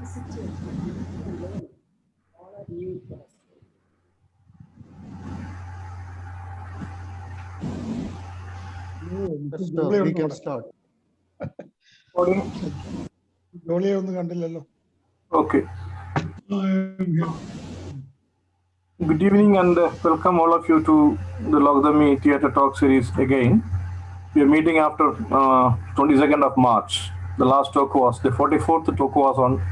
We can start. Jolly on the Candillo. Okay. Good evening and welcome all of you to the Lokadharmi Theatre Talk series again. We are meeting after 22nd of March. The last talk was, the 44th talk was on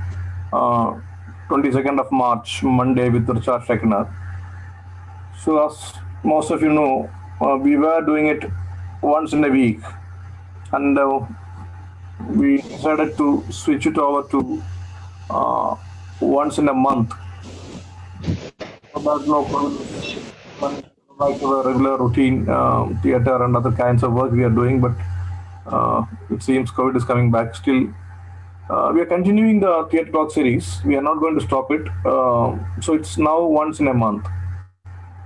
22nd of March, Monday with Richard Schreckner. So as most of you know, we were doing it once in a week. And we decided to switch it over to once in a month. There's no problem, like our regular routine theatre and other kinds of work we are doing, but it seems COVID is coming back. Still, we are continuing the Theatre Talk series. We are not going to stop it. So it's now once in a month.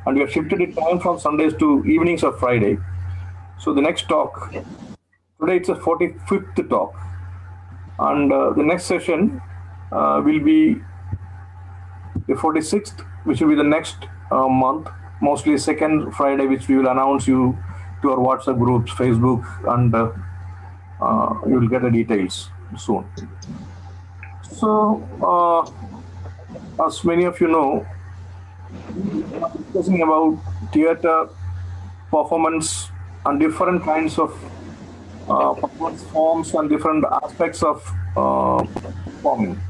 And we have shifted it time from Sundays to evenings of Friday. So the next talk, today it's a 45th talk. And the next session will be the 46th, which will be the next month, mostly second Friday, which we will announce you to our WhatsApp groups, Facebook, and you will get the details soon. So, as many of you know, we are discussing about theatre, performance, and different kinds of performance forms and different aspects of performing.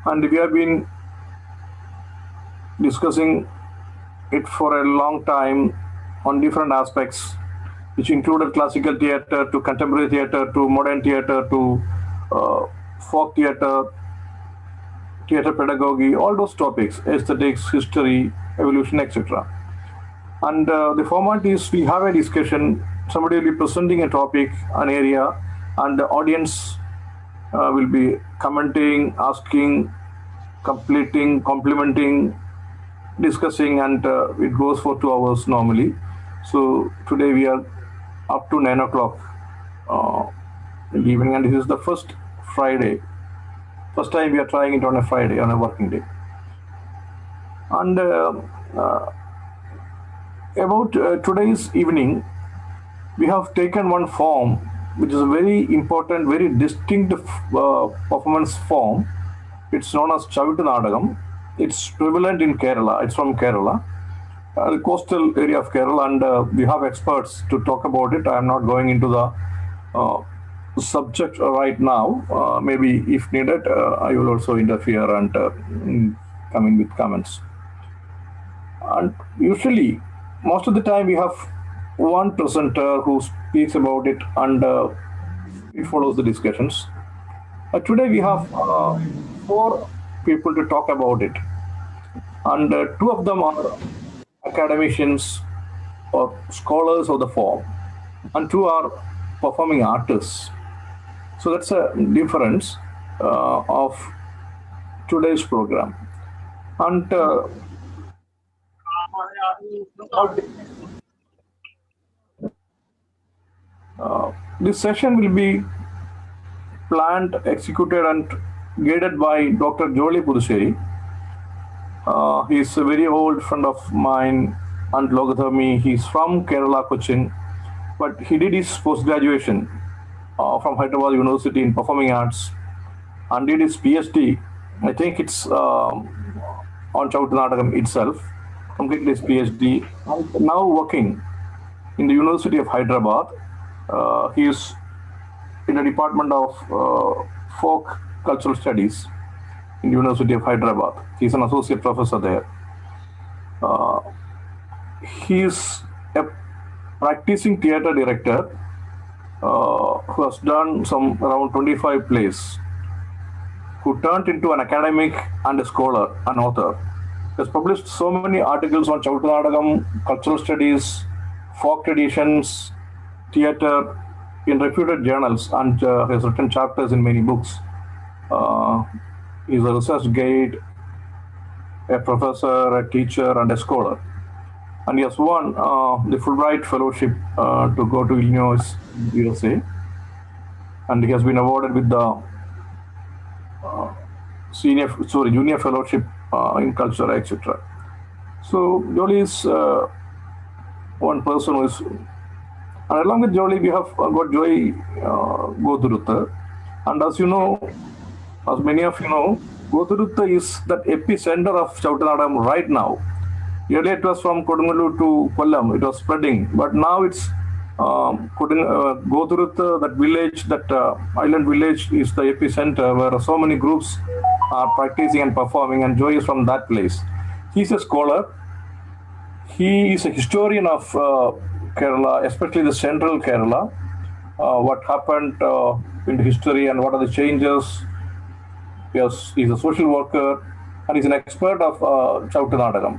And we have been discussing it for a long time on different aspects, which included classical theatre to contemporary theatre to modern theatre to folk theatre, theatre pedagogy, all those topics, aesthetics, history, evolution, etc. And the format is we have a discussion, somebody will be presenting a topic, an area, and the audience will be commenting, asking, completing, complimenting, discussing, and it goes for 2 hours normally. So today we are up to 9 o'clock in the evening, and this is the first Friday. First time we are trying it on a Friday, on a working day. And about today's evening, we have taken one form, which is a very important, very distinct performance form. It's known as Chavittu Nadakam. It's prevalent in Kerala. It's from Kerala, the coastal area of Kerala, and we have experts to talk about it. I am not going into the subject right now. Maybe if needed, I will also interfere and come in with comments. And usually, most of the time, we have one presenter who speaks about it, and he follows the discussions. Today we have 4 people to talk about it, and 2 of them are academicians or scholars of the form, and 2 are performing artists. So that's a difference of today's program. And this session will be planned, executed, and guided by Dr. Jolly Puthusseri. He is a very old friend of mine and Lokadharmi. He is from Kerala, Cochin, but he did his post-graduation from Hyderabad University in Performing Arts and did his PhD. I think it's on Chavittunadakam itself, completed his PhD, and now working in the University of Hyderabad. He is in the Department of Folk Cultural Studies in the University of Hyderabad. He is an associate professor there. He is a practicing theatre director who has done some around 25 plays, who turned into an academic and a scholar, an author. He has published so many articles on Chavittunadakam, cultural studies, folk traditions, theatre in reputed journals, and has written chapters in many books. He is a research guide, a professor, a teacher, and a scholar. And he has won the Fulbright Fellowship to go to Illinois, USA. And he has been awarded with the junior fellowship in culture, etc. So Jolly is one person who is, and along with Jolly we have got Joy Gothuruthu, and as you know, as many of you know, Gothuruthu is that epicenter of Chavittunadakam right now. Earlier it was from Kodungalur to Kollam, it was spreading, but now it's Gothuruthu, that village, that island village is the epicenter where so many groups are practicing and performing, and Joy is from that place. He's a scholar. He is a historian of Kerala, especially the central Kerala, what happened in the history and what are the changes. Yes, he's a social worker and he's an expert of Chavittunadakam.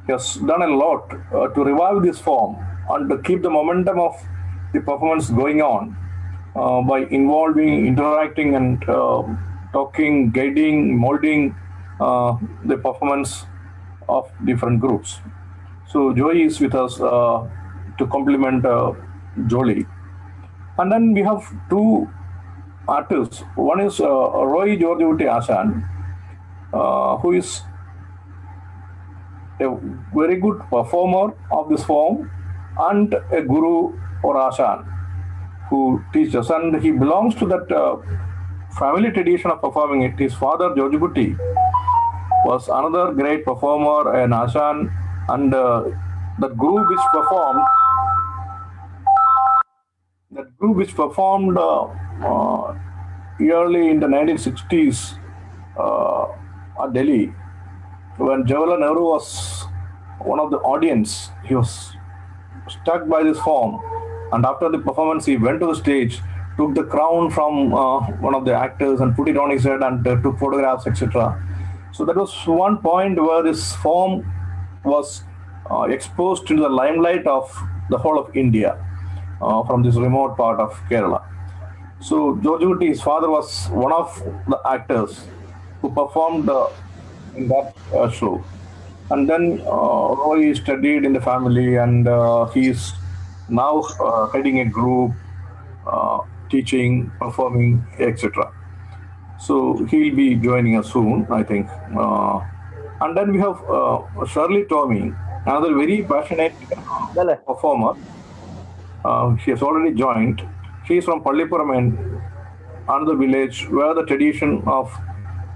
He has done a lot to revive this form and to keep the momentum of the performance going on by involving, interacting, and talking, guiding, molding the performance of different groups. So Joy is with us to complement Jolly. And then we have two artists. One is Roy Georgekutty Ashan, who is a very good performer of this form and a guru or Ashan who teaches. And he belongs to that family tradition of performing it. His father, Georgekutty, was another great performer, an Ashan, and that group which performed early in the 1960s at Delhi, when Jawaharlal Nehru was one of the audience. He was struck by this form, and after the performance he went to the stage, took the crown from one of the actors and put it on his head and took photographs, etc. So that was one point where this form was exposed to the limelight of the whole of India from this remote part of Kerala. So Georgekutty, his father, was one of the actors who performed in that show. And then Roy studied in the family, and he is now heading a group, teaching, performing, etc. So he'll be joining us soon, I think. And then we have Shirly Tomy, another very passionate performer. She has already joined. She is from Pallipuram, another village where the tradition of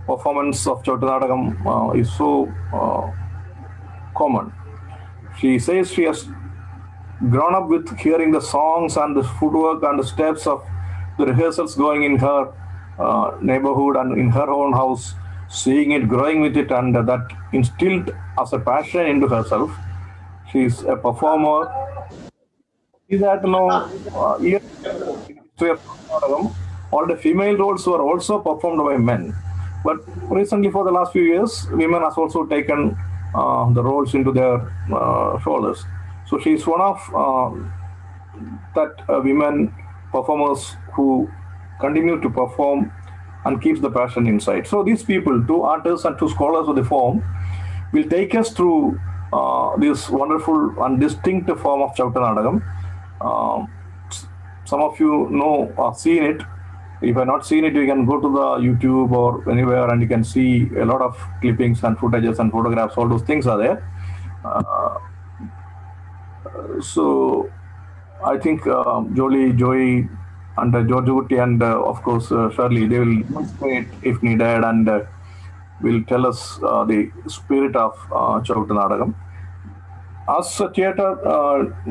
performance of Chavittunadakam is so common. She says she has grown up with hearing the songs and the footwork and the steps of the rehearsals going in her neighborhood and in her own house, seeing it, growing with it, and that instilled as a passion into herself. She is a performer. Is that all the female roles were also performed by men, but recently for the last few years, women has also taken the roles into their shoulders. So she is one of that women performers who continue to perform and keeps the passion inside. So these people, two artists and two scholars of the form, will take us through this wonderful and distinct form of Chavittunadakam. Some of you know or seen it. If you have not seen it, you can go to the YouTube or anywhere and you can see a lot of clippings and footages and photographs. All those things are there. So I think Jolly, Joy, and Georgekutty, and of course Shirly, they will demonstrate if needed and will tell us the spirit of Chavittunadakam. As a theatre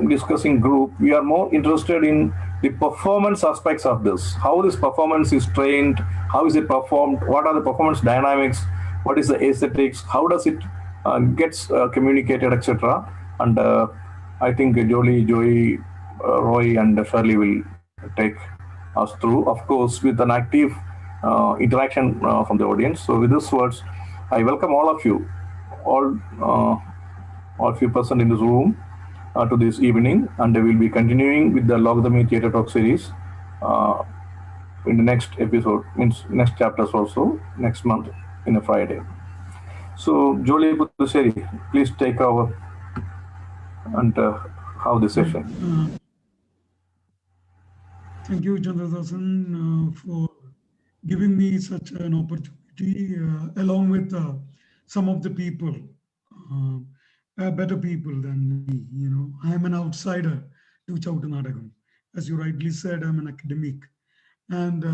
discussing group, we are more interested in the performance aspects of this. How this performance is trained, how is it performed, what are the performance dynamics, what is the aesthetics, how does it gets communicated, etc. And I think Jolly, Joy, Roy, and Shirly will take us through, of course, with an active interaction from the audience. So with these words, I welcome all of you, all few present in this room to this evening, and we will be continuing with the Lokadharmi Theatre Talk series in the next episode, means next chapters also, next month in a Friday. So Jolly Puthusseri, please take over and have the session. Thank you, Chandradasan, for giving me such an opportunity, along with some of the people, better people than me. I am an outsider to Chavittunadakam. As you rightly said, I'm an academic. And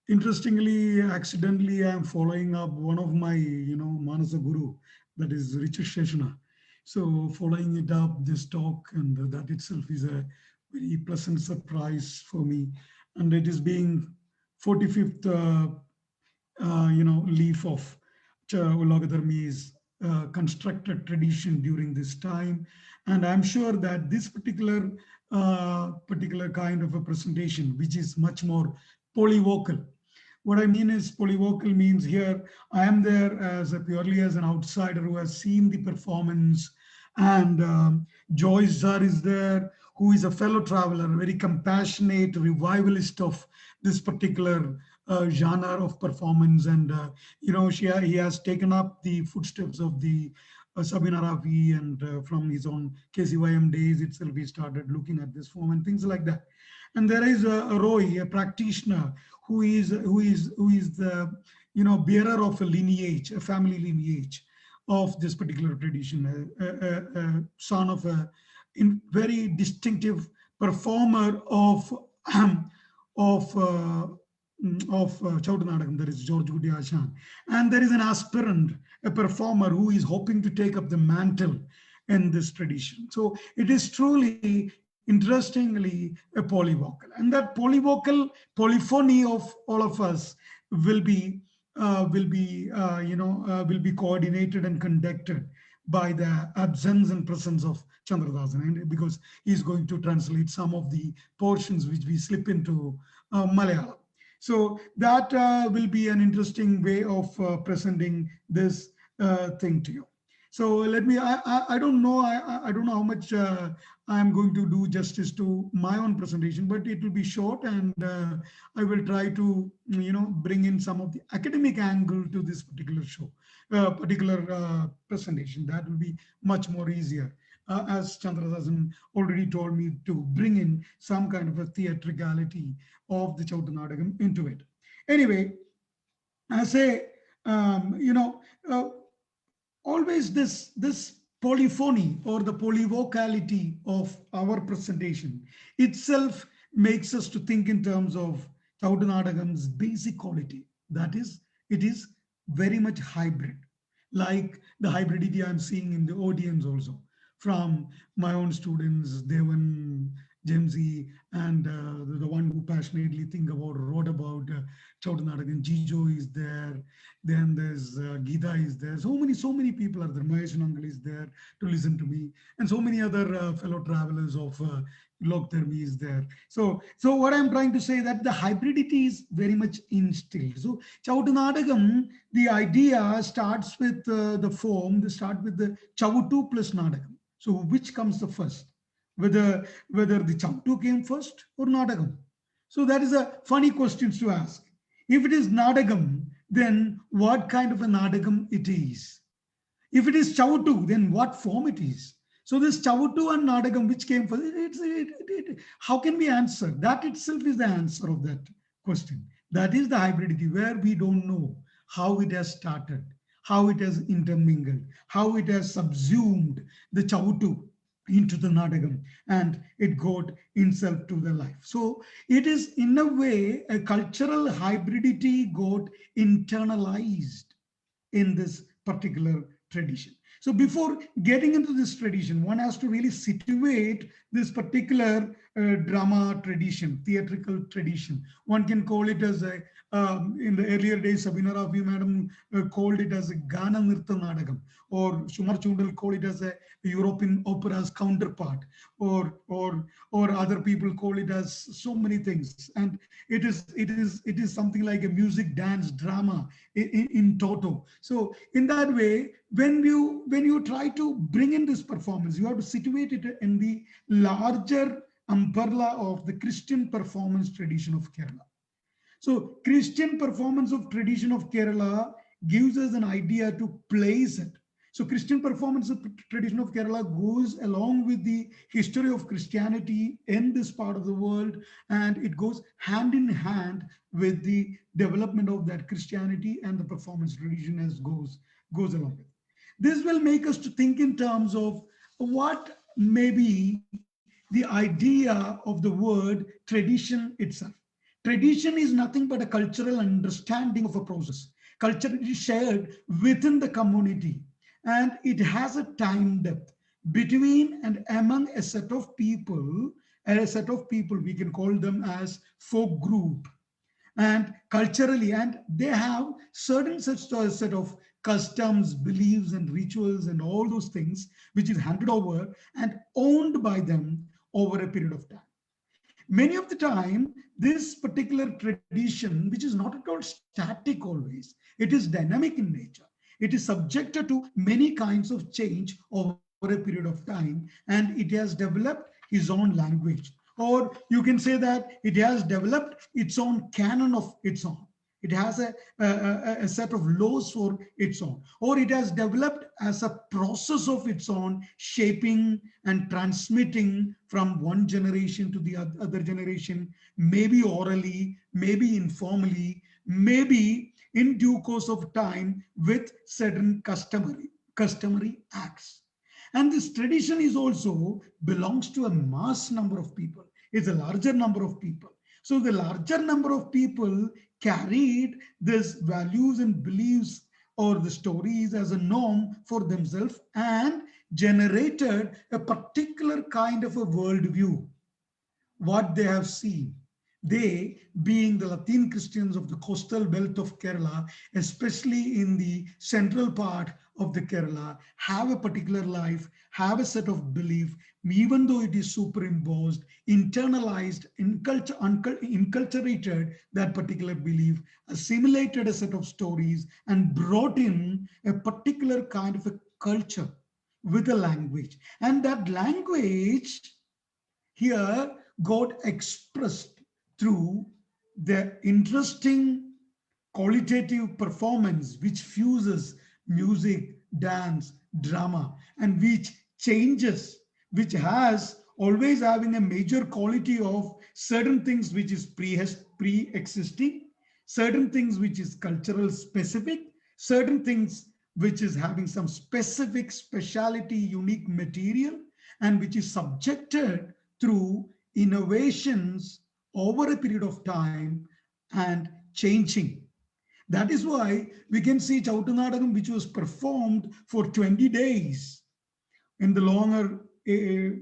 interestingly, accidentally, I'm following up one of my, Manasa Guru, that is Richard Sheshana. So following it up, this talk, and that itself is a very pleasant surprise for me. And it is being 45th, leaf of Lokadharmi's constructed tradition during this time. And I'm sure that this particular kind of a presentation, which is much more polyvocal. What I mean is polyvocal means here I am there as purely as an outsider who has seen the performance, and Joy Zar is there, who is a fellow traveler, a very compassionate revivalist of this particular genre of performance. And he has taken up the footsteps of the Sabina Rafi, and from his own KCYM days itself, he started looking at this form and things like that. And there is a Roy, a practitioner, who is the bearer of a lineage, a family lineage of this particular tradition, a son of a very distinctive performer of Chavittunadakam, that is Georgekutty Ashan. And there is an aspirant, a performer who is hoping to take up the mantle in this tradition. So it is truly, interestingly, a polyvocal. And that polyvocal polyphony of all of us will be coordinated and conducted by the absence and presence of Chandradasan, and because he's going to translate some of the portions which we slip into Malayalam. So that will be an interesting way of presenting this thing to you. So let me, I don't know how much I'm going to do justice to my own presentation, but it will be short, and I will try to, bring in some of the academic angle to this particular show, presentation. That will be much more easier. As Chandradasan already told me, to bring in some kind of a theatricality of the Chavittunadakam into it. Anyway, I say, always this polyphony or the polyvocality of our presentation itself makes us to think in terms of Chavittunadakam's basic quality. That is, it is very much hybrid, like the hybridity I'm seeing in the audience also, from my own students, Devan, Jemzi, and the one who passionately wrote about Chavittunadakam. Jijo is there. Then there's Gita is there. So many people are there. Mahesh Nangal is there to listen to me, and so many other fellow travelers of Lokadharmi is there. So what I'm trying to say that the hybridity is very much instilled. So Chavittunadakam, the idea starts with the form. They start with the Chavittu plus Nadakam. So which comes the first? Whether the Chavittu came first or Nadakam. So that is a funny question to ask. If it is Nadakam, then what kind of a Nadakam it is? If it is Chavittu, then what form it is? So this Chavittu and Nadakam, which came first, how can we answer? That itself is the answer of that question. That is the hybridity, where we don't know how it has started, how it has intermingled, how it has subsumed the Chavittu into the Nadakam, and it got itself to the life. So it is, in a way, a cultural hybridity got internalized in this particular tradition. So before getting into this tradition, one has to really situate this particular drama tradition, theatrical tradition. One can call it as a, in the earlier days, Sabina Rafi madam called it as a Gana Nirtha Nadakam, or Shumar Chundal called it as a European opera's counterpart, or other people call it as so many things. And it is something like a music, dance, drama in toto. So in that way, when you try to bring in this performance, you have to situate it in the larger umbrella of the Christian performance tradition of Kerala. So Christian performance of tradition of Kerala gives us an idea to place it So Christian performance tradition of Kerala goes along with the history of Christianity in this part of the world, and it goes hand in hand with the development of that Christianity and the performance tradition as goes along with. This will make us to think in terms of what may be the idea of the word tradition itself. Tradition is nothing but a cultural understanding of a process. Culture is shared within the community, and it has a time depth between and among a set of people, we can call them as folk group, and culturally, and they have certain set of customs, beliefs, and rituals, and all those things which is handed over and owned by them over a period of time. Many of the time, this particular tradition, which is not at all static always, it is dynamic in nature. It is subjected to many kinds of change over a period of time, and it has developed its own language. Or you can say that it has developed its own canon of its own. It has a set of laws for its own, or it has developed as a process of its own, shaping and transmitting from one generation to the other generation, maybe orally, maybe informally, maybe in due course of time with certain customary acts. And this tradition is also belongs to a mass number of people. It's a larger number of people. So the larger number of people carried these values and beliefs or the stories as a norm for themselves and generated a particular kind of a worldview, what they have seen. They, being the Latin Christians of the coastal belt of Kerala, especially in the central part of the Kerala, have a particular life, have a set of belief, even though it is superimposed, internalized, inculturated that particular belief, assimilated a set of stories, and brought in a particular kind of a culture with a language. And that language here got expressed through the interesting qualitative performance which fuses music, dance, drama, and which changes, which has always having a major quality of certain things which is pre-existing, certain things which is cultural specific, certain things which is having some specific speciality, unique material, and which is subjected through innovations over a period of time and changing. That is why we can see Chavittunadakam, which was performed for 20 days in the longer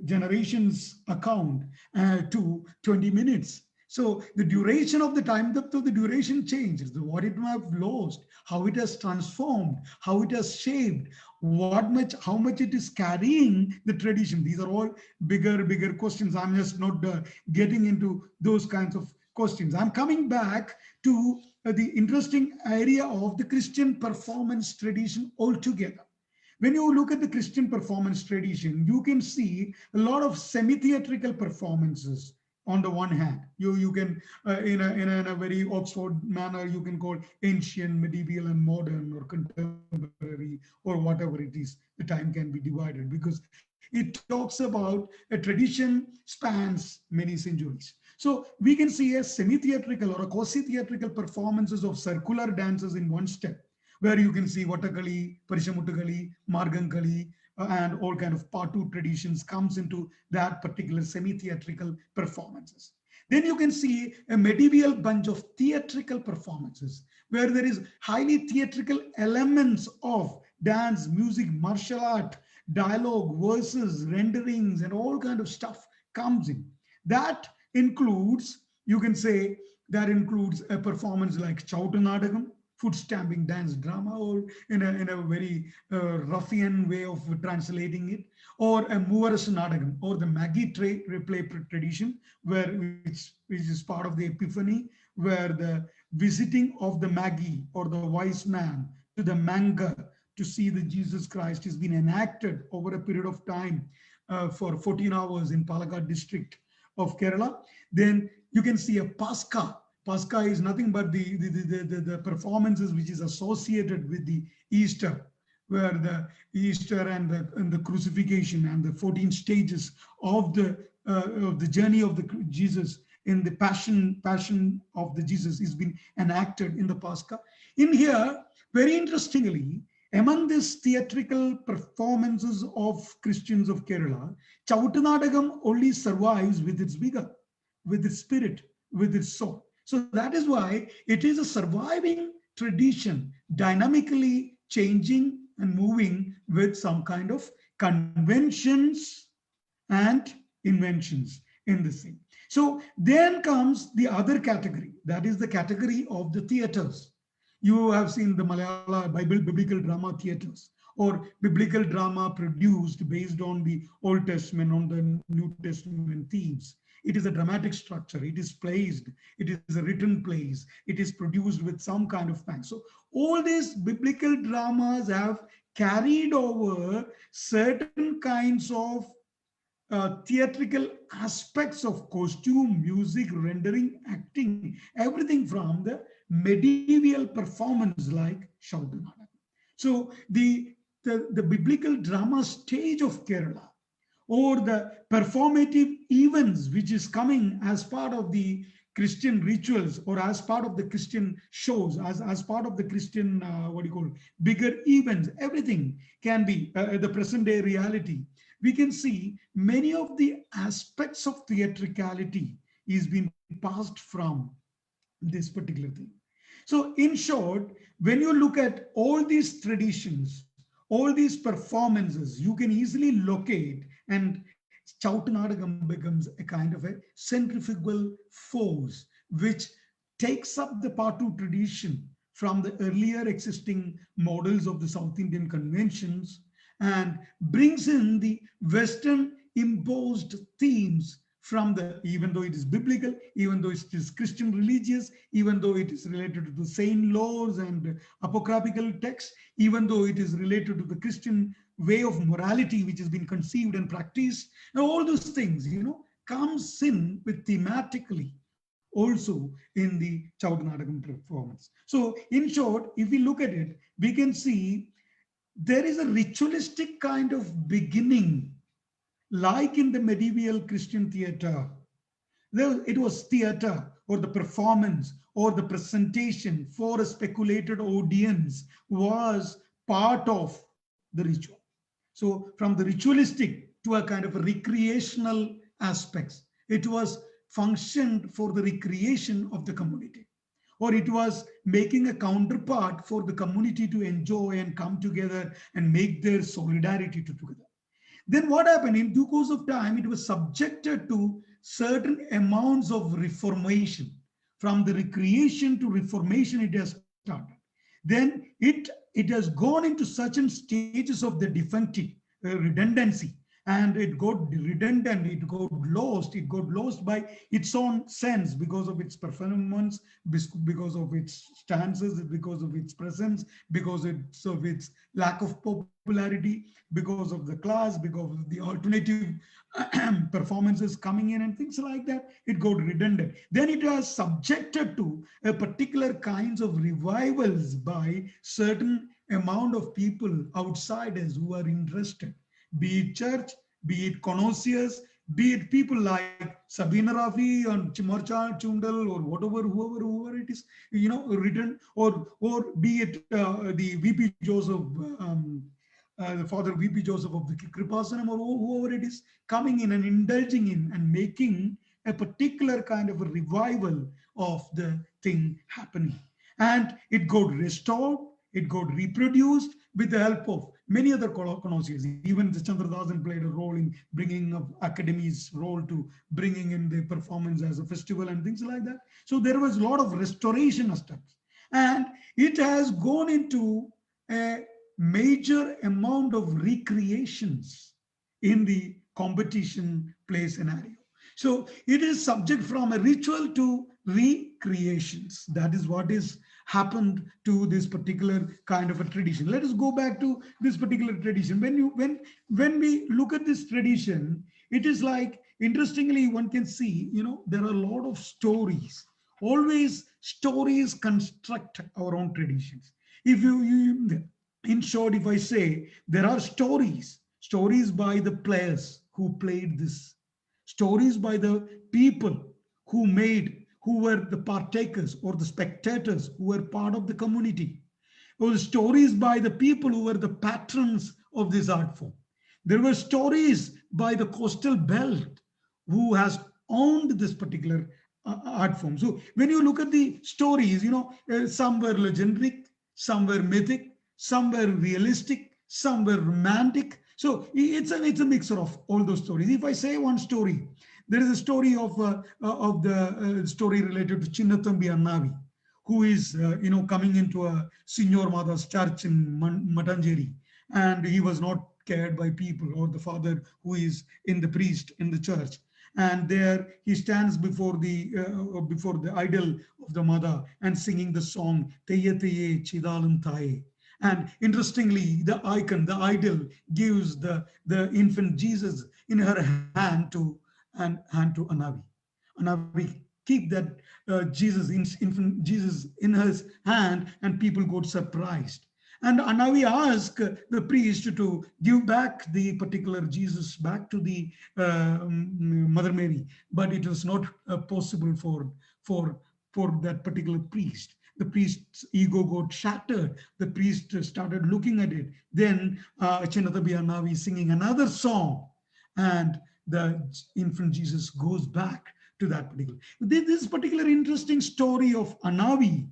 generations account to 20 minutes. So the duration of the time depth of the duration changes, what it might have lost, how it has transformed, how it has shaped, how much it is carrying the tradition. These are all bigger questions. I'm just not getting into those kinds of questions. I'm coming back to the interesting area of the Christian performance tradition altogether. When you look at the Christian performance tradition, you can see a lot of semi-theatrical performances. On the one hand, you can in a very Oxford manner, you can call ancient, medieval, and modern, or contemporary, or whatever it is. The time can be divided because it talks about a tradition spans many centuries. So we can see a semi-theatrical or a quasi-theatrical performances of circular dances in one step, where you can see Vatakali, Parishamuttakali, Margankali, and all kind of Patu traditions comes into that particular semi-theatrical performances. Then you can see a medieval bunch of theatrical performances where there is highly theatrical elements of dance, music, martial art, dialogue, verses, renderings, and all kind of stuff comes in. That includes, you can say, that includes a performance like Chavittunadakam, foot stamping dance drama, or in a very ruffian way of translating it, or a Muvaras Nadakam, or the Maggie replay tradition, which is part of the Epiphany, where the visiting of the Magi or the wise man to the Manga to see the Jesus Christ has been enacted over a period of time for 14 hours in Palakkad district of Kerala. Then you can see a Pascha. Pascha is nothing but the performances which is associated with the Easter, where the Easter and the crucifixion and the 14 stages of the journey of the Jesus in the passion of the Jesus is being enacted in the Pascha. In here, very interestingly, among these theatrical performances of Christians of Kerala, Chavittunadakam only survives with its vigor, with its spirit, with its soul. So that is why it is a surviving tradition, dynamically changing and moving with some kind of conventions and inventions in the scene. So then comes the other category, that is the category of the theaters. You have seen the Malayalam biblical drama theaters, or biblical drama produced based on the Old Testament, on the New Testament themes. It is a dramatic structure, it is placed, it is a written plays, it is produced with some kind of thanks. So all these biblical dramas have carried over certain kinds of theatrical aspects of costume, music, rendering, acting, everything from the medieval performance like Chavittunadakam. So the biblical drama stage of Kerala, or the performative events which is coming as part of the Christian rituals, or as part of the Christian shows, as part of the Christian, bigger events, everything can be the present day reality. We can see many of the aspects of theatricality is being passed from this particular thing. So in short, when you look at all these traditions, all these performances, you can easily locate, and Chavittunadakam becomes a kind of a centrifugal force which takes up the Patu tradition from the earlier existing models of the South Indian conventions and brings in the Western imposed themes from the, even though it is biblical, even though it is Christian religious, even though it is related to the saint laws and apocryphal texts, even though it is related to the Christian way of morality which has been conceived and practiced, and all those things, comes in with thematically also in the Chavittunadakam performance. So in short, if we look at it, we can see there is a ritualistic kind of beginning, like in the medieval Christian theater. It was theater, or the performance, or the presentation for a speculated audience was part of the ritual. So from the ritualistic to a kind of a recreational aspects, it was functioned for the recreation of the community, or it was making a counterpart for the community to enjoy and come together and make their solidarity together. Then what happened? In due course of time, it was subjected to certain amounts of reformation. From the recreation to reformation, it has started. Then it has gone into certain stages of the defective redundancy, and it got redundant, it got lost by its own sense, because of its performance, because of its stances, because of its presence, because of its lack of popularity, because of the class, because of the alternative performances coming in and things like that. It got redundant. Then it was subjected to a particular kinds of revivals by certain amount of people, outsiders who are interested, be it church, be it connoisseurs, be it people like Sabina Rafi and Chimarcha Chundal, or whoever it is, written, or be it the VP Joseph, the Father VP Joseph of the Kripasanam, or whoever it is, coming in and indulging in and making a particular kind of a revival of the thing happening. And it got restored, it got reproduced with the help of many other connoisseurs. Even the Chandradasan played a role in bringing up Academy's role to bringing in the performance as a festival and things like that. So there was a lot of restoration steps, and it has gone into a major amount of recreations in the competition play scenario. So it is subject from a ritual to recreations. That is what is happened to this particular kind of a tradition. Let us go back to this particular tradition. When we look at this tradition, it is like, interestingly, one can see, there are a lot of stories. Always stories construct our own traditions. If in short, if I say there are stories by the players who played this, stories by the people who were the partakers or the spectators who were part of the community, or stories by the people who were the patrons of this art form. There were stories by the coastal belt who has owned this particular art form. So when you look at the stories, some were legendary, some were mythic, some were realistic, some were romantic. So it's a mixture of all those stories. If I say one story, there is a story of the story related to Chinnathambi Annavi, who is coming into a Signor Mother's church in Matanjeri, and he was not cared by people, or the father who is the priest in the church. And there he stands before the idol of the mother and singing the song Teye Teye Chidalum Taye. And interestingly, the idol gives the infant Jesus in her hand to Annavi. Annavi keep that infant Jesus in his hand, and people got surprised. And Annavi asked the priest to give back the particular Jesus back to the Mother Mary, but it was not possible for that particular priest. The priest's ego got shattered. The priest started looking at it. Then Chinnathambi Annavi singing another song, and the infant Jesus goes back to that particular. This particular interesting story of Annavi,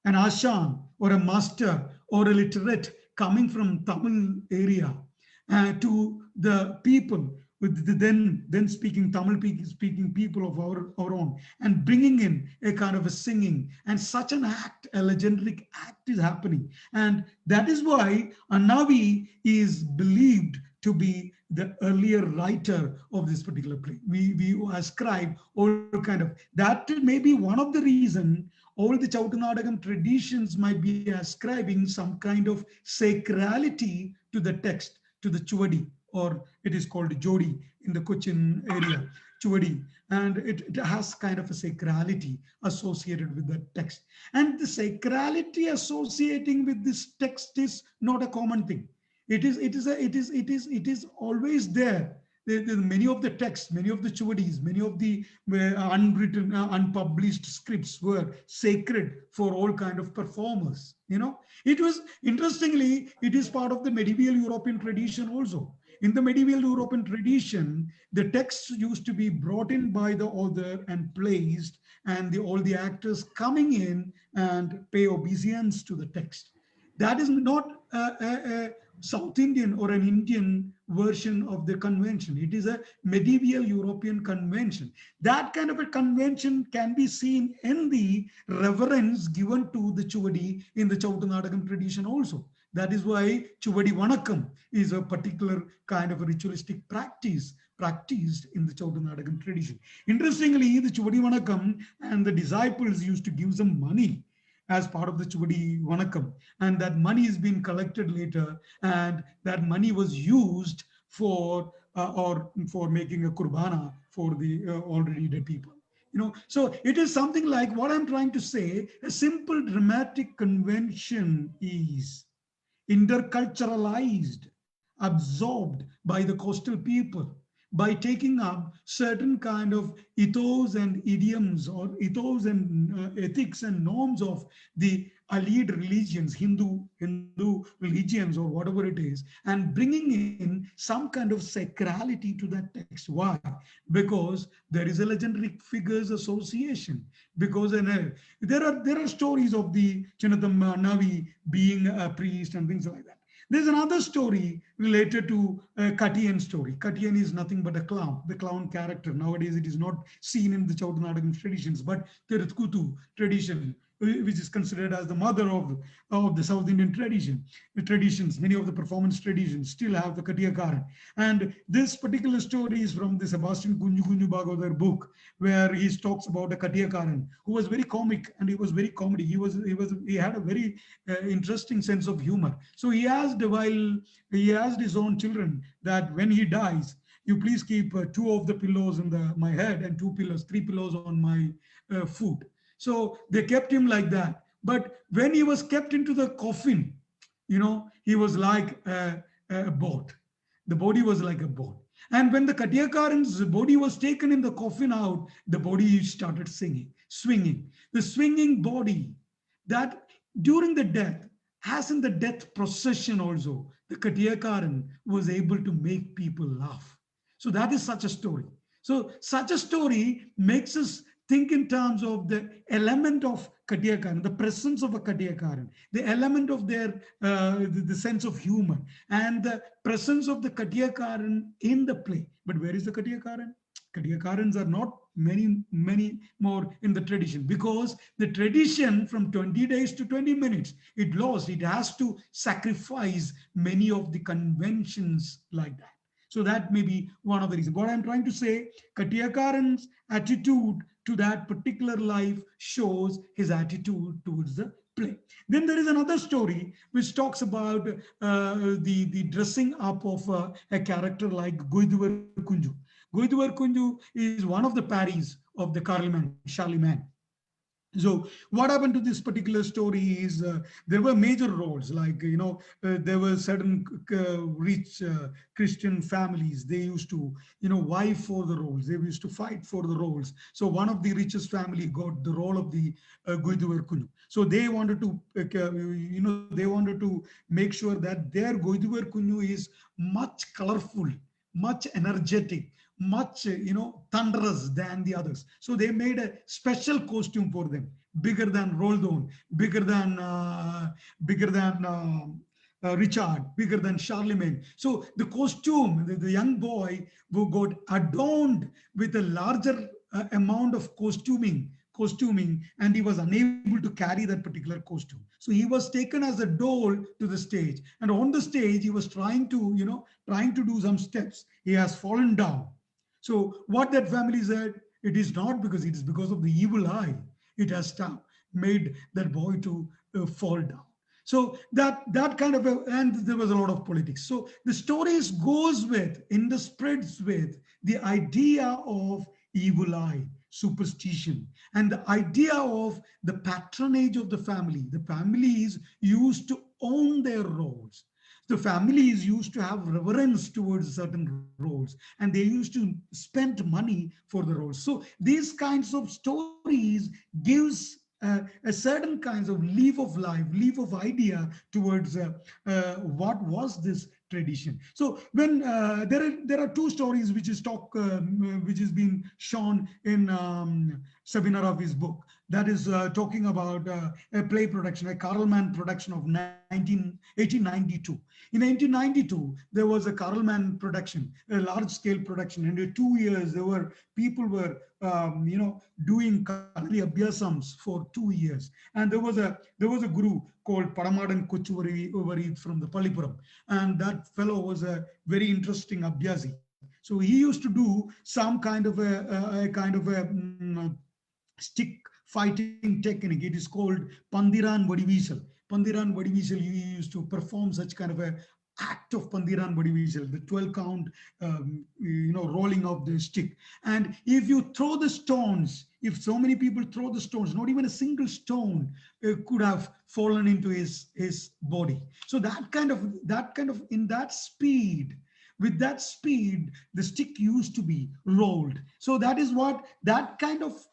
an Ashan or a master or a literate coming from Tamil area to the people with the then speaking Tamil speaking people of our own, and bringing in a kind of a singing, and such an act, a legendary act is happening. And that is why Annavi is believed to be the earlier writer of this particular play. We ascribe all kind of, that may be one of the reason all the Chavittunadakam traditions might be ascribing some kind of sacrality to the text, to the Chuvadi, or it is called Jodi in the Cochin area, Chuvadi. And it has kind of a sacrality associated with the text. And the sacrality associating with this text is not a common thing. It is always there. Many of the texts, many of the Chuvadis, many of the unwritten, unpublished scripts were sacred for all kind of performers. It was, interestingly, it is part of the medieval European tradition also. In the medieval European tradition, the texts used to be brought in by the author and placed, and all the actors coming in and pay obeisance to the text. That is not a South Indian or an Indian version of the convention. It is a medieval European convention. That kind of a convention can be seen in the reverence given to the Chuvadi in the Chavittunadakam tradition also. That is why Chuvadi Vanakam is a particular kind of a ritualistic practice practiced in the Chavittunadakam tradition. Interestingly, the Chuvadi Vanakam and the disciples used to give some money as part of the Chuvadi Vanakam, and that money is being collected later, and that money was used for making a kurbana for the already dead people. So it is something like what I'm trying to say. A simple dramatic convention is interculturalized, absorbed by the coastal people, by taking up certain kind of ethos and idioms, or ethos and ethics and norms of the allied religions, Hindu religions, or whatever it is, and bringing in some kind of sacrality to that text. Why? Because there is a legendary figures association. Because there are stories of the Chinnathambi Annavi being a priest and things like that. There's another story related to Katiyan story. Katiyan is nothing but a clown, the clown character. Nowadays, it is not seen in the Chavittunadakam traditions, but Theatrical tradition, which is considered as the mother of the South Indian traditions. Many of the performance traditions still have the Katiyakaran. And this particular story is from the Sebastian Kunju Kunju Bhagavatar book, where he talks about a Katiyakaran who was very comic, and he was very comedy. He had a very interesting sense of humor. So he asked his own children that when he dies, you please keep two of the pillows on my head and three pillows on my foot. So they kept him like that. But when he was kept into the coffin, he was like a boat. The body was like a boat. And when the Katyakaran's body was taken in the coffin out, the body started swinging. The swinging body, that during the death, as in the death procession also, the Katyakaran was able to make people laugh. So that is such a story. So such a story makes us think in terms of the element of Katyakaran, the presence of a Katyakaran, the element of their, the sense of humor, and the presence of the Katyakaran in the play. But where is the Katyakaran? Katyakarans are not many more in the tradition, because the tradition from 20 days to 20 minutes, it lost. It has to sacrifice many of the conventions like that. So that may be one of the reasons. What I'm trying to say, Katyakaran's attitude to that particular life shows his attitude towards the play. Then there is another story which talks about the dressing up of a character like Goiduvar Kunju. Goiduvar Kunju is one of the paris of the Carlman, Charlemagne. So what happened to this particular story is there were major roles, like, there were certain rich Christian families. They used to, vie for the roles. They used to fight for the roles. So one of the richest family got the role of the Goiduvar Kunju. So they wanted to, they wanted to make sure that their Goiduvar Kunju is much colorful, much energetic, much thunderous than the others. So they made a special costume for them, bigger than Roldon, bigger than Richard, bigger than Charlemagne. So the costume, the young boy who got adorned with a larger amount of costuming, and he was unable to carry that particular costume. So he was taken as a doll to the stage, and on the stage he was trying to do some steps. He has fallen down. So what that family said, it is not because it is because of the evil eye. It has made that boy to fall down. So that kind of and there was a lot of politics. So the stories goes with, in the spreads with the idea of evil eye, superstition, and the idea of the patronage of the family. The families used to own their roles. The families used to have reverence towards certain roles, and they used to spend money for the roles. So these kinds of stories gives a certain kinds of leaf of life, leaf of idea towards what was this tradition. So when there are two stories which is which is being shown in Sabina Rafi's book, that is talking about a play production, a Carlman production of 1892. In 1892, there was a Carlman production, a large-scale production, and in 2 years people were doing Kalari Abhyasams for 2 years, and there was a guru called Paramadan Kochuvari from the Pallipuram, and that fellow was a very interesting Abhyasi. So he used to do some kind of a stick fighting technique. It is called Pandiran Vadivisal. Pandiran Vadivisal, he used to perform such kind of a act of Pandiran Vadivisal, the 12 count, rolling of the stick. And if you throw the stones, if so many people throw the stones, not even a single stone could have fallen into his body. So that kind of in that speed, with that speed, the stick used to be rolled. So that is what that kind of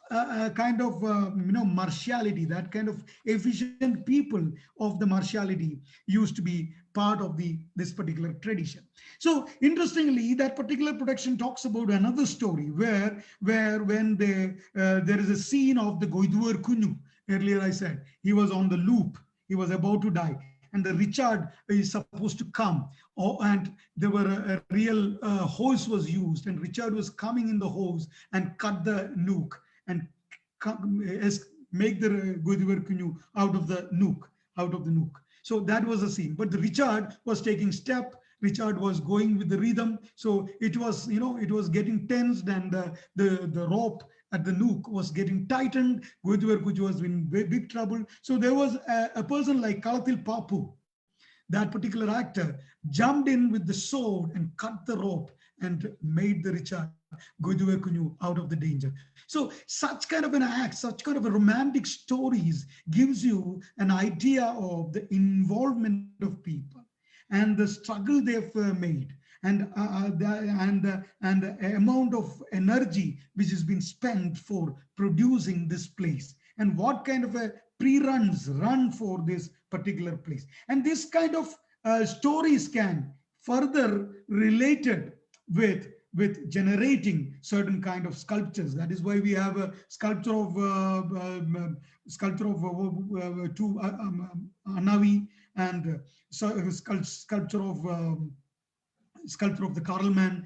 martiality, that kind of efficient people of the martiality used to be part of this particular tradition. So interestingly, that particular production talks about another story where when there is a scene of the Goiduvar Kunju. Earlier I said he was on the loop, he was about to die, and the Richard is supposed to come, and there were a real hose was used, and Richard was coming in the hose and cut the nook and make the Goiduvar Kunju out of the nook. So that was a scene. But the Richard was taking step. Richard was going with the rhythm. So it was, it was getting tensed, and the rope at the nook was getting tightened. Goiduvar Kunju was in big trouble. So there was a person like Kalathil Papu, that particular actor, jumped in with the sword and cut the rope and made the Richard out of the danger. So such kind of an act, such kind of a romantic stories gives you an idea of the involvement of people and the struggle they've made, and the amount of energy which has been spent for producing this place, and what kind of a pre-runs run for this particular place. And this kind of stories can further related with generating certain kind of sculptures. That is why we have a sculpture of two Anavi, and sculpture of the Karlman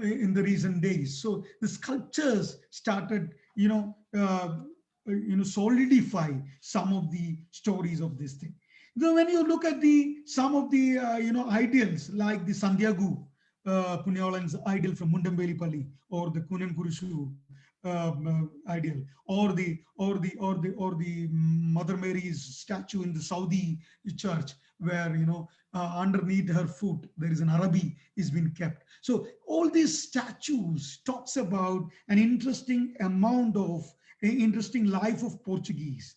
in the recent days. So the sculptures started, solidify some of the stories of this thing. So when you look at some of the ideals like the Sandhyagu, Punyawalan's ideal from Mundambelipalli, or the Kunan Kurushu ideal, or the Mother Mary's statue in the Saudi church, where underneath her foot there is an Arabi is being kept. So all these statues talks about an interesting life of Portuguese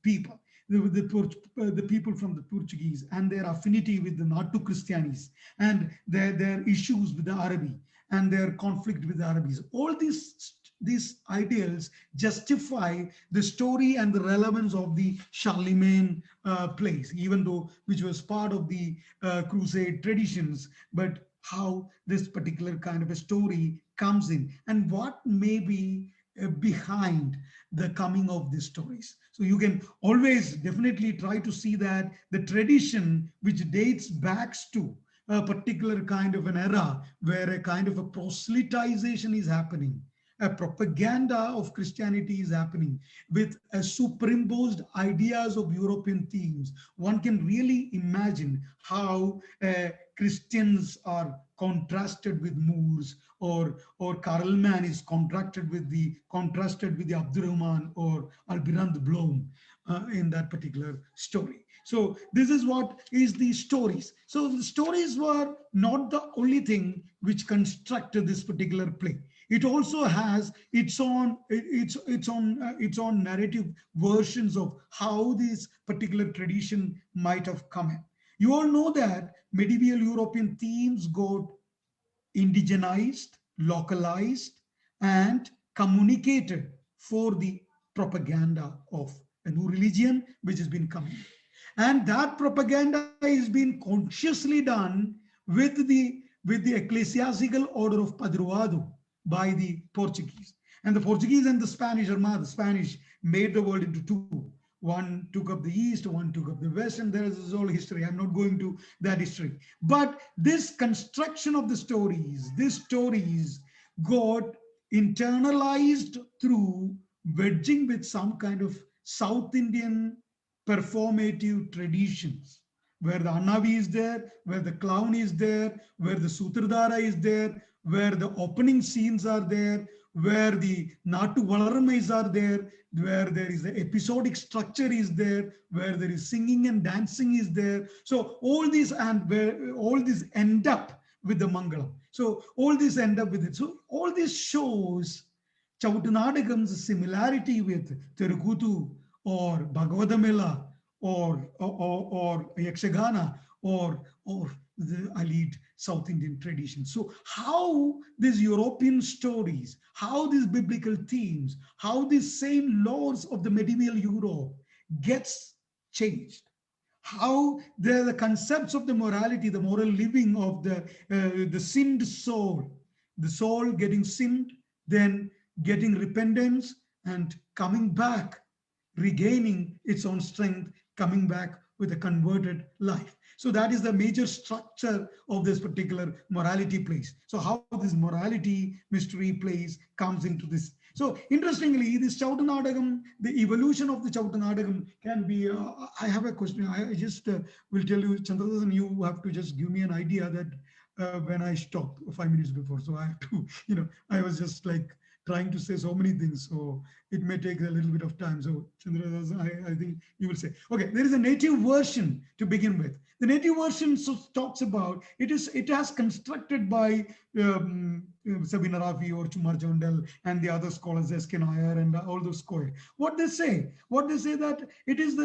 people. The people from the Portuguese and their affinity with the Natu Christianis, and their issues with the Arabi and their conflict with the Arabis. All these ideals justify the story and the relevance of the Charlemagne place, even though which was part of the Crusade traditions, but how this particular kind of a story comes in and what may be behind the coming of these stories. So you can always definitely try to see that the tradition which dates back to a particular kind of an era where a kind of a proselytization is happening, a propaganda of Christianity is happening with a superimposed ideas of European themes. One can really imagine how Christians are contrasted with Moors, or Karlman is contrasted with the Abdurrahman or Albirand Blom in that particular story. So this is what is the stories. So the stories were not the only thing which constructed this particular play. It also has its own narrative versions of how this particular tradition might have come in. You all know that medieval European themes got indigenized, localized, and communicated for the propaganda of a new religion which has been coming. And that propaganda is being consciously done with the ecclesiastical order of Padroado by the Portuguese. And the Portuguese and the Spanish Armada, the Spanish made the world into two. One took up the east, one took up the west, and there is this whole history. I'm not going to that history. But this construction of the stories, these stories got internalized through wedging with some kind of South Indian performative traditions, where the Annavi is there, where the clown is there, where the Sutradhara is there, where the opening scenes are there, where the Natu Valarmais are there, where there is the episodic structure is there, where there is singing and dancing is there. So all these, and where all these end up with the Mangalam. So all these end up with it. So all this shows Chavittunatakams similarity with Terukuthu or Bhagavadamela or Yakshagana or the elite South Indian tradition. So how these European stories, how these biblical themes, how these same laws of the medieval Europe gets changed, how the concepts of the morality, the moral living of the sinned soul, the soul getting sinned, then getting repentance and coming back, regaining its own strength, coming back with a converted life. So that is the major structure of this particular morality plays. So how this morality mystery plays comes into this. So interestingly, this Chavittunadakam, the evolution of the Chavittunadakam can be, I have a question. I just will tell you, Chandradasan, you have to just give me an idea that when I stop 5 minutes before. So I have to, I was just like trying to say so many things, so it may take a little bit of time. So Chandra, I think you will say, okay, there is a native version to begin with. The native version talks about, it has constructed by Sabina Rafi or Chumar Jondal and the other scholars, S.K. Nair and all those scholars. What they say that it is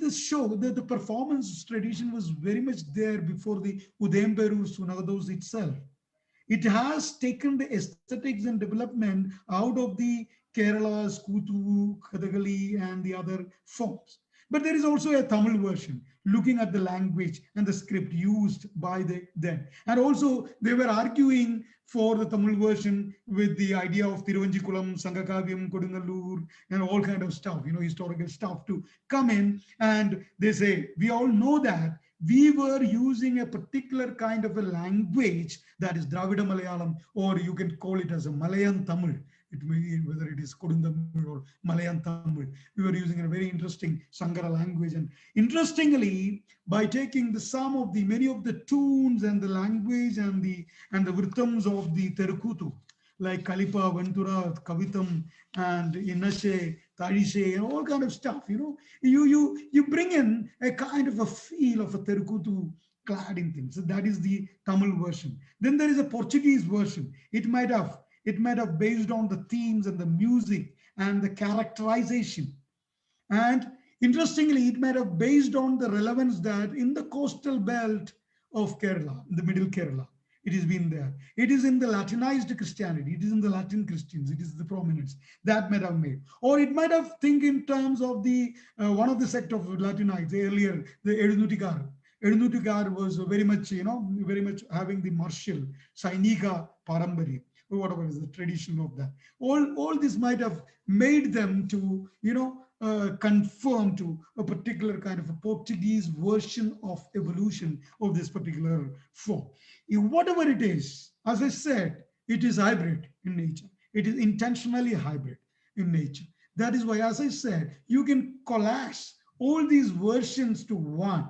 this show, the performance tradition was very much there before the Udayamperur Sunagados itself. It has taken the aesthetics and development out of the Kerala's Kuthu, Kathakali, and the other forms. But there is also a Tamil version, looking at the language and the script used by them. And also, they were arguing for the Tamil version with the idea of Tiruvanjikulam, Sangakavyam, Kodungalur, and all kind of stuff, historical stuff to come in. And they say, we all know that we were using a particular kind of a language that is Dravida Malayalam, or you can call it as a Malayan Tamil. It may be whether it is Kodundamil or Malayan Tamil. We were using a very interesting Sangara language. And interestingly, by taking the sum of the many of the tunes and the language and the vrithams of the Terukuthu, like Kalipa, Ventura, Kavitam, and Inashe, Tarishe, and all kind of stuff, you bring in a kind of a feel of a Terukuthu clad in things. So that is the Tamil version. Then there is a Portuguese version. It might have based on the themes and the music and the characterization. And interestingly, it might have based on the relevance that in the coastal belt of Kerala, in the middle Kerala, it has been there. It is in the Latinized Christianity. It is in the Latin Christians. It is the prominence that might have made. Or it might have think in terms of the one of the sect of Latinites earlier, the Edunutikar. Edunutikar was very much, having the martial, Sainika Parambari, or whatever is the tradition of that. All this might have made them to, conform to a particular kind of a Portuguese version of evolution of this particular form. Whatever it is, as I said, it is hybrid in nature. It is intentionally hybrid in nature. That is why, as I said, you can collapse all these versions to one.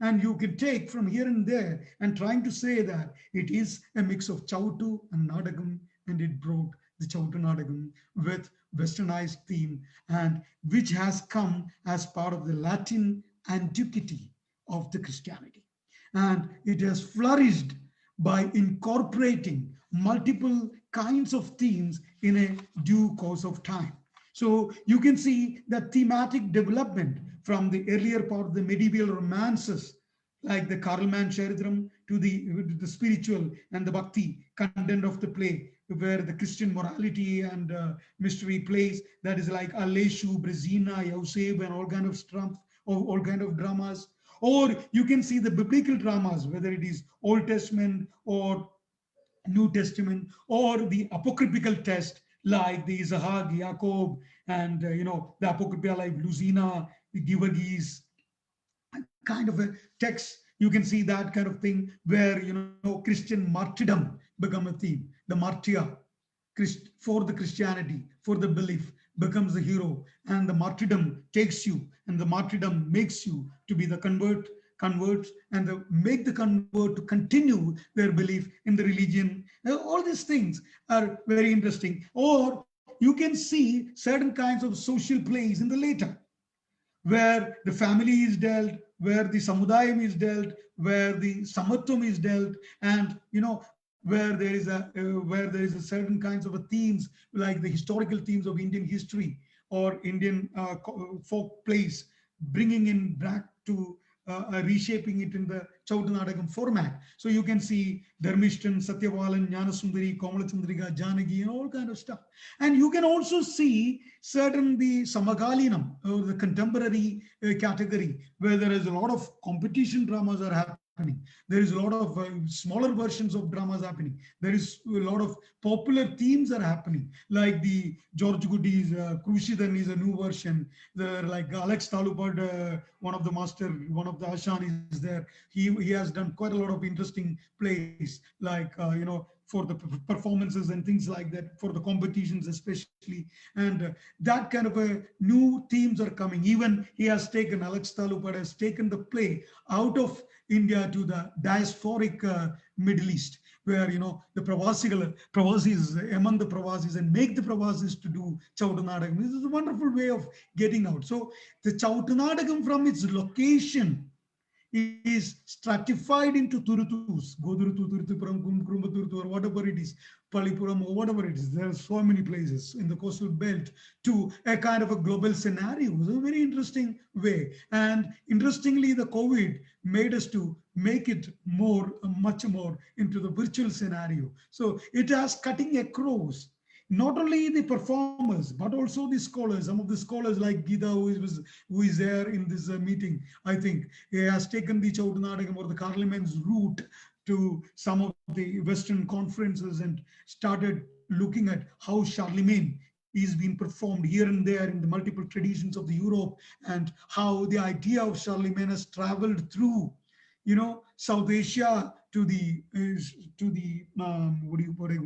And you can take from here and there and trying to say that it is a mix of Chavittu and Nadakam, and it brought the Chavittunadakam with westernized theme, and which has come as part of the Latin antiquity of the Christianity. And it has flourished by incorporating multiple kinds of themes in a due course of time. So you can see that thematic development from the earlier part of the medieval romances, like the Karlman Charitram, to the spiritual and the bhakti content of the play, where the Christian morality and mystery plays, that is like Aleshu, Brezina, Yauseb, and all kind of stuff, all kind of dramas. Or you can see the biblical dramas, whether it is Old Testament or New Testament, or the apocryphal text, like the Isaac, Jacob, and the apocrypha like Lucina, the Givergis, kind of a text. You can see that kind of thing where Christian martyrdom become a theme. The martyr for the Christianity, for the belief, becomes the hero, and the martyrdom takes you, and the martyrdom makes you to be the converts, and make the convert to continue their belief in the religion. All these things are very interesting. Or you can see certain kinds of social plays in the later, where the family is dealt, where the samudayam is dealt, where the samatvam is dealt, and where there is a certain kinds of themes, like the historical themes of Indian history or Indian folk plays, bringing in back to reshaping it in the Chavittunadakam format. So you can see Dharmishtan, Satyavalan, Jnanasundari, Kamalachandrika, Janaki, and all kind of stuff. And you can also see certain the Samagalinam, or the contemporary category, where there is a lot of competition dramas are happening. There is a lot of smaller versions of dramas happening. There is a lot of popular themes are happening, like the Georgekutty's Krushidan is a new version. There, like Alex Talupad, one of the master, one of the Ashan is there. He has done quite a lot of interesting plays, like for the performances and things like that, for the competitions especially. And that kind of a new themes are coming. Even he has taken, Alex Talupad has taken the play out of India to the diasporic Middle East, where, you know, the Pravasis, among the Pravasis, and make the Pravasis to do Chavittunadakam. This is a wonderful way of getting out. So the Chavittunadakam from its location is stratified into Turutus, Goduruthu, Turuthupuram, Kurumbaturuthu, or whatever it is, Palipuram, or whatever it is. There are so many places in the coastal belt to a kind of a global scenario. It's a very interesting way. And interestingly, the COVID made us to make it more, much more into the virtual scenario. So it has cutting across not only the performers, but also the scholars. Some of the scholars like Gita, who is there in this meeting, I think, he has taken the Chavittunadakam or the Carleman's route to some of the Western conferences and started looking at how Charlemagne is being performed here and there in the multiple traditions of the Europe, and how the idea of Charlemagne has traveled through, you know, South Asia to the what do you call it?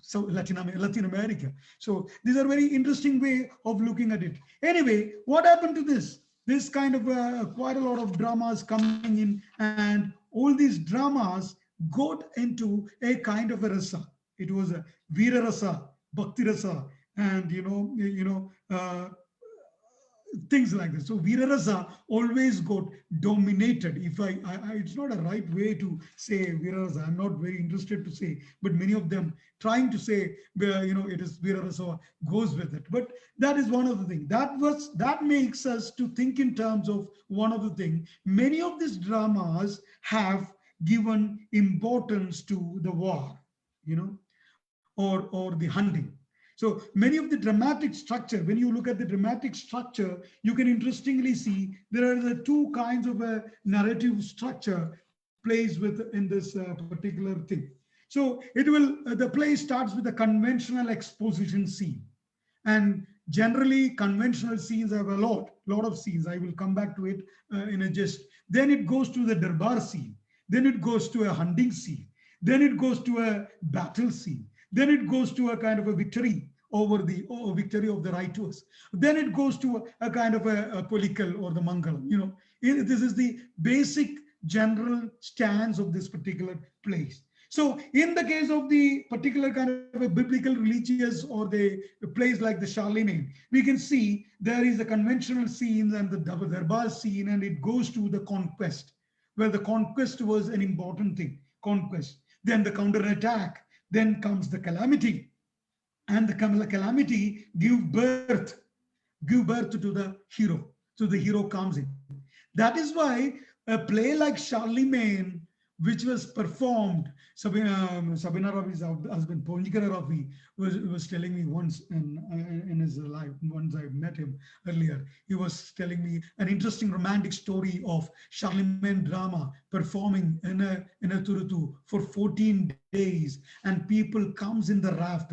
So Latin America. So these are very interesting way of looking at it. Anyway, what happened to this? This kind of quite a lot of dramas coming in, and all these dramas got into a kind of a rasa. It was a Veera rasa, Bhakti rasa, and things like this. So Virarasa always got dominated. If it's not a right way to say Virarasa. I'm not very interested to say, but many of them trying to say, it is Virarasa goes with it. But that is one of the things. That makes us to think in terms of one of the things. Many of these dramas have given importance to the war, or the hunting. So many of the dramatic structure, when you look at the dramatic structure, you can interestingly see there are the two kinds of a narrative structure plays in this particular thing. So the play starts with a conventional exposition scene. And generally conventional scenes have a lot of scenes. I will come back to it in a gist. Then it goes to the darbar scene. Then it goes to a hunting scene. Then it goes to a battle scene. Then it goes to a kind of a victory over the victory of the righteous. Then it goes to a kind of a polykal or the mangalam. This is the basic general stance of this particular place. So in the case of the particular kind of a biblical religious or the place like the Charlemagne, we can see there is a conventional scene and the darbar scene, and it goes to the conquest, where the conquest was an important thing, conquest. Then the counterattack, then comes the calamity, and the calamity give birth to the hero. So the hero comes in. That is why a play like Charlemagne, which was performed, Sabina Ravi's husband, Ponjikara Ravi, was telling me once in his life, once I met him earlier, he was telling me an interesting romantic story of Charlemagne drama performing in a Turuthu for 14 days, and people comes in the raft,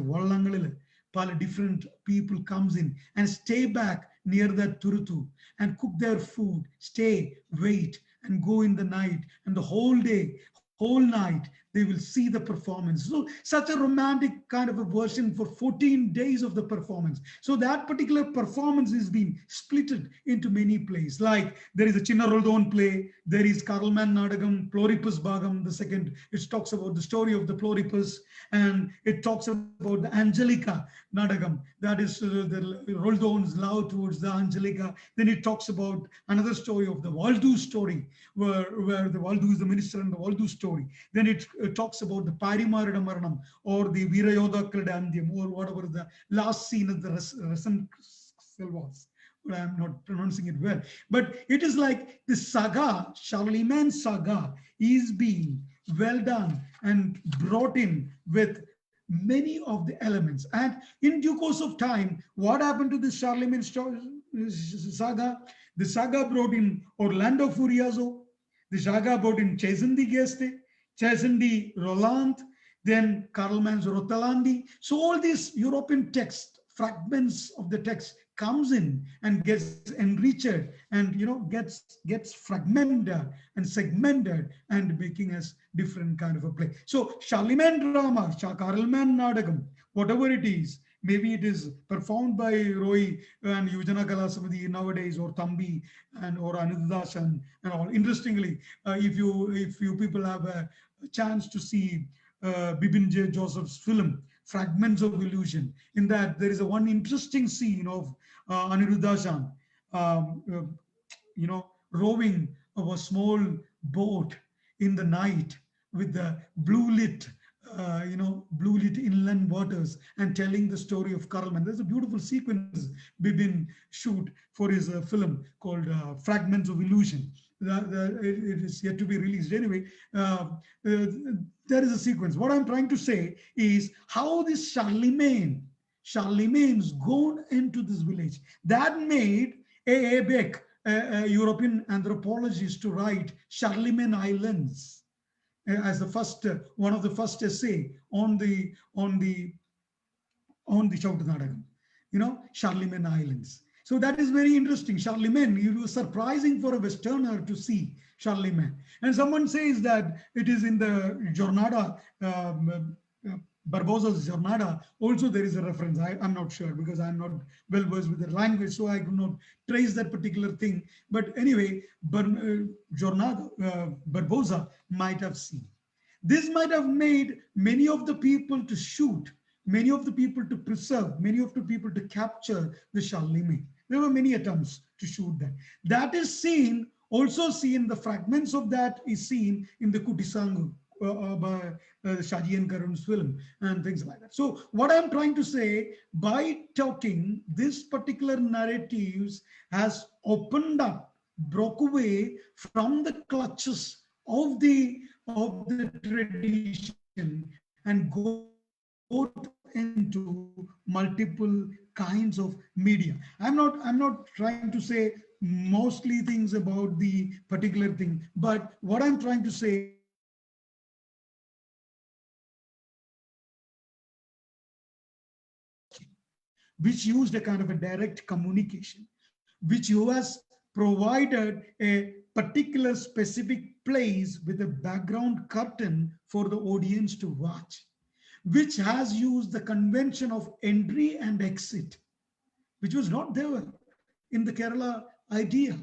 different people comes in and stay back near that Turuthu and cook their food, stay, wait, and go in the night, and the whole day, whole night, they will see the performance. So such a romantic kind of a version for 14 days of the performance. So that particular performance is being splitted into many plays. Like there is a Chinna Roldon play, there is Carleman Nadakam, Ploripus Bhagam, the second, it talks about the story of the Ploripus, and it talks about the Angelica Nadakam, that is the Roldon's love towards the Angelica. Then it talks about another story of the Valdu story, where the Valdu is the minister, and the Valdu story. Then it talks about the Parimarada Maranam, or the Virayodha Kladandhyam, or whatever the last scene of the Rasan Selvas. But I'm not pronouncing it well. But it is like the saga, Charlemagne saga, is being well done and brought in with many of the elements. And in due course of time, what happened to the Charlemagne saga? The saga brought in Orlando Furioso, the saga brought in Cesandi Geste, Cesandi Roland, then Carleman's Rotalandi. So all these European text, fragments of the text comes in and gets enriched and gets fragmented and segmented and making us different kind of a play. So Charlemagne drama, Carleman Nadakam, whatever it is, maybe it is performed by Roy and Yujana Kala Samiti nowadays, or Thambi or Anudasan and all. Interestingly, if you people have a chance to see Bibin J. Joseph's film, Fragments of Illusion. In that, there is a one interesting scene of Aniruddha rowing of a small boat in the night with the blue lit inland waters and telling the story of Karlman. There's a beautiful sequence Bibin shoot for his film called Fragments of Illusion. It is yet to be released. Anyway, there is a sequence. What I'm trying to say is how this Charlemagne's gone into this village. That made A. Beck, a European anthropologist, to write Charlemagne Islands as the first one of the first essay on the Chavittunadakam, Charlemagne Islands. So that is very interesting. Charlemagne, it was surprising for a Westerner to see Charlemagne. And someone says that it is in the Jornada, Barbosa's Jornada. Also, there is a reference. I'm not sure because I'm not well versed with the language, so I could not trace that particular thing. But anyway, Barbosa might have seen. This might have made many of the people to shoot, many of the people to preserve, many of the people to capture the Charlemagne. There were many attempts to shoot that. That is seen, also seen, the fragments of that is seen in the Kutisangu by Shaji and Karun's film and things like that. So what I'm trying to say, by talking, this particular narratives has opened up, broke away from the clutches of the tradition and go into multiple kinds of media. I'm not trying to say mostly things about the particular thing, but what I'm trying to say which used a kind of a direct communication, which has provided a particular specific place with a background curtain for the audience to watch, which has used the convention of entry and exit, which was not there in the Kerala idea.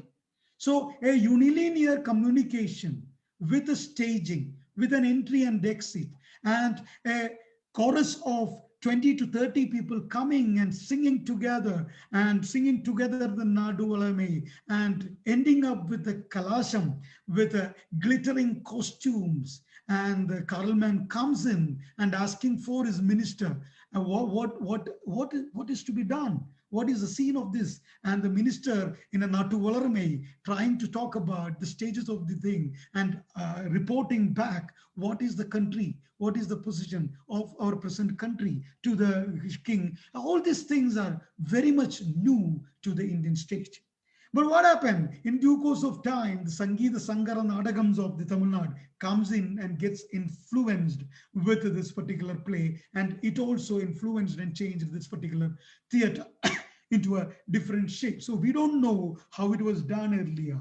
So a unilinear communication with a staging, with an entry and exit, and a chorus of 20 to 30 people coming and singing together the Nadu Alame, and ending up with the Kalasham with glittering costumes. And the Karlman comes in and asking for his minister, what is to be done? What is the scene of this? And the minister in a Natu Valarame trying to talk about the stages of the thing and reporting back what is the country, what is the position of our present country to the king. All these things are very much new to the Indian state. But what happened? In due course of time, the Sangeet Sangara Nadakams of the Tamil Nadu comes in and gets influenced with this particular play, and it also influenced and changed this particular theatre into a different shape. So we don't know how it was done earlier,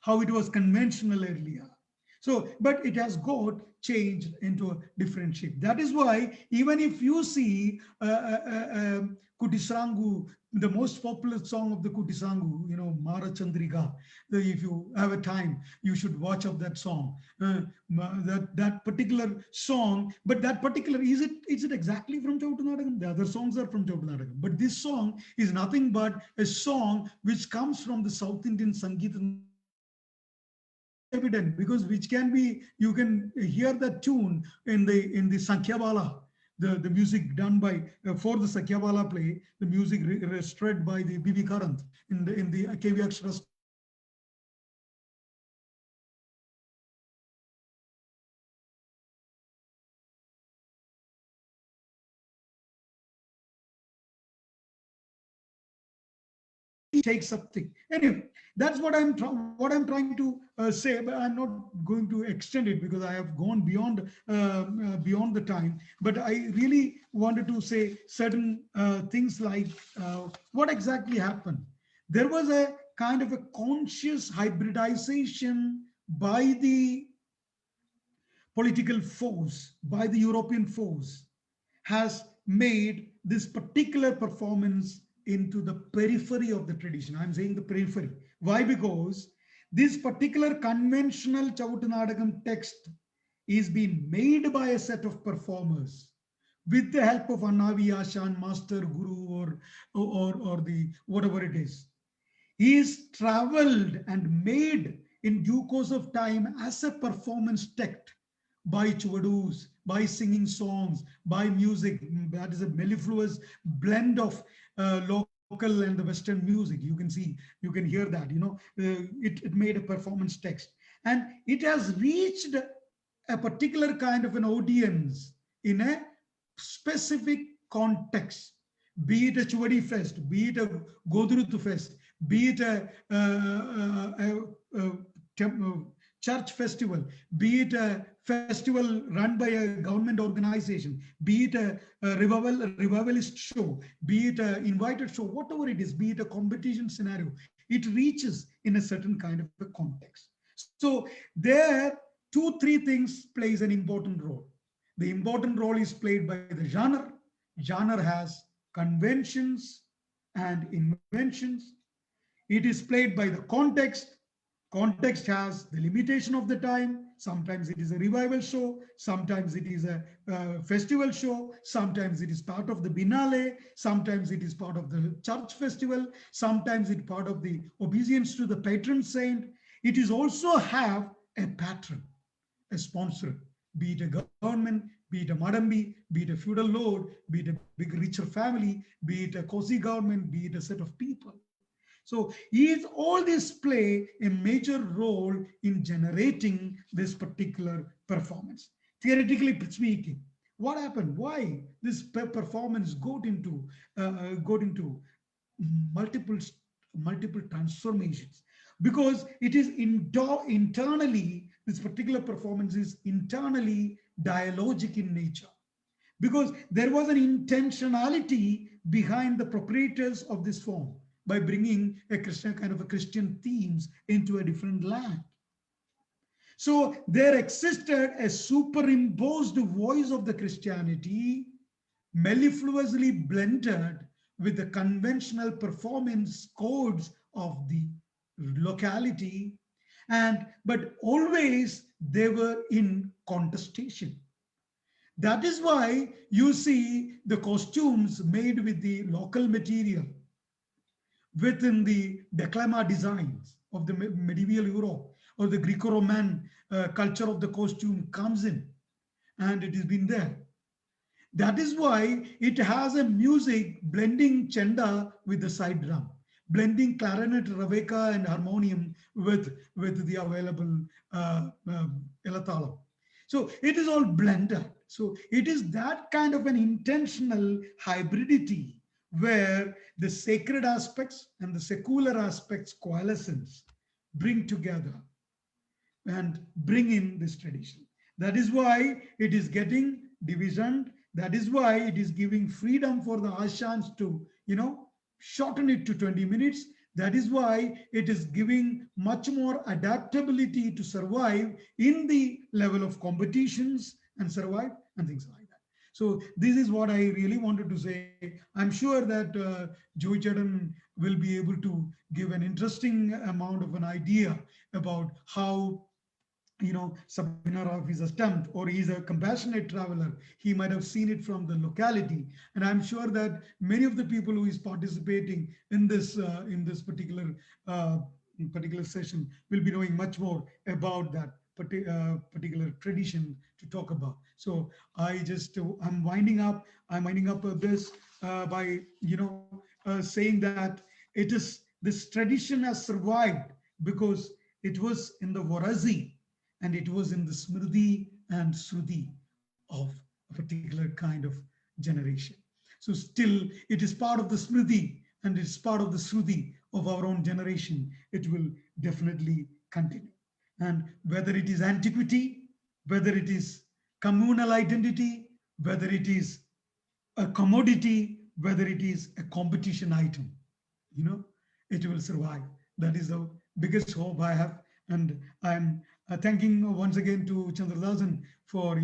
how it was conventional earlier. So, but it has got changed into a different shape. That is why even if you see Kutisangu, the most popular song of the Kutisangu, Mara Chandrika, if you have a time, you should watch up that song. That particular song, but that particular, is it exactly from Chavittunadakam? The other songs are from Chavittunadakam. But this song is nothing but a song which comes from the South Indian Sangeet. Evident, because which can be, you can hear that tune in the Sankhyabala, the music done by for the Sankhyabala play, the music restored by the B.B. Karant in the KV Akshara. Takes something. Anyway, that's what I'm trying to say, but I'm not going to extend it because I have gone beyond the time. But I really wanted to say certain things like what exactly happened. There was a kind of a conscious hybridization by the political force, by the European force, has made this particular performance into the periphery of the tradition. I'm saying the periphery. Why? Because this particular conventional Chavittunadakam text is being made by a set of performers with the help of Anavi Ashan, master, guru, or the whatever it is. He is traveled and made in due course of time as a performance text by chuvadus, by singing songs, by music. That is a mellifluous blend of local and the Western music. You can see, you can hear that, it made a performance text. And it has reached a particular kind of an audience in a specific context, be it a Chuvadi fest, be it a Gothuruthu fest, be it a church festival, be it a festival run by a government organization, be it a revivalist show, be it an invited show, whatever it is, be it a competition scenario, it reaches in a certain kind of a context. So there, 2-3 things plays an important role. The important role is played by the genre. Genre has conventions and inventions. It is played by the context. Context has the limitation of the time. Sometimes it is a revival show. Sometimes it is a festival show. Sometimes it is part of the Binale. Sometimes it is part of the church festival. Sometimes it's part of the obeisance to the patron saint. It is also have a patron, a sponsor, be it a government, be it a Madambi, be it a feudal lord, be it a big richer family, be it a cozy government, be it a set of people. So all this play a major role in generating this particular performance. Theoretically speaking, what happened? Why this performance got into multiple transformations? Because it is internally, this particular performance is internally dialogic in nature. Because there was an intentionality behind the proprietors of this form by bringing a Christian themes into a different land. So there existed a superimposed voice of the Christianity, mellifluously blended with the conventional performance codes of the locality, but always they were in contestation. That is why you see the costumes made with the local material within the declama designs of the medieval Europe or the Greco-Roman culture of the costume comes in, and it has been there. That is why it has a music blending chenda with the side drum, blending clarinet, raveka, and harmonium with the available elathalam. So it is all blended. So it is that kind of an intentional hybridity where the sacred aspects and the secular aspects coalescence, bring together and bring in this tradition. That is why it is getting divisioned. That is why it is giving freedom for the ashans to, shorten it to 20 minutes. That is why it is giving much more adaptability to survive in the level of competitions and survive and things like that. So this is what I really wanted to say. I'm sure that Joy Chadan will be able to give an interesting amount of an idea about how Sabina Rao is a stunt, or he's a compassionate traveler. He might have seen it from the locality, and I'm sure that many of the people who is participating in this particular session will be knowing much more about that particular tradition to talk about. So I'm winding up this by saying that this tradition has survived because it was in the Varazi, and it was in the Smriti and Sruti of a particular kind of generation. So still it is part of the Smriti and it's part of the Sruti of our own generation. It will definitely continue. And whether it is antiquity, whether it is communal identity, whether it is a commodity, whether it is a competition item, it will survive. That is the biggest hope I have. And I'm thanking once again to Chandradasan for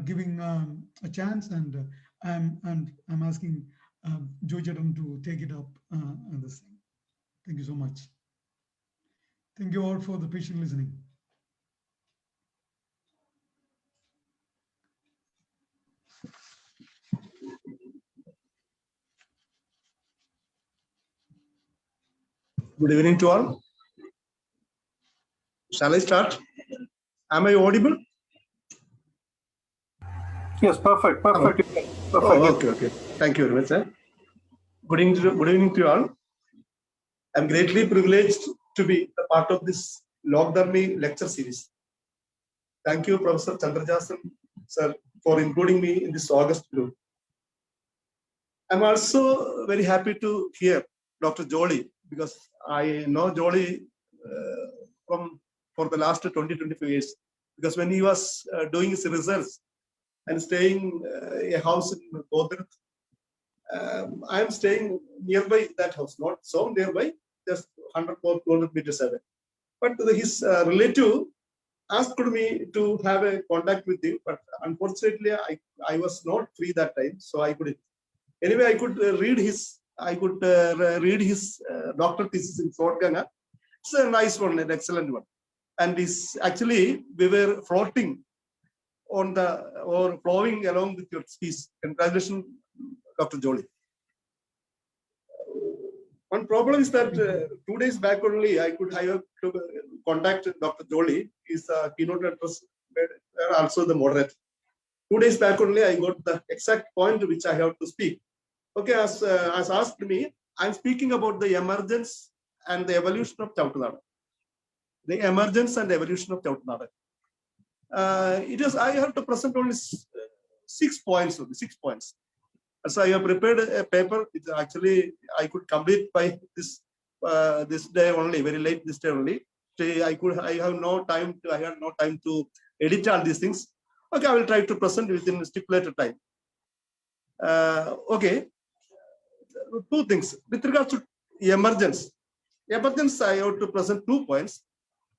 giving a chance, and I'm asking Joy Chadan to take it up on this thing. Thank you so much. Thank you all for the patient listening. Good evening to all. Shall I start? Am I audible? Yes, perfect. Perfect. Oh, okay. Thank you very much, sir. Good evening to you all. I'm greatly privileged to be a part of this Lokadharmi lecture series. Thank you, Professor Chandrajasan, sir, for including me in this August group. I'm also very happy to hear Dr. Jolly, because I know Jolly for the last 20-25 years. Because when he was doing his research and staying a house in Godhra, I am staying nearby that house, not so nearby, just 100 or 200 meters away. But his relative asked me to have a contact with him, but unfortunately I was not free that time, so I couldn't. Anyway, I could read his doctoral thesis in Shortganga. It's a nice one, an excellent one. And we were floating on flowing along with your speech. Congratulations, Dr. Jolly. One problem is that 2 days back only I have to contact Dr. Jolly. He's a keynote address, also the moderator. 2 days back only I got the exact point which I have to speak. Okay, as asked me, I'm speaking about the emergence and the evolution of Chavittunadakam. The emergence and evolution of Chavittunadakam. I have to present only 6 points. So I have prepared a paper. Actually, I could complete by this day only, very late this day only. I had no time to edit all these things. Okay, I will try to present within stipulated time. Okay, 2 things. With regards to emergence, I have to present 2 points.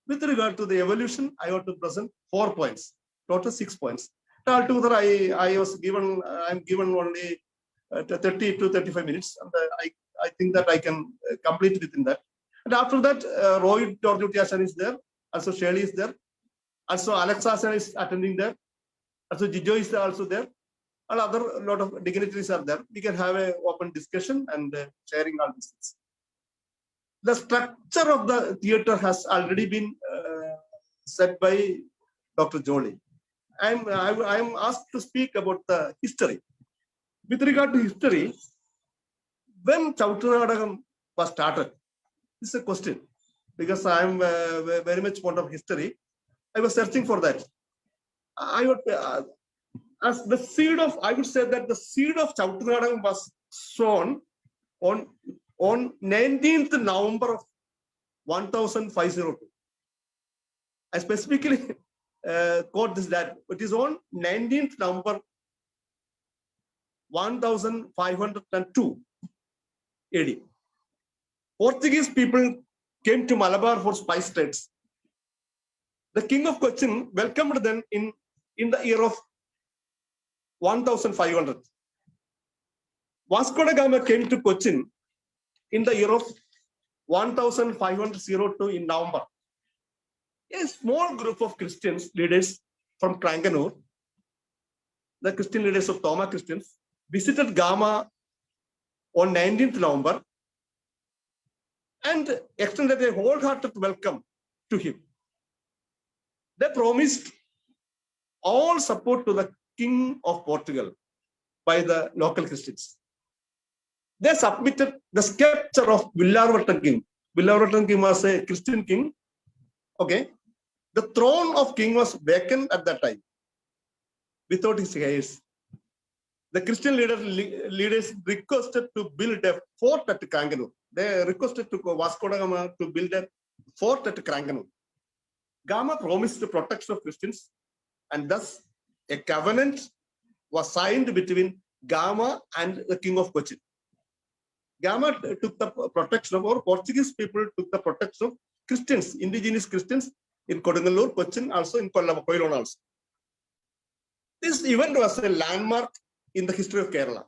With regard to the evolution, I have to present 4 points. Total 6 points. Altogether, I'm given only 30 to 35 minutes, and I think that I can complete within that. And after that, Georgekutty is there. Also, Shirly is there. Also, Alexa is attending there. Also, Jijo is also there. And other lot of dignitaries are there. We can have an open discussion and sharing all these things. The structure of the theatre has already been said by Dr. Jolly. I'm asked to speak about the history. With regard to history, when Chavittunadakam was started, this is a question, because I'm very much fond of history. I was searching for that. I would say that the seed of Chavittunadakam was sown on 19th November of 1502. I specifically quote this, that it is on 19th November 1502 AD. Portuguese people came to Malabar for spice trades. The king of Cochin welcomed them in the year of 1500. Vasco da Gama came to Cochin in the year of 1502 in November. A small group of Christians leaders from Tranganur, the Christian leaders of Thoma Christians, visited Gama on 19th November and extended a wholehearted welcome to him. They promised all support to the King of Portugal by the local Christians. They submitted the scepter of Villarvattan king. Villarvattan king was a Christian king. Okay. The throne of king was vacant at that time without his heirs. The Christian leaders requested to build a fort at Tranganur. They requested to Vasco da Gama to build a fort at Tranganur. Gama promised the protection of Christians, and thus a covenant was signed between Gama and the king of Cochin. Gama took the protection of, or Portuguese people took the protection of Christians, indigenous Christians in Kodungalur, Cochin, also in Koilon also. This event was a landmark in the history of Kerala.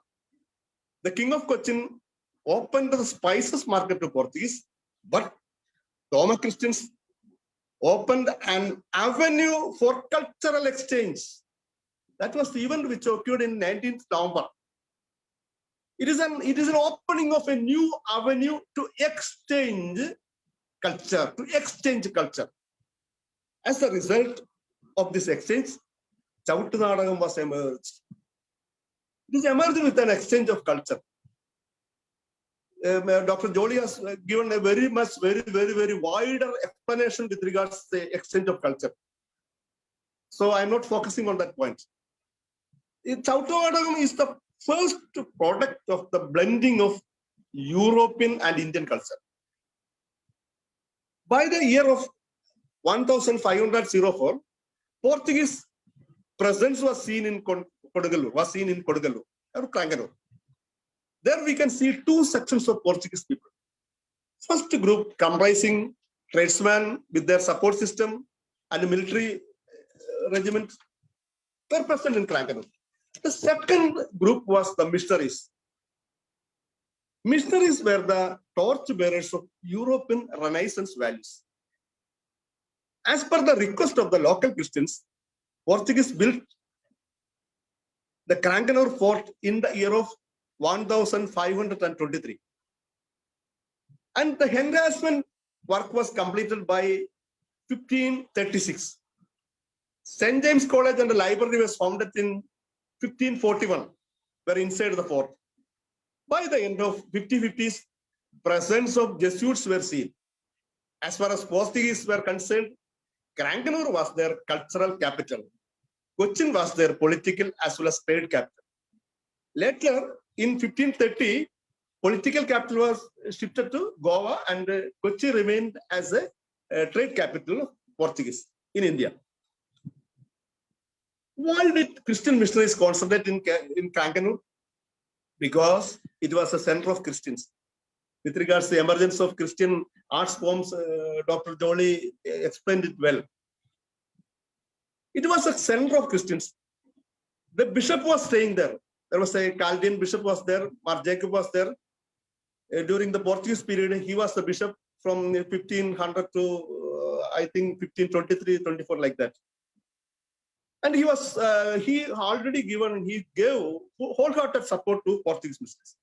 The king of Cochin opened the spices market to Portuguese, but Thoma Christians opened an avenue for cultural exchange. That was the event which occurred in 19th November. It is an opening of a new avenue to exchange culture, to exchange culture. As a result of this exchange, Chavittunadakam was emerged. It is emerged with an exchange of culture. Dr. Jolly has given a very wider explanation with regards to the exchange of culture. So I'm not focusing on that point. Chavittunadakam is the first product of the blending of European and Indian culture. By the year of 1504, Portuguese presence was seen in Kodungalur, or Cranganur. There we can see two sections of Portuguese people. First group comprising tradesmen with their support system and a military regiment were present in Cranganur. The second group was the missionaries. Missionaries were the torch bearers of European Renaissance values. As per the request of the local Christians, Portuguese built the Cranganur fort in the year of 1523. And the enhancement work was completed by 1536. St. James College and the library was founded in 1541, were inside the fort. By the end of 1550s, presence of Jesuits were seen. As far as Portuguese were concerned, Cranganur was their cultural capital. Cochin was their political as well as trade capital. Later, in 1530, political capital was shifted to Goa and Kochi remained as a trade capital of Portuguese in India. Why did Christian missionaries concentrate in Cranganur? Because it was a center of Christians. With regards to the emergence of Christian arts forms, Dr. Jolly explained it well. It was a center of Christians. The bishop was staying there. There was a Chaldean bishop was there. Mark Jacob was there. During the Portuguese period, he was the bishop from 1500 to I think 1523, 24, like that. And he was he gave wholehearted support to Portuguese missionaries.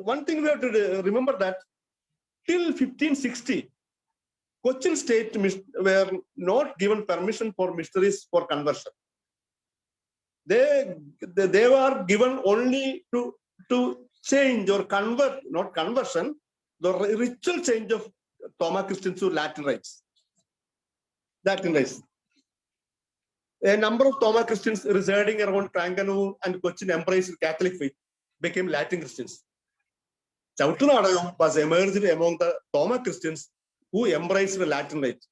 One thing we have to remember that till 1560, Cochin state were not given permission for missionaries for conversion. They were given only to change or convert, not conversion, the ritual change of Thoma Christians to Latin rites. A number of Thoma Christians residing around Cranganur and Cochin embraced Catholic faith, became Latin Christians. Chavittunadakam was emerged among the Thoma Christians who embraced the Latin rite.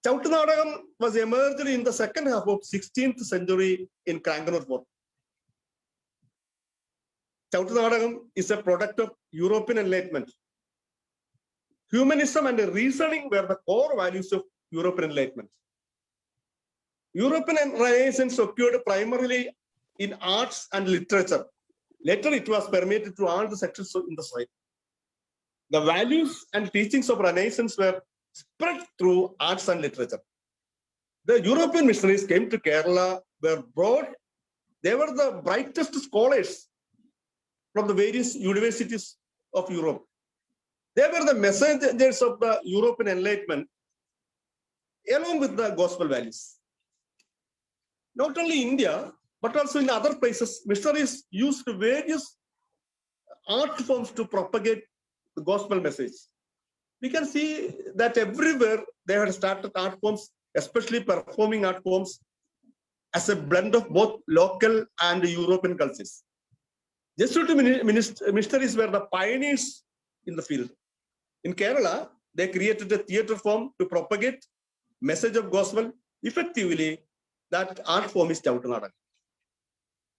Chavittunadakam was emerged in the second half of 16th century in Cranganur fort. Chavittunadakam is a product of European Enlightenment. Humanism and reasoning were the core values of European Enlightenment. European Renaissance occurred primarily in arts and literature. Later, it was permeated to all the sectors in the society. The values and teachings of Renaissance were spread through arts and literature. The European missionaries came to Kerala, were brought, they were the brightest scholars from the various universities of Europe. They were the messengers of the European Enlightenment, along with the gospel values. Not only India, but also in other places, missionaries used various art forms to propagate the gospel message. We can see that everywhere they had started art forms, especially performing art forms, as a blend of both local and European cultures. Jesuit missionaries were the pioneers in the field. In Kerala, they created a theatre form to propagate message of gospel effectively. That art form is Chavittunadakam.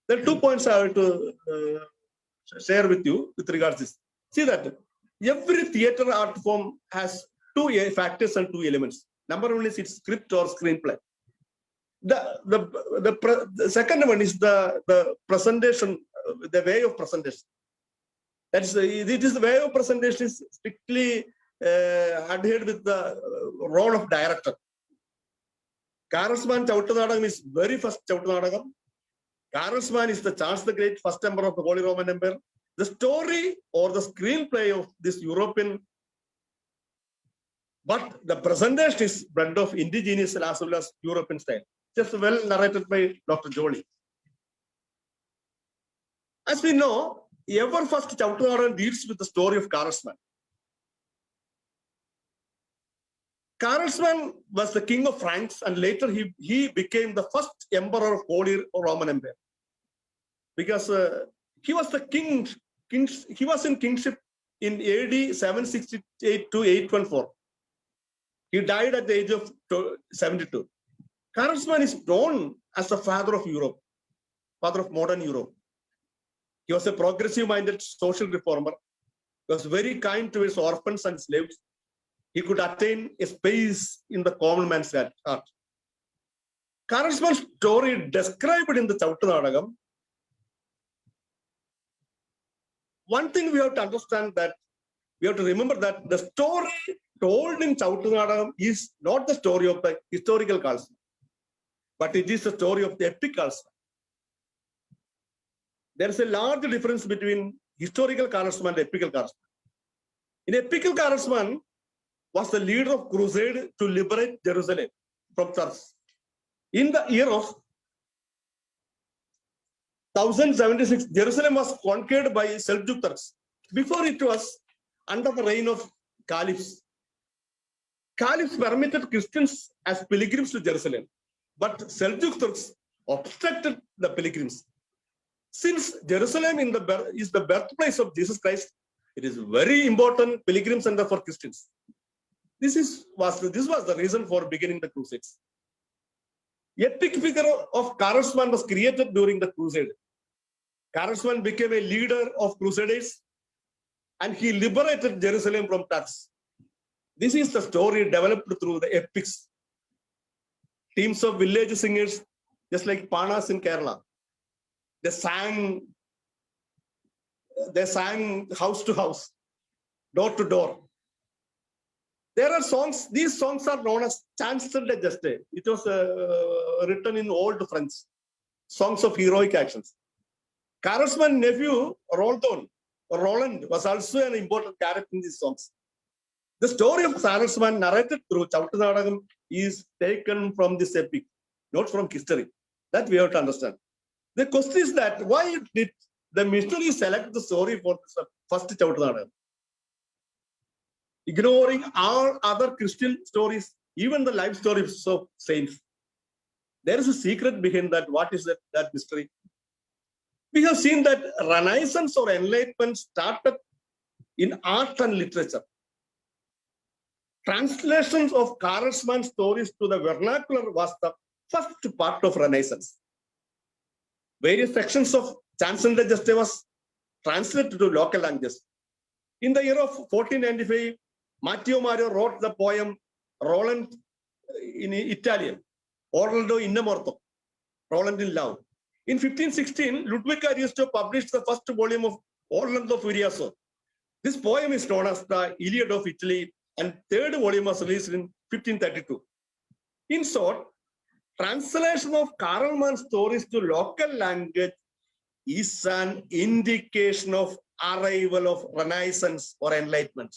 There are 2 points I have to share with you with regards to this. See that every theatre art form has 2 factors and 2 elements. Number one is its script or screenplay. The second one is the presentation, the way of presentation. That is, it is the way of presentation is strictly adhered with the role of director. Karlsman Chavittunadakam is very first Chavittunadakam. Karlsman is the Charles the Great, first emperor of the Holy Roman Empire. the story or the screenplay of this European, but the presentation is blend of indigenous as well as European style. Just well narrated by Dr. Jolly. As we know, ever first Chavittunadakam deals with the story of Karlsman. Karlsman was the king of Franks, and later he became the first emperor of Holy Roman Empire. Because he was the king, he was in kingship in AD 768 to 814. He died at the age of 72. Karlsman is known as the father of Europe, father of modern Europe. He was a progressive-minded social reformer. He was very kind to his orphans and slaves. He could attain a space in the common man's heart. Karlsman's story described in the Chavittunadakam. One thing we have to understand that we have to remember that the story told in Chavittunadakam is not the story of the historical Karlsman, but it is the story of the epic Karlsman. There is a large difference between historical Karlsman and epical Karlsman. In epical Karlsman was the leader of crusade to liberate Jerusalem from Turks. In the year of 1076, Jerusalem was conquered by Seljuk Turks. Before it was under the reign of caliphs. Caliphs permitted Christians as pilgrims to Jerusalem, but Seljuk Turks obstructed the pilgrims. Since Jerusalem is the birthplace of Jesus Christ, it is very important pilgrim center for Christians. This was the reason for beginning the Crusades. Epic figure of Karlsman was created during the Crusade. Karlsman became a leader of Crusaders and he liberated Jerusalem from Turks. This is the story developed through the epics. Teams of village singers, just like Panas in Kerala. They sang house to house, door to door. There are songs, these songs are known as chansons de geste. It was written in old French, songs of heroic actions. Karlsman's nephew, Roland, was also an important character in these songs. The story of Karlsman narrated through Chavittunadakam is taken from this epic, not from history. That we have to understand. The question is that why did the missionary select the story for the first Chavittunadakam? Ignoring all other Christian stories, even the life stories of saints. There is a secret behind that. What is that mystery? We have seen that Renaissance or Enlightenment started in art and literature. Translations of Karlsman's stories to the vernacular was the first part of Renaissance. Various sections of Chansons de Geste was translated to local languages. In the year of 1495, Matteo Mario wrote the poem Roland in Italian, Orlando Innamorto, Roland in Love. In 1516, Ludwig Ariosto published the first volume of Orlando Furioso. This poem is known as the Iliad of Italy, and third volume was released in 1532. In short, translation of Karlsman's stories to local language is an indication of arrival of Renaissance or Enlightenment.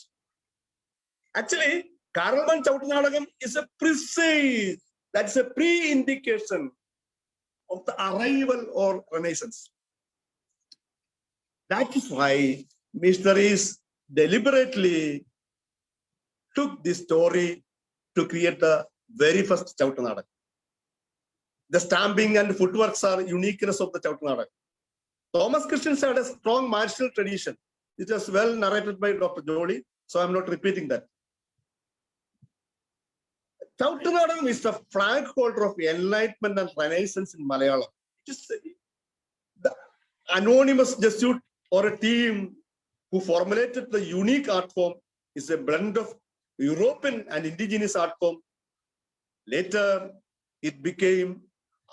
Actually, Karlsman Chavittunadakam is a precise, that's a pre-indication of the arrival or Renaissance. That is why missionaries deliberately took this story to create the very first Chavittunadakam. The stamping and footworks are uniqueness of the Chavittunadakam. Thomas Christians had a strong martial tradition. It was well narrated by Dr. Jolly, so I'm not repeating that. Chavittunadakam is the flag holder of enlightenment and renaissance in Malayalam. It is the anonymous Jesuit or a team who formulated the unique art form is a blend of European and indigenous art form. Later, it became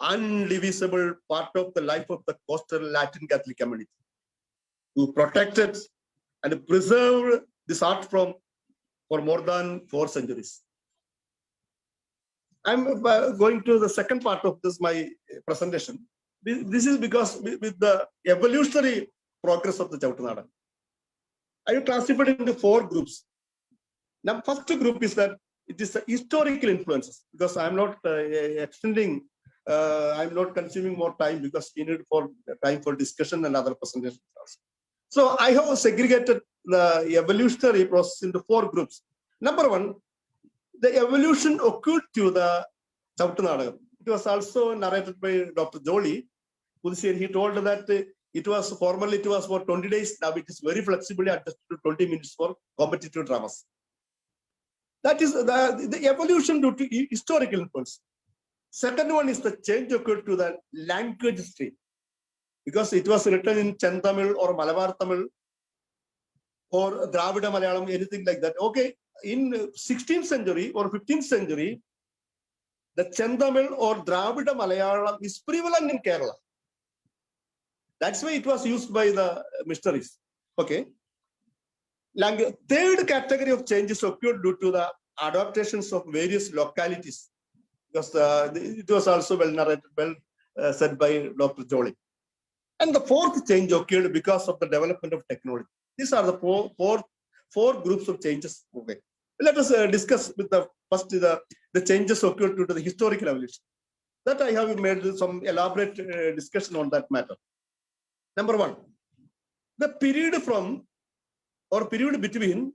undivisible part of the life of the coastal Latin Catholic community, who protected and preserved this art form for more than 4 centuries. I'm going to the second part of this, my presentation. This is because with the evolutionary progress of the Chavittunadakam. I have classified it into 4 groups. Now, first group is that it is the historical influences, because I'm not I'm not consuming more time because we need time for discussion and other presentations also. So I have segregated the evolutionary process into 4 groups. Number 1, the evolution occurred to the Chavittunadakam. It was also narrated by Dr. Jolly Puthusseri. He told that formerly it was for 20 days. Now it is very flexibly adjusted to 20 minutes for competitive dramas. That is the evolution due to historical influence. Second one is the change occurred to the language stream, because it was written in Chentamil or Malabar Tamil or Dravida Malayalam, anything like that. Okay, in 16th century or 15th century, the Chentamil or Dravida Malayalam is prevalent in Kerala. That's why it was used by the missionaries. Okay. Third category of changes occurred due to the adaptations of various localities, because it was also well narrated, said by Dr. Jolly. And the fourth change occurred because of the development of technology. These are the four groups of changes. Okay. Let us discuss with the first the changes occurred due to the historical evolution. That I have made some elaborate discussion on that matter. Number 1, the period between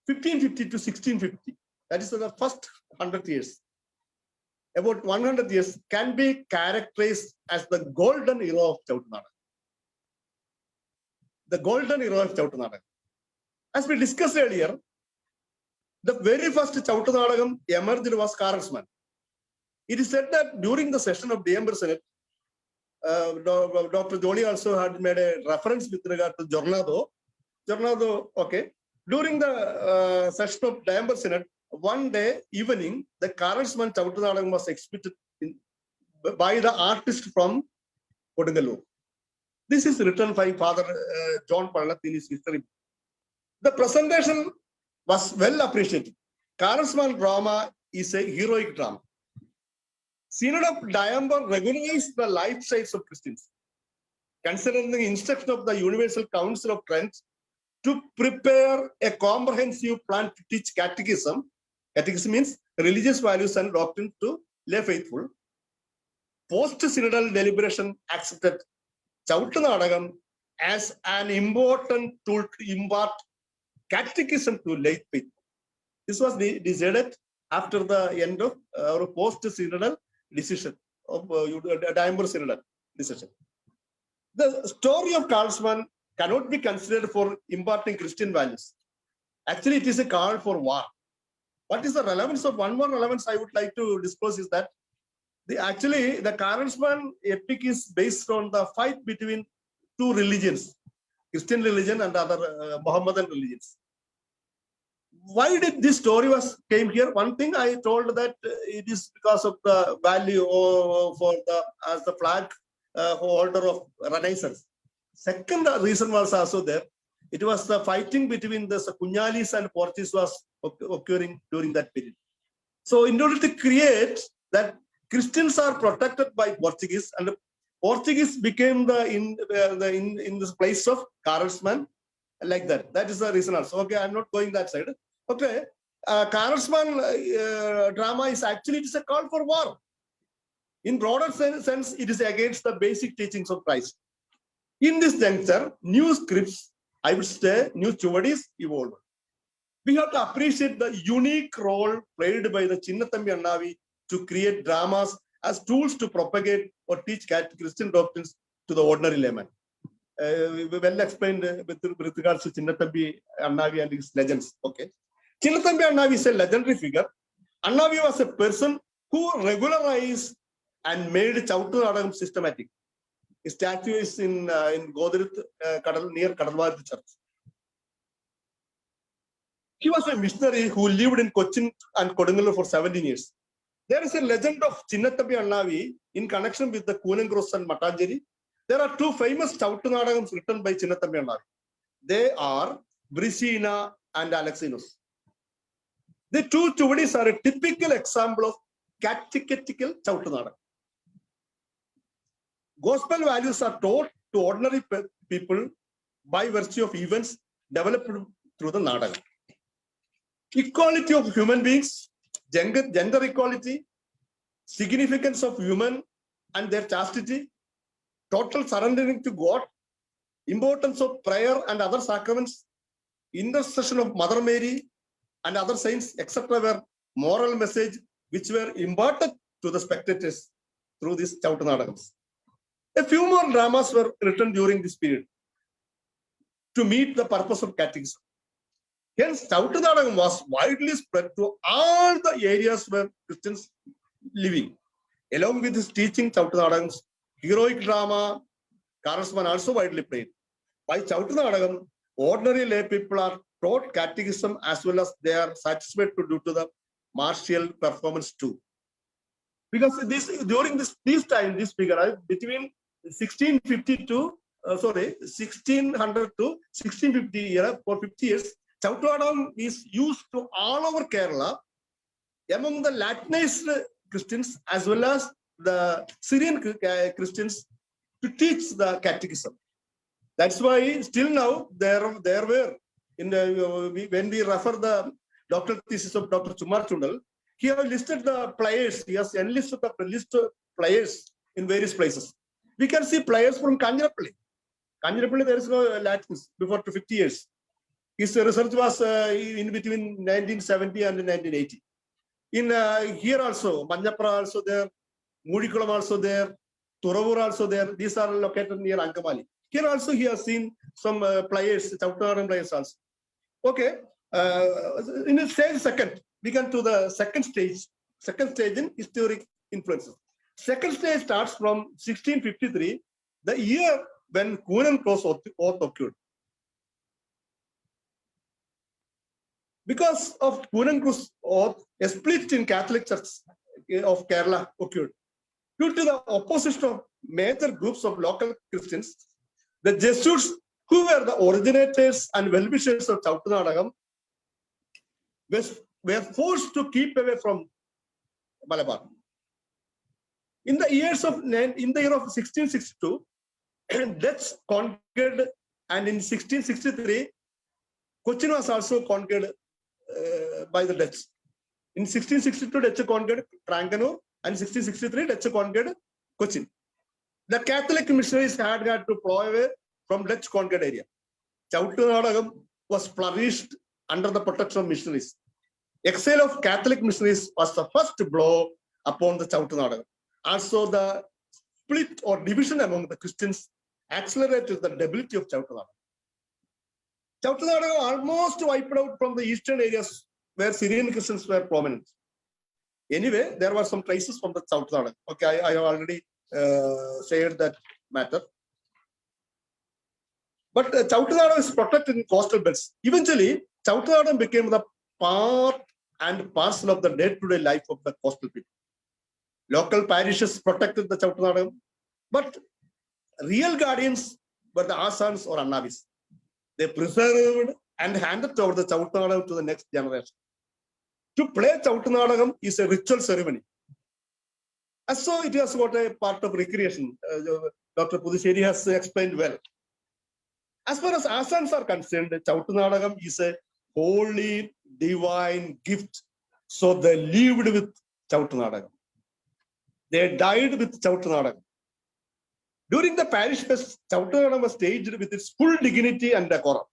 1550 to 1650, that is the first 100 years. About 100 years can be characterized as the golden era of Chavittunadakam. The golden era of Chavittunadakam. As we discussed earlier, the very first Chavittunadakam emerged was Karlsman. It is said that during the session of December Senate, Dr. Jolly also had made a reference with regard to Jornado, okay. During the session of December Senate, one day evening, the Karlsman Chavittunadakam was exhibited by the artist from Kodungalur. This is written by Father John Pallath in his history. The presentation was well appreciated. Karlsman drama is a heroic drama. Synod of December recognized the lifestyles of Christians, considering the instruction of the Universal Council of Trent to prepare a comprehensive plan to teach catechism. Catechism means religious values and doctrine to lay faithful. Post-synodal deliberation accepted Chavittunadakam as an important tool to impart catechism to lay faithful. This was decided after the end of our post-synodal decision of December synodal decision. The story of Karlsman cannot be considered for imparting Christian values. Actually, it is a call for war. What is the relevance of one more relevance I would like to disclose is that the Karlsman epic is based on the fight between two religions, Christian religion and other Mohammedan religions. Why did this story came here? One thing I told that it is because of the value as the flag holder of Renaissance. Second reason was also there. It was the fighting between the Kunyalis and Portuguese was occurring during that period. So in order to create that Christians are protected by Portuguese, and Portuguese became in this place of Karlsman, like that. That is the reason also. Okay, I'm not going that side. Okay, Karlsman drama is actually, it is a call for war. In broader sense, it is against the basic teachings of Christ. In this juncture, new scripts, I would say, new Chuvadis evolved. We have to appreciate the unique role played by the Chinnathambi Annavi to create dramas as tools to propagate or teach Christian doctrines to the ordinary layman. Well explained with regards to Chinnathambi Annavi and his legends. Okay, Chinnathambi Annavi is a legendary figure. Annavi was a person who regularized and made Chavittunadakam systematic. His statue is in Gothuruthu, near Kadalvarthi Church. He was a missionary who lived in Cochin and Kodungalur for 17 years. There is a legend of Chinnathambi Annavi in connection with the Kunangros and Matanjeri. There are two famous Chavittunadakams written by Chinnathambi Annavi. They are Brisina and Alexinos. The two Chuvadis are a typical example of catechetical Chavittunadakam. Gospel values are taught to ordinary people by virtue of events developed through the Nadakam. Equality of human beings, gender equality, significance of women and their chastity, total surrendering to God, importance of prayer and other sacraments, intercession of Mother Mary and other saints, etc. were moral message which were imparted to the spectators through these Chavittunadakams. A few more dramas were written during this period to meet the purpose of catechism. Hence, Chavittunadakam was widely spread to all the areas where Christians living. Along with his teaching, Chavittunadakams, heroic drama, Karasman also widely played. By Chavittunadakam, ordinary lay people are taught catechism as well as they are satisfied to do to the martial performance too. Because during this figure between 1600 to 1650 year for 50 years, Chavittunadakam is used to all over Kerala among the Latinized Christians as well as the Syrian Christians to teach the catechism. That's why still now there were in the, when we refer the doctoral thesis of Dr. Chumar Chundal, he has listed the players. He has enlisted the list of players in various places. We can see players from Kanjirapalli. Kanjirapalli, there is no Latins before 50 years. His research was in between 1970 and 1980. In here also, Manjapra also there, Mudikulam also there, Turavur also there. These are located near Ankamali. Here also he has seen some players, Chavittunadakam players also. Okay, in the second, we come to the second stage in historic influences. Second stage starts from 1653, the year when Kunan Cross oath occurred. Because of Kunan Cross oath, a split in Catholic Church of Kerala occurred. Due to the opposition of major groups of local Christians, the Jesuits, who were the originators and well-wishers of Chavittunadakam, were forced to keep away from Malabar. In the year of 1662, Dutch conquered, and in 1663, Cochin was also conquered by the Dutch. In 1662, Dutch conquered Trancanur, and in 1663, Dutch conquered Cochin. The Catholic missionaries had to fly away from Dutch conquered area. Chavittunadakam was flourished under the protection of missionaries. Exile of Catholic missionaries was the first blow upon the Chavittunadakam. Also, the split or division among the Christians accelerated the debility of Chavittunadakam. Chavittunadakam almost wiped out from the eastern areas where Syrian Christians were prominent. Anyway, there were some traces from the Chavittunadakam. Okay, I have already shared that matter. But Chavittunadakam is protected in coastal belts. Eventually, Chavittunadakam became the part and parcel of the day-to-day life of the coastal people. Local parishes protected the Chavittunadakam, but real guardians were the Asans or Annavis. They preserved and handed over the Chavittunadakam to the next generation. To play Chavittunadakam is a ritual ceremony. And so it has got a part of recreation. Dr. Puthussery has explained well. As far as Asans are concerned, Chavittunadakam is a holy, divine gift. So they lived with Chavittunadakam. They died with Chavittunadakam. During the parish fest, Chavittunadakam was staged with its full dignity and decorum.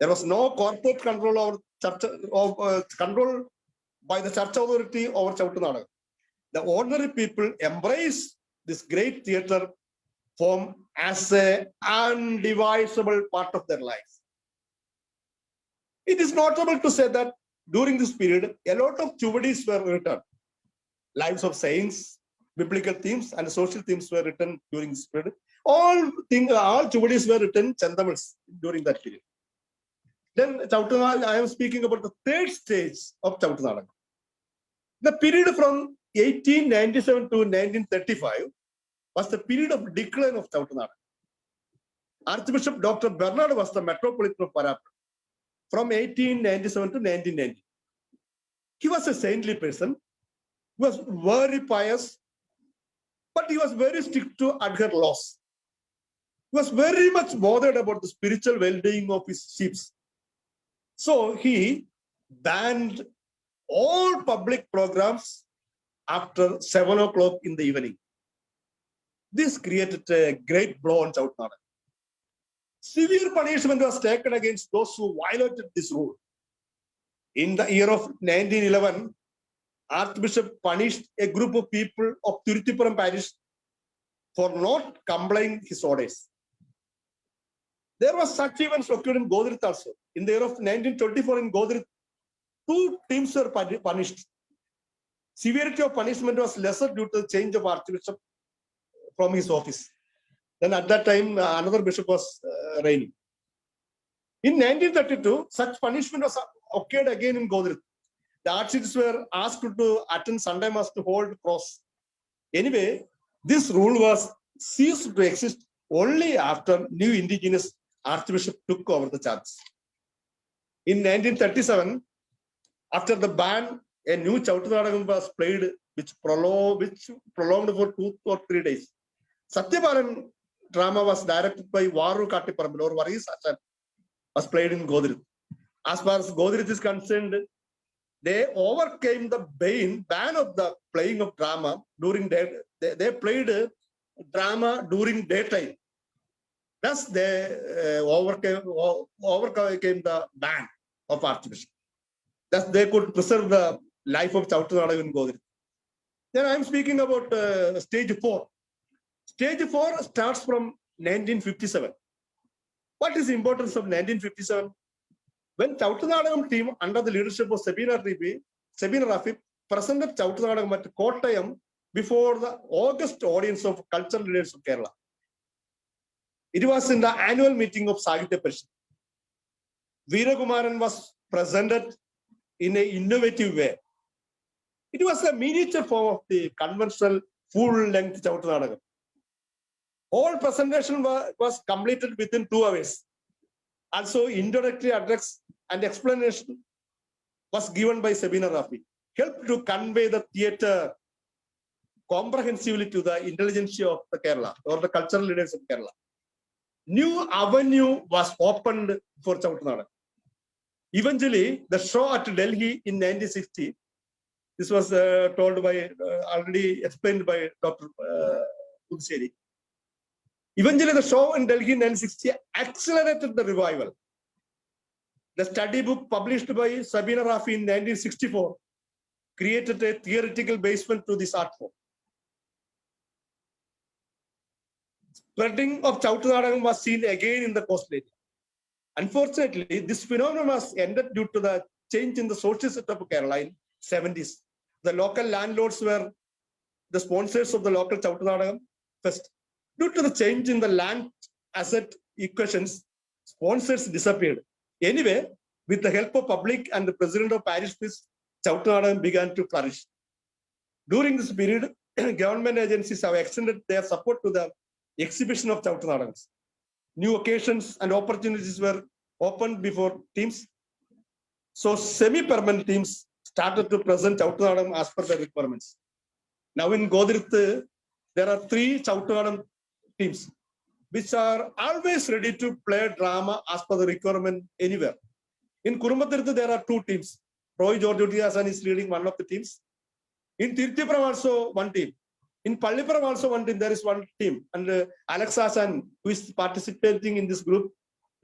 There was no corporate control over church, control by the church authority over Chavittunadakam. The ordinary people embrace this great theatre form as an undivisible part of their lives. It is notable to say that during this period, a lot of chuvadis were written. Lives of saints, biblical themes, and social themes were written during this period. All chuvadis were written Chandamals during that period. Then Chavittunadakam, I am speaking about the third stage of Chavittunadakam. The period from 1897 to 1935 was the period of decline of Chavittunadakam. Archbishop Dr. Bernard was the metropolitan of Parappa from 1897 to 1990. He was a saintly person. He was very pious, but he was very strict to adhere laws. was very much bothered about the spiritual well-being of his sheep. So he banned all public programs after 7 o'clock in the evening. This created a great blow on Chavittunadakam. Severe punishment was taken against those who violated this rule. In the year of 1911, Archbishop punished a group of people of Tiruthipuram parish for not complying his orders. There was such events occurred in Gothuruthu also. In the year of 1924 in Gothuruthu, 2 teams were punished. Severity of punishment was lesser due to the change of Archbishop from his office. Then at that time, another bishop was reigning. In 1932, such punishment was occurred again in Gothuruthu. The archbishops were asked to attend Sunday Mass to hold cross. Anyway, this rule was ceased to exist only after new indigenous archbishop took over the church. In 1937, after the ban, a new Chavittunadakam was played, which prolonged for 2 or 3 days. Satyabalan drama was directed by Varu Kattiparambil or Varis Achan, was played in Gothuruthu. As far as Gothuruthu is concerned, they overcame the ban of the playing of drama during day. They played drama during daytime. Thus, they overcame the ban of Archbishop. Thus, they could preserve the life of Chavittunadakam in Gothuruthu. Then I am speaking about stage 4. Stage 4 starts from 1957. What is the importance of 1957? When Chavittunadakam team under the leadership of Sabina Rafi presented Chavittunadakam at Kottayam before the August audience of cultural leaders of Kerala. It was in the annual meeting of Sangeet Natak. Veerakumaran was presented in an innovative way. It was a miniature form of the conventional full-length Chavittunadakam. All presentation was completed within 2 hours. Also, introductory address and explanation was given by Sabina Rafi, helped to convey the theatre comprehensively to the intelligentsia of the Kerala or the cultural leaders of Kerala. New avenue was opened for Chavittunadakam. Eventually, the show at Delhi in 1960, this was told by, already explained by Dr. Puthussery. Eventually, the show in Delhi in 1960 accelerated the revival. The study book published by Sabina Rafi in 1964 created a theoretical basement to this art form. Spreading of Chavittunadakam was seen again in the coastal area. Unfortunately, this phenomenon was ended due to the change in the social setup of Kerala in 70s. The local landlords were the sponsors of the local Chavittunadakam fest. Due to the change in the land asset equations, sponsors disappeared. Anyway, with the help of public and the president of parish priest, Chavittunadakam began to flourish. During this period, government agencies have extended their support to the exhibition of Chavittunadakams. New occasions and opportunities were opened before teams. So semi-permanent teams started to present Chavittunadakam as per their requirements. Now in Gothuruthu, there are 3 Chavittunadakam teams, which are always ready to play drama as per the requirement anywhere. In Kurumbathirthu, there are 2 teams. Roy Georgekutty is leading one of the teams. In Tirthipuram also 1 team. In Pallipuram also 1 team, there is 1 team. And Alex Hasan, who is participating in this group,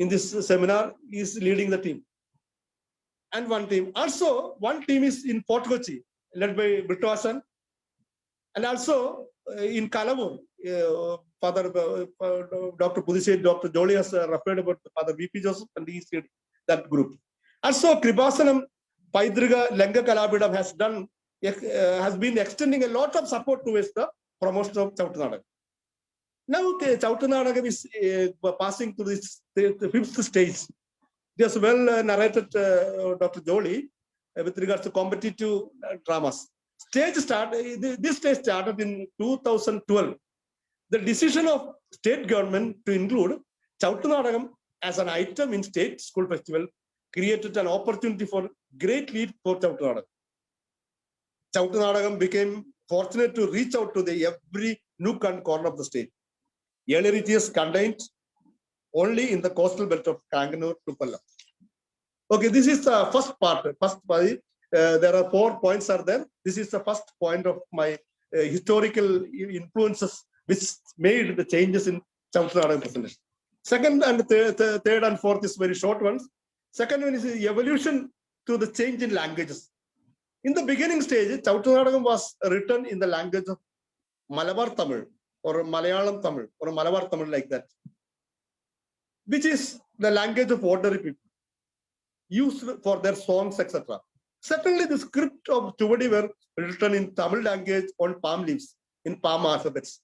in this seminar, is leading the team. And 1 team. Also, 1 team is in Fort Kochi, led by Brito Hasan. And also in Kalavur, Father Dr. Puthussery, Dr. Jolly has referred about Father V.P. Joseph, and he is leading that group. Also, Kripasanam Paidriga Lenga Kalabidam has been extending a lot of support towards the promotion of Chavittunadakam. Now, Chavittunadakam is passing to this the 5th stage. Just well narrated Dr. Jolly with regards to competitive dramas. This stage started in 2012. The decision of state government to include Chavittunadakam as an item in state school festival created an opportunity for great lead for Chavittunadakam. Chavittunadakam became fortunate to reach out to every nook and corner of the state. Earlier it is contained only in the coastal belt of Kanganur to Kollam. Okay, this is the first part. There are 4 points are there. This is the first point of my historical influences which made the changes in Chavittunadakam presentation. Second and third and fourth is very short ones. Second one is the evolution to the change in languages. In the beginning stage, Chavittunadakam was written in the language of Malabar Tamil or Malayalam Tamil or Malabar Tamil like that, which is the language of ordinary people used for their songs, etc. Certainly, the script of Chuvadi were written in Tamil language on palm leaves, in palm alphabets.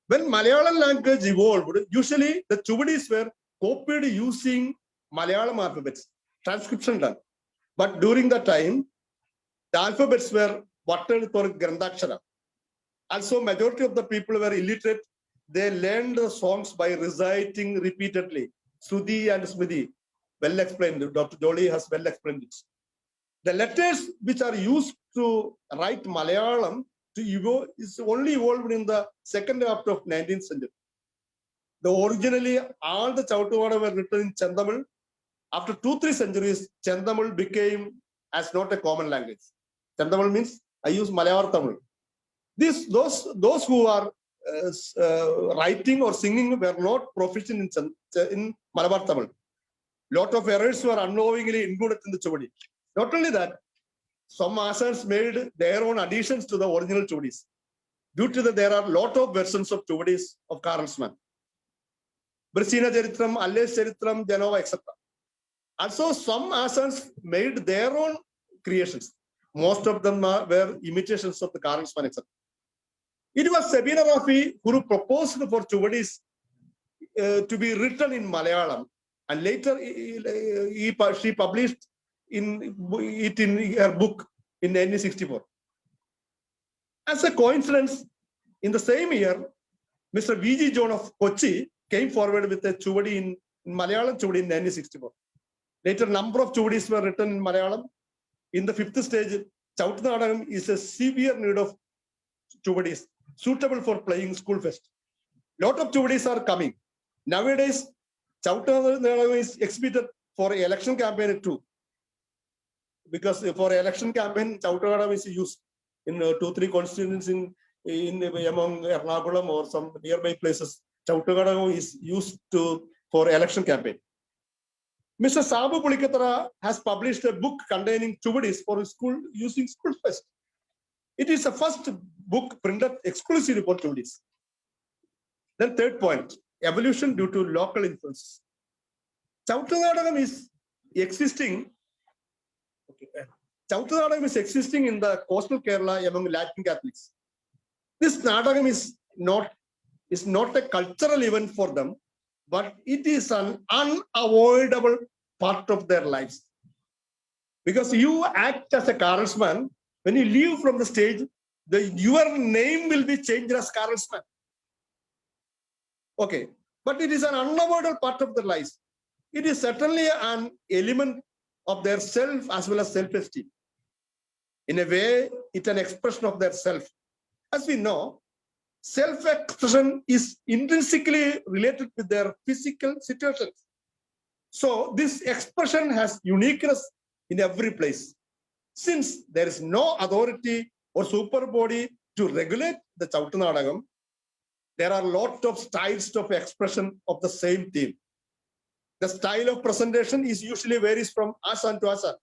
When Malayalam language evolved, usually the Chuvadis were copied using Malayalam alphabets, transcription done. But during that time, the alphabets were Vattal for Grandakshara. Also, majority of the people were illiterate. They learned the songs by reciting repeatedly. Sudhi and Smriti, well explained. Dr. Jolly has well explained it. The letters which are used to write Malayalam is only evolved in the second half of 19th century. Originally, all the Chavittunadakam were written in Chandamil. After 2-3 centuries, Chandamil became as not a common language. Chandamil means I use Malayalam Tamil. Those who are writing or singing were not proficient in Malabar Tamil. Lot of errors were unknowingly included in the Chuvadi. Not only that, some asans made their own additions to the original Chuvadis. Due to that, there are a lot of versions of Chuvadis of Karlsman. Brisina Charitram, Alles Charitram, Genova, etc. Also, some asans made their own creations. Most of them were imitations of the Karlsman, etc. It was Sabina Rafi who proposed for Chuvadis to be written in Malayalam, and later she published in her book in 1964. As a coincidence, in the same year, Mr. V.G. John of Kochi came forward with a Chuvadi in Malayalam Chuvadi in 1964. Later, number of Chuvadis were written in Malayalam. In the 5th stage, Chavittunadakam is a severe need of Chuvadis suitable for playing school fest. Lot of Chuvadis are coming. Nowadays, Chavittunadakam is exhibited for election campaign too. Because for election campaign, Chavittunadakam is used in 2-3 constituencies in among Ernakulam or some nearby places. Chavittunadakam is used for election campaign. Mr. Sabu Pulikatara has published a book containing Chuvadis for school using school fest. It is the first book printed exclusively for Chuvadis. Then third point, evolution due to local influences. Chavittunadakam is existing. Chavittunadakam is existing in the coastal Kerala among Latin Catholics. This Nadakam is not a cultural event for them, but it is an unavoidable part of their lives. Because you act as a Karlsman, when you leave from the stage, your name will be changed as Karlsman. Okay, but it is an unavoidable part of their lives. It is certainly an element of their self as well as self-esteem. In a way, it's an expression of their self. As we know, self-expression is intrinsically related with their physical situations. So this expression has uniqueness in every place. Since there is no authority or super body to regulate the Chavittunadakam, there are a lot of styles of expression of the same theme. The style of presentation is usually varies from asan to asan.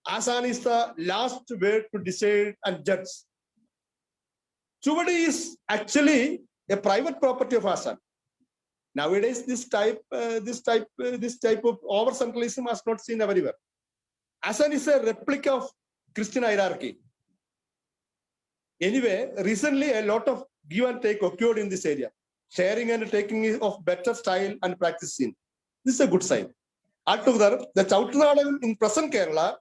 Asan is the last word to decide and judge. Chuvadi is actually a private property of asan. Nowadays, this type of over-centralism has not seen everywhere. Asan is a replica of Christian hierarchy. Anyway, recently a lot of give and take occurred in this area. Sharing and taking of better style and practice seen. This is a good sign. Altogether, the Chavittunadakam in present Kerala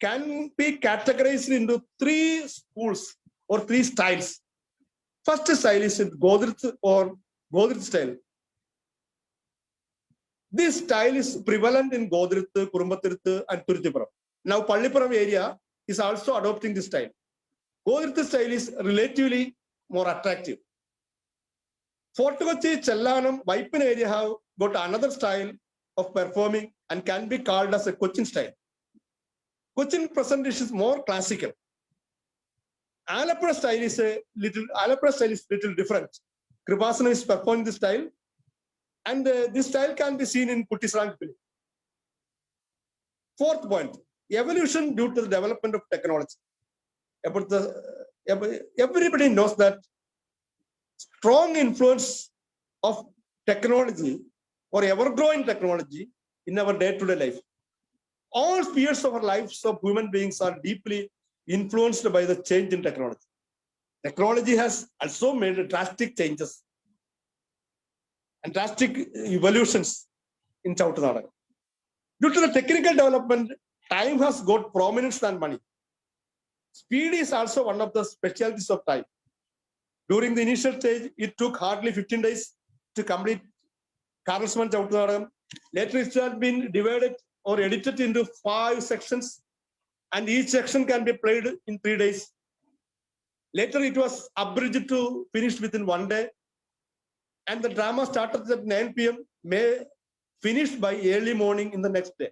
can be categorized into 3 schools or 3 styles. First style is Gothuruthu or Gothuruthu style. This style is prevalent in Gothuruthu, Kurumbatturuthu, and Turuthipuram. Now, Pallipuram area is also adopting this style. Gothuruthu style is relatively more attractive. Fort Kochi, Chellanam, Vaipin area have got another style of performing and can be called as a Cochin style. Cochin presentation is more classical. Alappuzha style is little different. Kripasana is performing this style, and this style can be seen in Puthussery film. Fourth point, evolution due to the development of technology. Everybody knows that strong influence of technology or ever-growing technology in our day-to-day life. All spheres of our lives of human beings are deeply influenced by the change in technology. Technology has also made drastic changes and drastic evolutions in Chavittunadakam. Due to the technical development, time has got prominence than money. Speed is also one of the specialties of time. During the initial stage, it took hardly 15 days to complete Karlsman Chavittunadakam. Later, it has been divided or edited into 5 sections, and each section can be played in 3 days. Later, it was abridged to finish within 1 day, and the drama started at 9 p.m., may finish by early morning in the next day.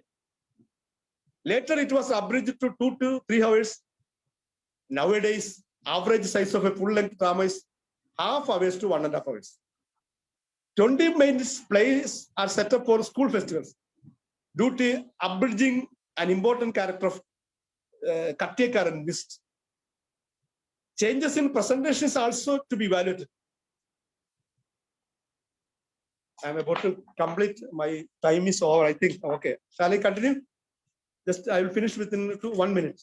Later, it was abridged to 2 to 3 hours. Nowadays, average size of a full-length drama is half hours to 1.5 hours. 20 minutes plays are set up for school festivals due to abridging an important character of Katyakar and Mist. Changes in presentation is also to be evaluated. I'm about to complete. My time is over, I think. Okay. Shall I continue? Just I will finish within 1 minute.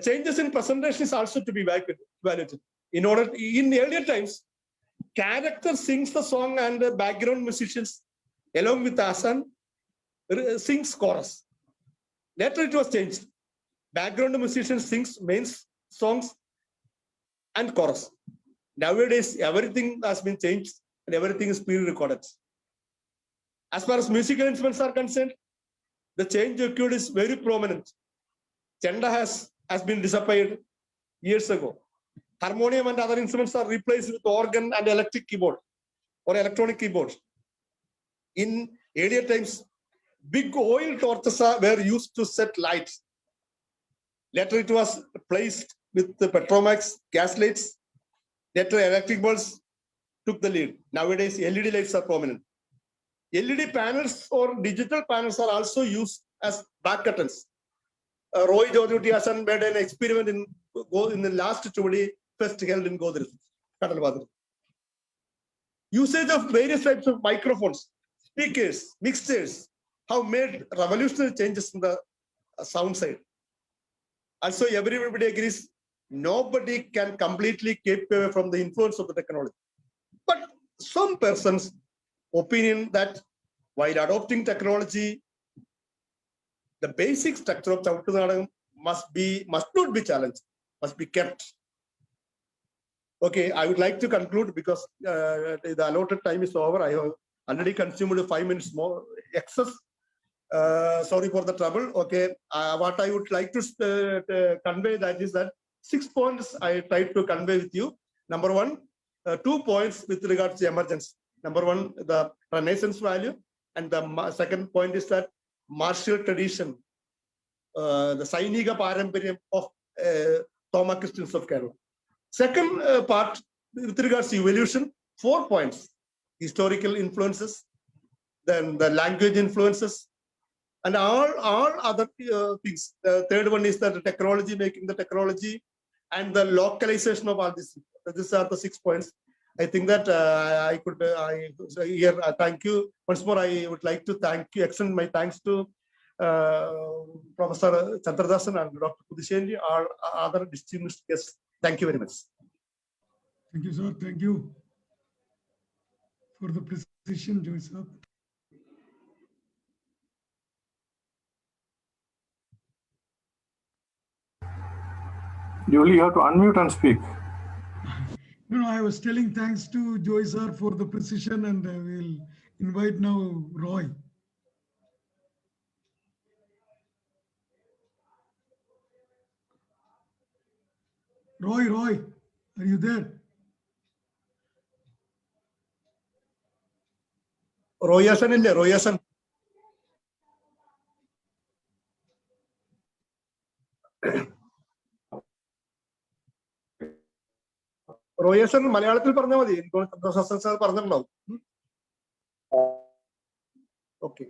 Changes in presentation is also to be evaluated. In earlier times, character sings the song and the background musicians, along with Asan, sings chorus. Later it was changed. Background musicians sings main songs and chorus. Nowadays, everything has been changed and everything is pre-recorded. As far as musical instruments are concerned, the change occurred is very prominent. Chanda has been disappeared years ago. Harmonium and other instruments are replaced with organ and electric keyboard or electronic keyboard. In earlier times, big oil torches were used to set lights. Later it was placed with the Petromax gas lights. Later electric bulbs took the lead. Nowadays LED lights are prominent. LED panels or digital panels are also used as back curtains. Roy Joy has made an experiment in the last Chumadi fest held in Godhra. Usage of various types of microphones, speakers, mixers have made revolutionary changes in the sound side. Also, everybody agrees nobody can completely keep away from the influence of the technology. But some persons' opinion that while adopting technology, the basic structure of Chavittunadakam must not be challenged, must be kept. Okay, I would like to conclude because the allotted time is over. I have already consumed 5 minutes more excess. Sorry for the trouble. Okay, what I would like to convey that is that 6 points I tried to convey with you. Number 1, 2 points with regards to emergence. Number 1, the Renaissance value, and the second point is that martial tradition, the Sainika Paramparyam of Thoma Christians of Kerala. Second part with regards to evolution, 4 points: historical influences, then the language influences, and all other things. The third one is that the technology, making the technology, and the localization of all this. These are the 6 points. I think that thank you once more. I would like to extend my thanks to Professor Chandradasan and Dr. Puthussery, our other distinguished guests. Thank you very much. Thank you, sir. Thank you for the precision, Joy sir. Jolly, you have to unmute and speak. No, I was telling thanks to Joy sir for the precision, and I will invite now Roy. Roy, are you there? റോയാസൻ ഇല്ലേ? റോയാസൻ. റോയാസൻ മലയാളത്തിൽ പറഞ്ഞാൽ മതി. എനിക്ക് ചന്ദ്രശാസ്ത്രൻ sir പറഞ്ഞിട്ടുണ്ടാവും. Okay.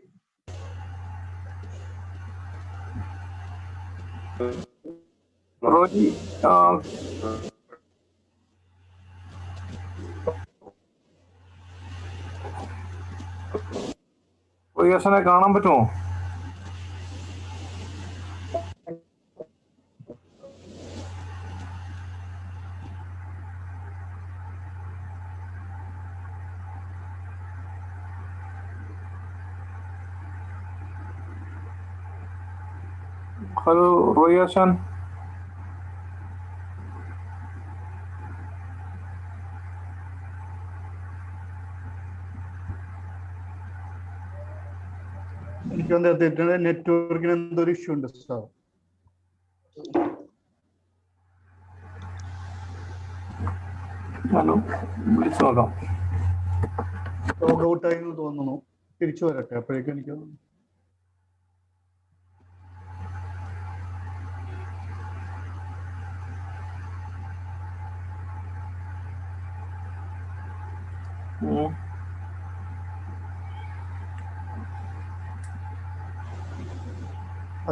റോയാസനെ കാണാൻ പറ്റുമോ? Hello റോയാസൻ. എനിക്ക് അദ്ദേഹത്തിന്റെ നെറ്റ്വർക്കിന് എന്തോ ഒരു ഇഷ്യൂ ഉണ്ട് സാർ. വിളിച്ചു നോക്കാം. ലോഗ് ഔട്ട് ആയി എന്ന് തോന്നുന്നു. തിരിച്ചു വരട്ടെ, അപ്പോഴേക്കും എനിക്ക്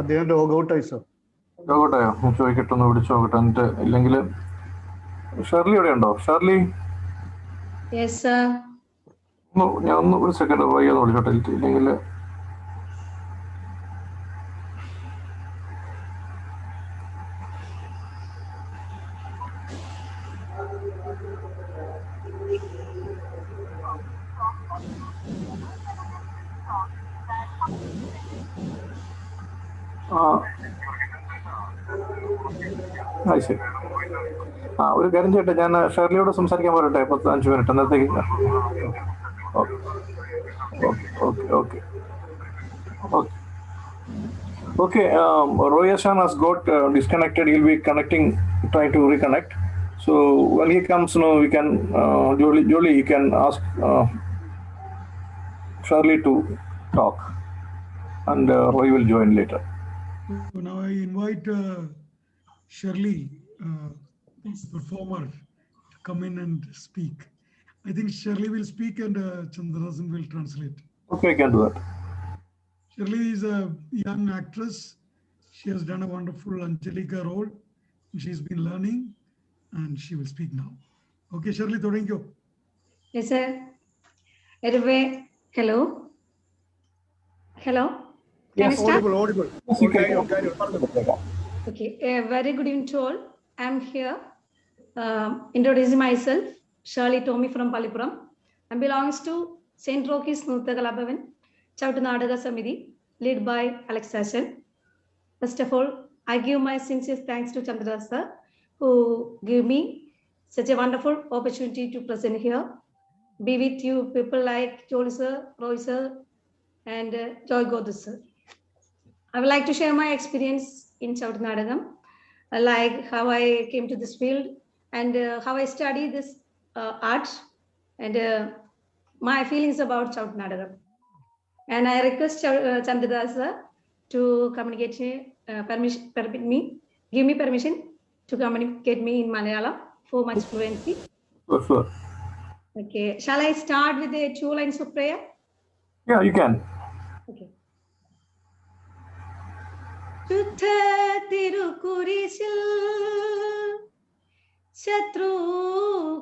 അദ്ദേഹം ലോഗ് ഔട്ട് ആയി സാർ. ലോഗ് ഔട്ട് ആയോ? ചോദിക്കട്ടെ, ഒന്ന് വിളിച്ചു നോക്കട്ടെ. എന്നിട്ട് ഇല്ലെങ്കിൽ ഷെർലി ഇവിടെ ഉണ്ടോ? ഷെർലി, ഞാൻ ഒന്ന് ഒരു സെക്കൻഡ് വൈകാതെ വിളിച്ചോട്ടെ. ഇല്ലെങ്കിൽ ശരി. ഒരു കാര്യം ചെയ്യട്ടെ, ഞാൻ ഷെർലിയോട് സംസാരിക്കാൻ പറയട്ടെ. 5 മിനിറ്റ് അന്നേരത്തേക്ക്. Okay okay okay okay okay. Royasan has got disconnected. He'll be trying to reconnect. So when he comes, we can Jolly, you can ask Shirley to talk, and Roy will join later. So now I invite Shirley, performer, to come in and speak. I think Shirley will speak and Chandrasen will translate. Okay, I can do that. Shirley is a young actress. She has done a wonderful Angelica role. She's been learning and she will speak now. Okay, Shirley, thank you. Yes, sir. Anyway, hello. Hello. Can Yes, I start? audible. Okay, a very good evening to all. I'm here introducing myself, Shirly Tomy from Palipuram. I belongs to St. Rocky's Nuthakalabhavan, Chavittunadakam Samiti, led by Alex Sashan. First of all, I give my sincere thanks to Chandra sir, who gave me such a wonderful opportunity to present here, be with you people like Jolly sir, Roy sir, and Joy Gothuruthu sir. I would like to share my experience in Chavittunadakam, like how I came to this field and how I study this art and my feelings about Chavittunadakam. And I request Chandra sir to communicate give me permission to communicate me in Malayalam for much fluency. Sure. Okay, shall I start with the 2 lines of prayer? Yeah, you can. Okay. ശുദ്ധ തിരുക്കുരിശിൽ ശത്രു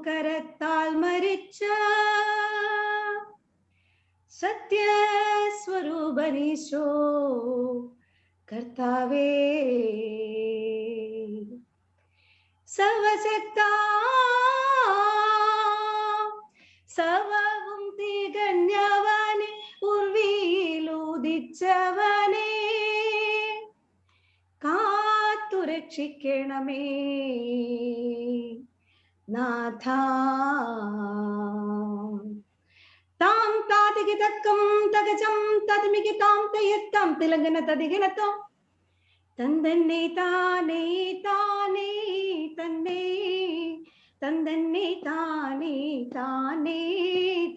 കരത്താൽ മരിച്ച സത്യസ്വരൂപനീശോ കർത്താവേ, സർവശക്ത സർവവും തികഞ്ഞവനെ, ഉർവിയിലുദിച്ചവനെ, കാത്തുരക്ഷിക്കണമേ നാഥ. താം താതികിതക്കം തകജം തദ്മികിതാം തയത്താം തിലങ്കന തദിഗനതോ തന്ദന്നെ താനേ താനേ തന്നേ തന്ദന്നെ താനേ താനേ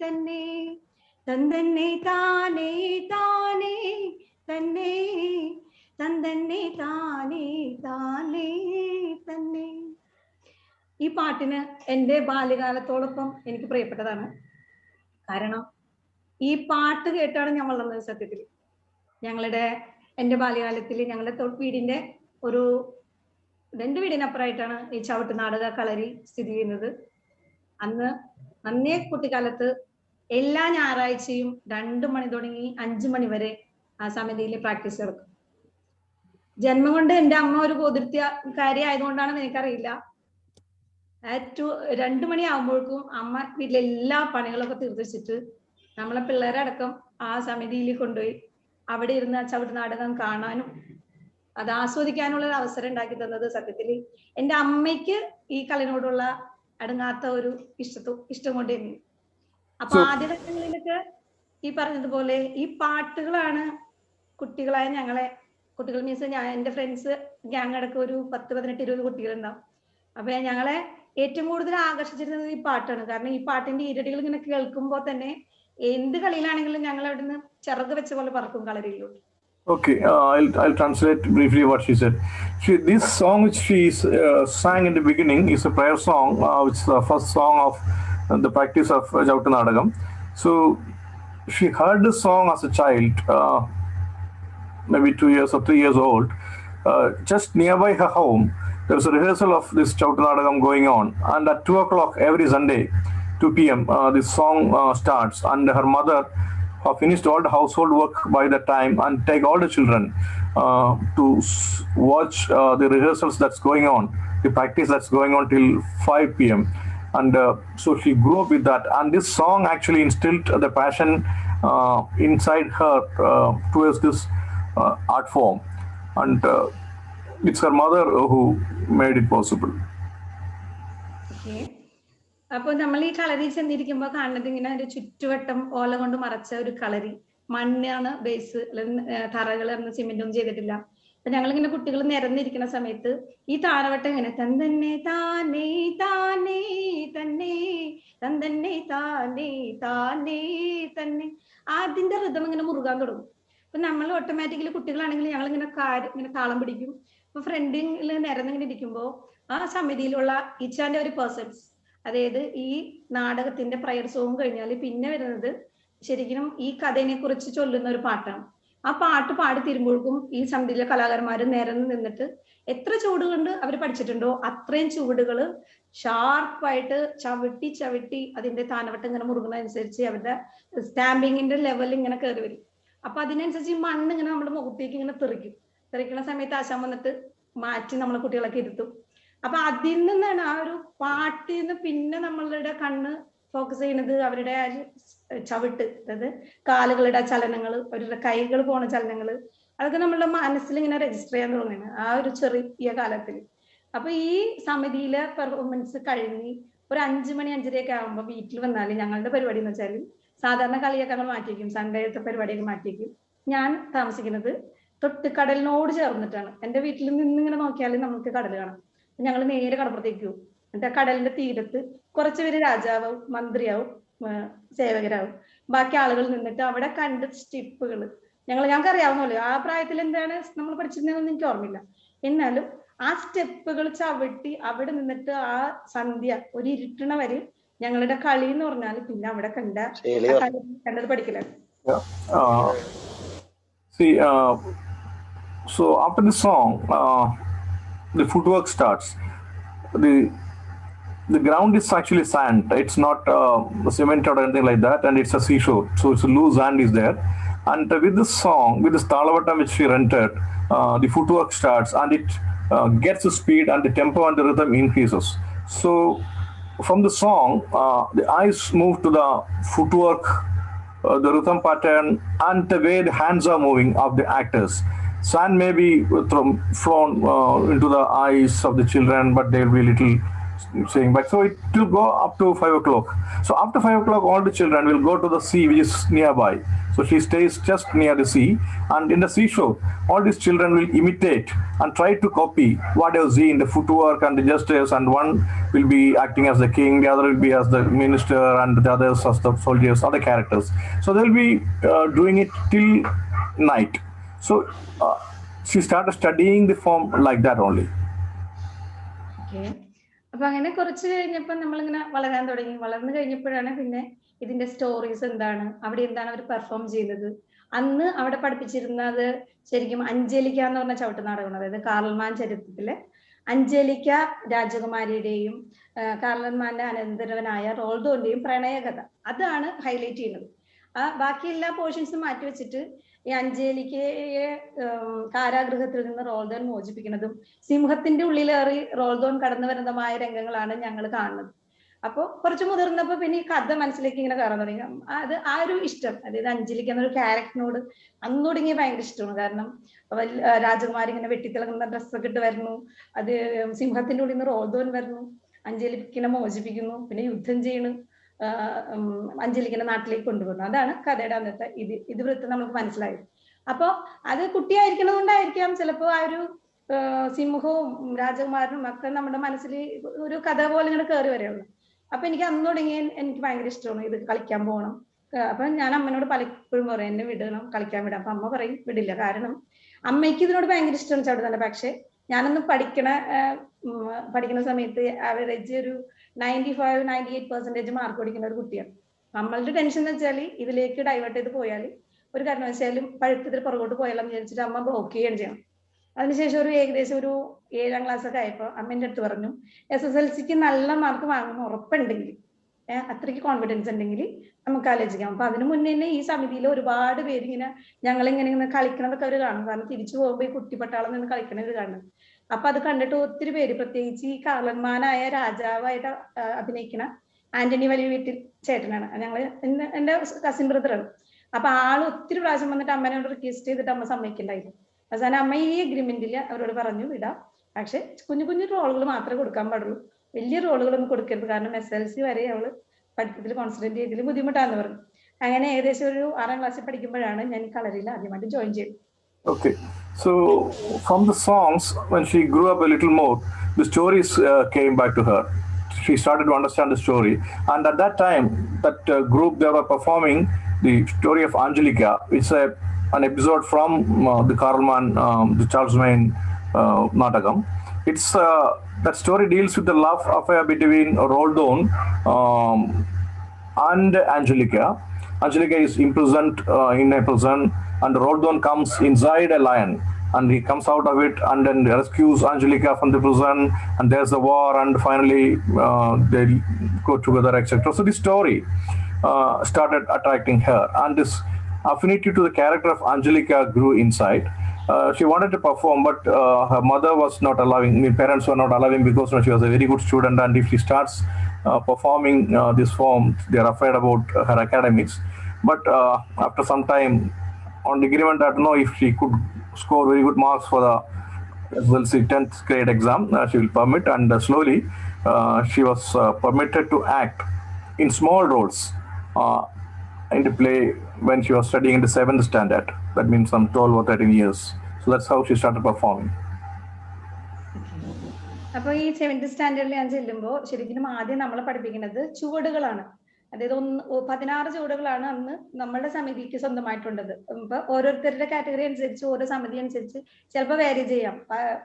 തന്നേ തന്തന്നെ താനേ താനേ തന്നെ തന്തന്നെ താനേ താനേ തന്നെ. ഈ പാട്ടിന് എൻ്റെ ബാല്യകാലത്തോടൊപ്പം എനിക്ക് പ്രിയപ്പെട്ടതാണ്. കാരണം ഈ പാട്ട് കേട്ടാണ് ഞാൻ വളർന്നത്. സത്യത്തിൽ എൻ്റെ ബാല്യകാലത്തിൽ ഞങ്ങളുടെ വീടിന്റെ ഒരു 2 വീടിനപ്പുറമായിട്ടാണ് ഈ ചവിട്ടുനാടക കളരി സ്ഥിതി ചെയ്യുന്നത്. അന്നേ കുട്ടിക്കാലത്ത് എല്ലാ ഞായറാഴ്ചയും 2 മണി തുടങ്ങി 5 മണി വരെ ആ സമിതിയിൽ പ്രാക്ടീസ് നടക്കും. ജന്മം കൊണ്ട് എൻ്റെ അമ്മ ഒരു ഗോതിർത്തിക്കാരി ആയതുകൊണ്ടാണെന്ന് എനിക്കറിയില്ല. 2 മണിയാകുമ്പോഴേക്കും അമ്മ വീട്ടിലെ എല്ലാ പണികളൊക്കെ തീർത്തിച്ചിട്ട് നമ്മളെ പിള്ളേരടക്കം ആ സമിതിയിൽ കൊണ്ടുപോയി അവിടെ ഇരുന്ന് ആ ചവിട്ടുനാടകം കാണാനും അത് ആസ്വദിക്കാനുള്ള ഒരു അവസരം ഉണ്ടാക്കി തന്നത് സത്യത്തിൽ എൻ്റെ അമ്മയ്ക്ക് ഈ കളിനോടുള്ള അടങ്ങാത്ത ഒരു ഇഷ്ടം കൊണ്ട് തന്നെ. അപ്പൊ ആദ്യഘട്ടങ്ങളിലൊക്കെ ഈ പറഞ്ഞതുപോലെ ഈ പാട്ടുകളാണ് കുട്ടികളായ കുട്ടികൾ മീൻസ് എൻ്റെ ഫ്രണ്ട്സ് ഗ്യാങ് അടക്കം ഒരു 10, 18, 20 കുട്ടികളുണ്ടാവും. അപ്പൊ ഞങ്ങളെ ഏറ്റവും കൂടുതൽ ആകർഷിച്ചിരുന്നത് ഈ പാട്ടാണ്. കാരണം ഈ പാട്ടിന്റെ ഈരടികൾ ഇങ്ങനെ കേൾക്കുമ്പോൾ തന്നെ എന്ത് കളിയിലാണെങ്കിലും ഞങ്ങൾ അവിടെ നിന്ന് ചിറക് വെച്ച പോലെ പറക്കും കളരിയിലോട്ട്. Okay, I'll translate briefly what she said. This song which she sang in the beginning is a prayer song, which is the first song of the practice of Chavittunadakam. So she heard this song as a child, maybe 2 years or 3 years old. Just nearby her home, there was a rehearsal of this Chavittunadakam going on, and at 2 o'clock every Sunday, 2 p.m., this song starts, and her mother finished all the household work by that time and take all the children to watch the rehearsals that's going on, the practice that's going on till 5 p.m. And so she grew up with that, and this song actually instilled the passion inside her towards this art form, and it's her mother who made it possible. Okay. അപ്പോൾ നമ്മൾ ഈ കളരി ചെന്നിരിക്കുമ്പോൾ കാണുന്നത് ഇങ്ങനെ ഒരു ചുറ്റുവട്ടം ഓല കൊണ്ട് മറച്ച ഒരു കളരി, മണ്ണാണ് ബേസ്, തറകൾ സിമെന്റൊന്നും ചെയ്തിട്ടില്ല. അപ്പൊ ഞങ്ങളിങ്ങനെ കുട്ടികൾ നിരന്നിരിക്കുന്ന സമയത്ത് ഈ താരവട്ടം ഇങ്ങനെ തന്തന്നെ താനേ താനേ തന്നെ തന്തന്നെ താനേ താനേ തന്നെ അതിന്റെ ഋതം ഇങ്ങനെ മുറുകാൻ തുടങ്ങും. അപ്പൊ നമ്മൾ ഓട്ടോമാറ്റിക്കലി കുട്ടികളാണെങ്കിൽ ഞങ്ങൾ ഇങ്ങനെ താളം പിടിക്കും. അപ്പൊ ഫ്രണ്ടിൽ നിരന്നിങ്ങനെ ഇരിക്കുമ്പോൾ ആ സമിതിയിലുള്ള ഈച്ചാന്റെ ഒരു പേഴ്സൺസ്, അതായത് ഈ നാടകത്തിന്റെ പ്രയർ സോങ് കഴിഞ്ഞാൽ പിന്നെ വരുന്നത് ശരിക്കും ഈ കഥയെ കുറിച്ച് ചൊല്ലുന്ന ഒരു പാട്ടാണ്. ആ പാട്ട് പാടി തീരുമ്പോഴേക്കും ഈ സമിതിയിലെ കലാകാരന്മാർ നിരന്ന് നിന്നിട്ട് എത്ര ചുവട് കൊണ്ട് അവർ പഠിച്ചിട്ടുണ്ടോ അത്രയും ചുവടുകൾ ഷാർപ്പായിട്ട് ചവിട്ടി അതിന്റെ താനവട്ടം ഇങ്ങനെ മുറുകുന്നതനുസരിച്ച് അവരുടെ സ്റ്റാമ്പിങ്ങിന്റെ ലെവൽ ഇങ്ങനെ കയറി വരും. അപ്പൊ അതിനനുസരിച്ച് ഈ മണ്ണ് ഇങ്ങനെ നമ്മുടെ മുഖത്തേക്ക് ഇങ്ങനെ തെറിക്കുന്ന സമയത്ത് ആശാൻ വന്നിട്ട് മാറ്റി നമ്മളെ കുട്ടികളൊക്കെ ഇരുത്തും. അപ്പൊ അതിൽ നിന്നാണ് ആ ഒരു പാട്ടിൽ നിന്ന് പിന്നെ നമ്മളുടെ കണ്ണ് ഫോക്കസ് ചെയ്യുന്നത് അവരുടെ ചവിട്ട്, അതായത് കാലുകളുടെ ചലനങ്ങൾ, അവരുടെ കൈകൾ പോണ ചലനങ്ങൾ, അതൊക്കെ നമ്മളുടെ മനസ്സിൽ ഇങ്ങനെ രജിസ്റ്റർ ചെയ്യാൻ തുടങ്ങുന്നത് ആ ഒരു ചെറിയ കാലത്തിൽ. അപ്പൊ ഈ സമിതിയിലെ പെർഫോമൻസ് കഴിഞ്ഞ് ഒരു 5 മണി 5:30 ആകുമ്പോൾ വീട്ടിൽ വന്നാൽ ഞങ്ങളുടെ പരിപാടി എന്ന് വെച്ചാൽ സാധാരണ കളിയൊക്കെ നമ്മൾ മാറ്റിവെക്കും, സൺഡേത്തെ പരിപാടിയൊക്കെ മാറ്റിവെക്കും. ഞാൻ താമസിക്കുന്നത് തൊട്ട് കടലിനോട് ചേർന്നിട്ടാണ്. എൻ്റെ വീട്ടിൽ നിന്നിങ്ങനെ നോക്കിയാൽ നമുക്ക് കടൽ കാണാം. ഞങ്ങൾ നേരെ കടപ്പുറത്തേക്ക് പോകും. എന്നിട്ട് ആ കടലിന്റെ തീരത്ത് കുറച്ചുപേര് രാജാവും മന്ത്രിയാവും സേവകരാവും, ബാക്കി ആളുകൾ നിന്നിട്ട് അവിടെ കണ്ട സ്റ്റെപ്പുകൾ ഞങ്ങൾക്ക് അറിയാവുന്നല്ലോ. ആ പ്രായത്തിൽ എന്താണ് നമ്മൾ പഠിച്ചിരുന്നതെന്ന് എനിക്ക് ഓർമ്മയില്ല. എന്നാലും ആ സ്റ്റെപ്പുകൾ ചവിട്ടി അവിടെ നിന്നിട്ട് ആ സന്ധ്യ ഒരു ഇരുട്ടണ വരെ ഞങ്ങളുടെ കളി എന്ന് പറഞ്ഞാൽ പിന്നെ അവിടെ കണ്ടത് പഠിക്കലാണ്. So after the song, the footwork starts. The ground is actually sand. It's not cemented or anything like that, and it's a seashore, so it's a loose sand is there. And with this song, with this talavatam which she rented, the footwork starts, and it gets the speed, and the tempo and the rhythm increases. So from the song, the eyes move to the footwork, the rhythm pattern, and the way the hands are moving of the actors. Sand may be flown into the eyes of the children, but there will be little saying back. So it will go up to 5 o'clock. So after 5 o'clock, all the children will go to the sea, which is nearby. So she stays just near the sea, and in the seashore, all these children will imitate and try to copy what they see in the footwork and the gestures, and one will be acting as the king, the other will be as the minister, and the others as the soldiers, other characters. So they'll be doing it till night. So she started studying the form like that only. Okay. അപ്പൊ അങ്ങനെ കുറച്ച് കഴിഞ്ഞപ്പോൾ നമ്മളിങ്ങനെ വളരാൻ തുടങ്ങി. വളർന്നു കഴിഞ്ഞപ്പോഴാണ് പിന്നെ ഇതിന്റെ സ്റ്റോറീസ് എന്താണ്, അവിടെ എന്താണ് അവർ പെർഫോം ചെയ്യുന്നത്. അന്ന് അവിടെ പഠിപ്പിച്ചിരുന്നത് ശരിക്കും അഞ്ജലിക്ക എന്ന് പറഞ്ഞ ചവിട്ടുനാടകമാണ്. അതായത് കാർൽമാൻ ചരിത്രത്തിലെ അഞ്ജലിക്ക രാജകുമാരിയുടെയും കാർൽമാന്റെ അനന്തരവനായ റോൾഡോന്റെയും പ്രണയകഥ, അതാണ് ഹൈലൈറ്റ് ചെയ്യുന്നത്. ബാക്കി എല്ലാ പോർഷൻസും മാറ്റിവെച്ചിട്ട് ഈ അഞ്ജലിക്കയെ കാരാഗൃഹത്തിൽ നിന്ന് റോൾഡോൻ മോചിപ്പിക്കുന്നതും സിംഹത്തിന്റെ ഉള്ളിലേറി റോൾഡോൻ കടന്നു വരുന്നതുമായ രംഗങ്ങളാണ് ഞങ്ങൾ കാണുന്നത്. അപ്പോൾ കുറച്ച് മുതിർന്നപ്പോൾ പിന്നെ ഈ കഥ മനസ്സിലേക്ക് ഇങ്ങനെ കയറാൻ തുടങ്ങി. അത് ആ ഒരു ഇഷ്ടം, അതായത് അഞ്ജലിക്ക എന്നൊരു ക്യാരക്ടറിനോട് അന്ന് തുടങ്ങിയ ഭയങ്കര ഇഷ്ടമാണ്. കാരണം രാജകുമാരി ഇങ്ങനെ വെട്ടിത്തിളങ്ങുന്ന ഡ്രസ്സൊക്കെ ഇട്ട് വരുന്നു, അത് സിംഹത്തിന്റെ ഉള്ളിൽ നിന്ന് റോൾഡോൻ വരുന്നു, അഞ്ജലിക്കിനെ മോചിപ്പിക്കുന്നു, പിന്നെ യുദ്ധം ചെയ്യണു, അഞ്ജലിക്കിനെ നാട്ടിലേക്ക് കൊണ്ടുപോകുന്നു. അതാണ് കഥയുടെ അന്നത്തെ ഇതിവൃത്തം നമുക്ക് മനസ്സിലായത്. അപ്പൊ അത് കുട്ടിയായിരിക്കണത് കൊണ്ടായിരിക്കാം ചിലപ്പോ ആ ഒരു സിംഹവും രാജകുമാരനും ഒക്കെ നമ്മുടെ മനസ്സിൽ ഒരു കഥ പോലെ ഇങ്ങനെ കയറി വരെയുള്ളൂ. അപ്പൊ എനിക്ക് അന്ന് തുടങ്ങി എനിക്ക് ഭയങ്കര ഇഷ്ടമാണ് ഇത് കളിക്കാൻ പോകണം. അപ്പൊ ഞാൻ അമ്മനോട് പലപ്പോഴും പറയും എന്നെ വിടണം, കളിക്കാൻ വിടാം. അപ്പൊ അമ്മ പറയും വിടില്ല, കാരണം അമ്മയ്ക്ക് ഇതിനോട് ഭയങ്കര ഇഷ്ടമാണ് ചവിട്ടുന്നത്. പക്ഷെ ഞാനൊന്ന് പഠിക്കുന്ന സമയത്ത് ആവറേജ് ഒരു 95-98% മാർക്ക് പഠിക്കുന്ന ഒരു കുട്ടിയാണ്. നമ്മളുടെ ടെൻഷൻ എന്ന് വെച്ചാൽ ഇതിലേക്ക് ഡൈവേർട്ട് ചെയ്ത് പോയാൽ ഒരു കാരണവശാലും പഴുത്തത്തിൽ പുറകോട്ട് പോയാലെന്ന് വിചാരിച്ചിട്ട് അമ്മ ബ്ലോക്ക് ചെയ്യുകയാണ് ചെയ്യണം. അതിനുശേഷം ഏകദേശം ഒരു 7ാം ക്ലാസ് ഒക്കെ ആയപ്പോൾ അമ്മേന്റെ അടുത്ത് പറഞ്ഞു, SSLCക്ക് നല്ല മാർക്ക് വാങ്ങുന്ന ഉറപ്പുണ്ടെങ്കിൽ, അത്രയ്ക്ക് കോൺഫിഡൻസ് ഉണ്ടെങ്കിൽ നമുക്ക് ആലോചിക്കാം. അപ്പൊ അതിനു മുന്നേ തന്നെ ഈ സമിതിയിൽ ഒരുപാട് പേര് ഇങ്ങനെ ഞങ്ങളിങ്ങനെ കളിക്കണതൊക്കെ അവർ കാണും. കാരണം തിരിച്ചു പോകുമ്പോൾ ഈ കുട്ടിപ്പട്ടാളം നിന്ന് കളിക്കണത് കാണും. അപ്പൊ അത് കണ്ടിട്ട് ഒത്തിരി പേര്, പ്രത്യേകിച്ച് ഈ കാർലന്മാനായ രാജാവായിട്ട് അഭിനയിക്കണ ആന്റണി വലിയ വീട്ടിൽ ചേട്ടനാണ്, ഞങ്ങള് എന്റെ കസിൻ ബ്രദറാണ്. അപ്പൊ ആള് ഒത്തിരി പ്രാവശ്യം വന്നിട്ട് അമ്മേനോട് റിക്വസ്റ്റ് ചെയ്തിട്ട് അമ്മ സമ്മതിക്കണ്ടായിരുന്നു. അവസാനം അമ്മ ഈ അഗ്രിമെന്റിൽ അവരോട് പറഞ്ഞു വിടാം, പക്ഷെ കുഞ്ഞു കുഞ്ഞു റോളുകൾ മാത്രമേ കൊടുക്കാൻ പാടുള്ളൂ, വലിയ റോളുകളൊന്നും കൊടുക്കരുത്, കാരണം SSLC വരെ അവള് പഠിത്തത്തിൽ കോൺസെൻട്രേറ്റ് ചെയ്തതിൽ ബുദ്ധിമുട്ടാന്ന് പറഞ്ഞു. അങ്ങനെ ഏകദേശം ഒരു 6ാം ക്ലാസ്സിൽ പഠിക്കുമ്പോഴാണ് ഞാൻ കളരിയിൽ ആദ്യമായിട്ട് ജോയിൻ ചെയ്തത്. Okay, so from the songs, when she grew up a little more, the stories came back to her. She started to understand the story, and at that time, that group, they were performing the story of Angelica. It's an episode from the Karlman, the Charlesman Nadakam. It's that story deals with the love affair between Roldon and Angelica. Angelica is imprisoned in a prison, and Roldon comes inside a lion, and he comes out of it and then rescues Angelica from the prison, and there's the war, and finally they go together, etc. So this story started attracting her, and this affinity to the character of Angelica grew inside. She wanted to perform, but her mother was not allowing, her parents were not allowing, because she was a very good student, and if she starts performing this form, they are afraid about her academics. But after some time, on the agreement that no, if she could score very good marks for the SSLC 10th grade exam, she will permit, and slowly she was permitted to act in small roles in the play when she was studying in the 7th standard. That means some 12 or 13 years. So that's how she started performing. അപ്പൊ ഈ 7th സ്റ്റാൻഡേർഡിൽ ഞാൻ ചെല്ലുമ്പോൾ ശരിക്കും ആദ്യം നമ്മളെ പഠിപ്പിക്കുന്നത് ചുവടുകളാണ്. അതായത് 16 ചുവടുകളാണ് അന്ന് നമ്മളുടെ സമിതിക്ക് സ്വന്തമായിട്ടുള്ളത്. ഇപ്പൊ ഓരോരുത്തരുടെ കാറ്റഗറി അനുസരിച്ച്, ഓരോ സമിതി അനുസരിച്ച് ചിലപ്പോൾ വേരി ചെയ്യാം,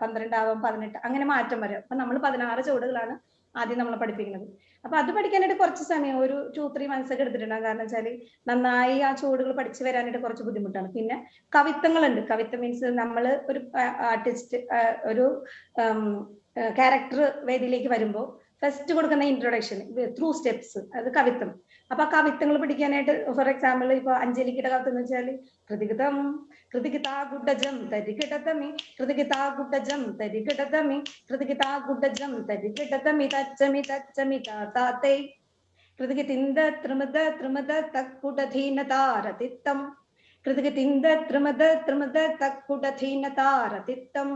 12 ആവാം, 18, അങ്ങനെ മാറ്റം വരാം. അപ്പൊ നമ്മൾ 16 ചുവടുകളാണ് ആദ്യം നമ്മളെ പഠിപ്പിക്കുന്നത്. അപ്പൊ അത് പഠിക്കാനായിട്ട് കുറച്ച് സമയം, ഒരു 2-3 months ഒക്കെ എടുത്തിട്ടുണ്ടാകും. കാരണം വെച്ചാൽ നന്നായി ആ ചുവടുകൾ പഠിച്ചു വരാനായിട്ട് കുറച്ച് ബുദ്ധിമുട്ടാണ്. പിന്നെ കവിത്വങ്ങളുണ്ട്. കവിത്വം മീൻസ് നമ്മൾ ഒരു ആർട്ടിസ്റ്റ്, ഒരു ക്യാരക്ടർ വേദിയിലേക്ക് വരുമ്പോൾ ഫസ്റ്റ് കൊടുക്കുന്ന ഇൻട്രൊഡക്ഷൻ ത്രൂ സ്റ്റെപ്സ്, അത് കവിത്വം. അപ്പൊ ആ കവിത്വങ്ങൾ പഠിക്കാനായിട്ട്, ഫോർ എക്സാമ്പിൾ ഇപ്പൊ അഞ്ജലിക്കയുടെ കവിത്വം എന്ന് വെച്ചാൽ കൃതികിതം കൃതികിതാ ഗുഡജം തരികിടതമി കൃതികിതാ ഗുഡജം തരികിടതമി കൃതികിതാ ഗുഡജം തരികിടതമി തച്ചമി തച്ചമി താതേ കൃതികിതിന്ദ ത്രിമദ ത്രിമദ തക്കുടധീനതാരതിത്തം കൃതികിതിന്ദ ത്രിമദ ത്രിമദ തക്കുടധീനതാരതിത്തം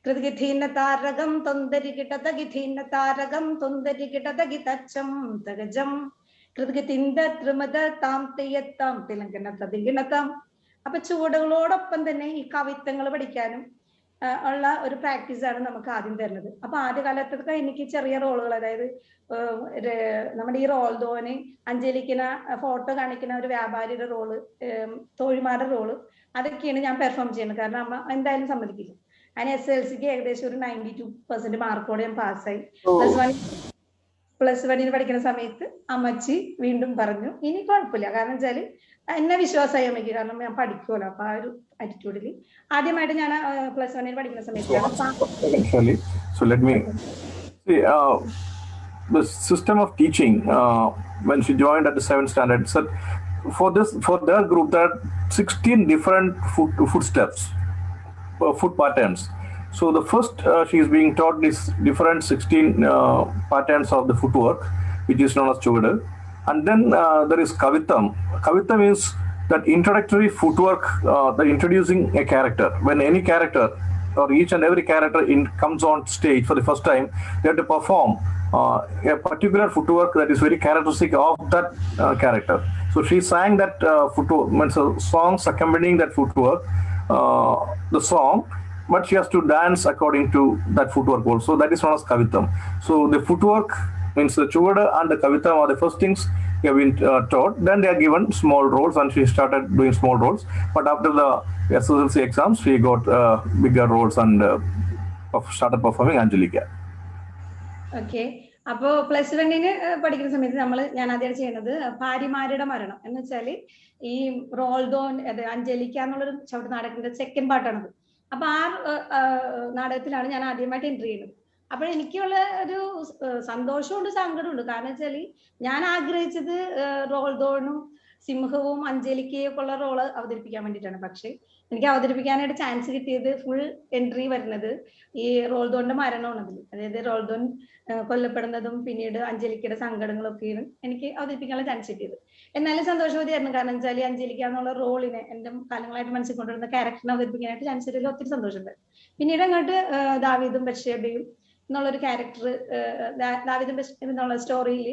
കൃതികിഥീന്നതാരകം തൊന്തരികിടതകിഥീന്നതാരകം തൊന്തരികിടതകിതച്ചം തഗജം കൃതികിതിന്ദ ത്രിമദ താം തെയ്യത്താം തിലങ്കന തതിഗിണതാം. അപ്പൊ ചുവടുകളോടൊപ്പം തന്നെ ഈ കവിത്വങ്ങൾ പഠിക്കാനും ഉള്ള ഒരു പ്രാക്ടീസാണ് നമുക്ക് ആദ്യം തരുന്നത്. അപ്പൊ ആദ്യകാലത്തൊക്കെ എനിക്ക് ചെറിയ റോളുകൾ, അതായത് നമ്മുടെ ഈ റോൾദോന് അഞ്ജലിക്കുന്ന ഫോട്ടോ കാണിക്കുന്ന ഒരു വ്യാപാരിയുടെ റോള്, തോഴിമാരുടെ റോള്, അതൊക്കെയാണ് ഞാൻ പെർഫോം ചെയ്യുന്നത്. കാരണം അമ്മ എന്തായാലും സമ്മതിക്കില്ല. അതിന് SLCക്ക് ഏകദേശം ഒരു 92% മാർക്കോടെ ഞാൻ പാസ്സായി. പ്ലസ് വണ്ണിന് പഠിക്കുന്ന സമയത്ത് അമ്മച്ചി വീണ്ടും പറഞ്ഞു ഇനി കുഴപ്പമില്ല, കാരണം വെച്ചാല് എന്നെ വിശ്വാസമായി അമ്മയ്ക്ക്, കാരണം ഞാൻ പഠിക്കുമല്ലോ. അപ്പൊ ആ ഒരു ആറ്റിറ്റ്യൂഡിൽ ആദ്യമായിട്ട് ഞാൻ പ്ലസ് വണ്ണിന് പഠിക്കുന്ന സമയത്ത് so let me see the system of teaching when she joined at the 7th standard said for their group there are 16 different footsteps, foot patterns. So the first she is being taught these different 16 patterns of the footwork, which is known as Chuvadu. And then there is Kavitam. Kavitam is that introductory footwork, the introducing a character. When any character or each and every character comes on stage for the first time, they have to perform a particular footwork that is very characteristic of that character. So she sang that footwork, means songs accompanying that footwork, the song, but she has to dance according to that footwork also. That is known as Kavitam. So the footwork means the Chuvada and the Kavitam are the first things they have been taught. Then they are given small roles and she started doing small roles. But after the SSLC exams, she got bigger roles and started performing Angelica. Okay. അപ്പോ plus വണ്ണിന് പഠിക്കുന്ന സമയത്ത് ഞാൻ ആദ്യം ചെയ്യുന്നത് ഭാര്യമാരുടെ മരണം എന്ന് വെച്ചാല് ഈ റോൾദോൻ അഞ്ജലിക്ക എന്നുള്ളൊരു ചവിട്ട് നാടകത്തിന്റെ സെക്കൻഡ് പാർട്ടാണത്. അപ്പൊ ആ നാടകത്തിലാണ് ഞാൻ ആദ്യമായിട്ട് എൻട്രി ചെയ്യുന്നത്. അപ്പോൾ എനിക്കുള്ള ഒരു സന്തോഷമുണ്ട് സങ്കടമുണ്ട്. കാരണം വെച്ചാല് ഞാൻ ആഗ്രഹിച്ചത് റോൾദോണും സിംഹവും അഞ്ജലിക്കയൊക്കെ ഉള്ള റോള് അവതരിപ്പിക്കാൻ വേണ്ടിയിട്ടാണ്. പക്ഷെ എനിക്ക് അവതരിപ്പിക്കാനായിട്ട് ചാൻസ് കിട്ടിയത് ഫുൾ എൻട്രി വരുന്നത് ഈ റോൾദോണിന്റെ മരണമാണ് അതിൽ. അതായത് റോൾദോൻ കൊല്ലപ്പെടുന്നതും പിന്നീട് അഞ്ജലിക്കയുടെ സങ്കടങ്ങളൊക്കെയാണ് എനിക്ക് അവതരിപ്പിക്കാനുള്ള ചാൻസ് കിട്ടിയത്. എന്നാലും സന്തോഷവതിയായിരുന്നു. കാരണം വെച്ചാൽ അഞ്ജലിക്ക എന്നുള്ള റോളിനെ എന്റെ കാലങ്ങളായിട്ട് മനസ്സിൽ കൊണ്ടുവരുന്ന ക്യാരക്ടറിനെ അവതരിപ്പിക്കാനായിട്ട് ചാൻസ് കിട്ടിയതിൽ ഒത്തിരി സന്തോഷമുണ്ട്. പിന്നീട് അങ്ങോട്ട് ദാവീദും ബത്ശേബയും എന്നുള്ളൊരു ക്യാരക്ടർ, ദാവീദും ബത്ശേബയും എന്നുള്ള സ്റ്റോറിയിൽ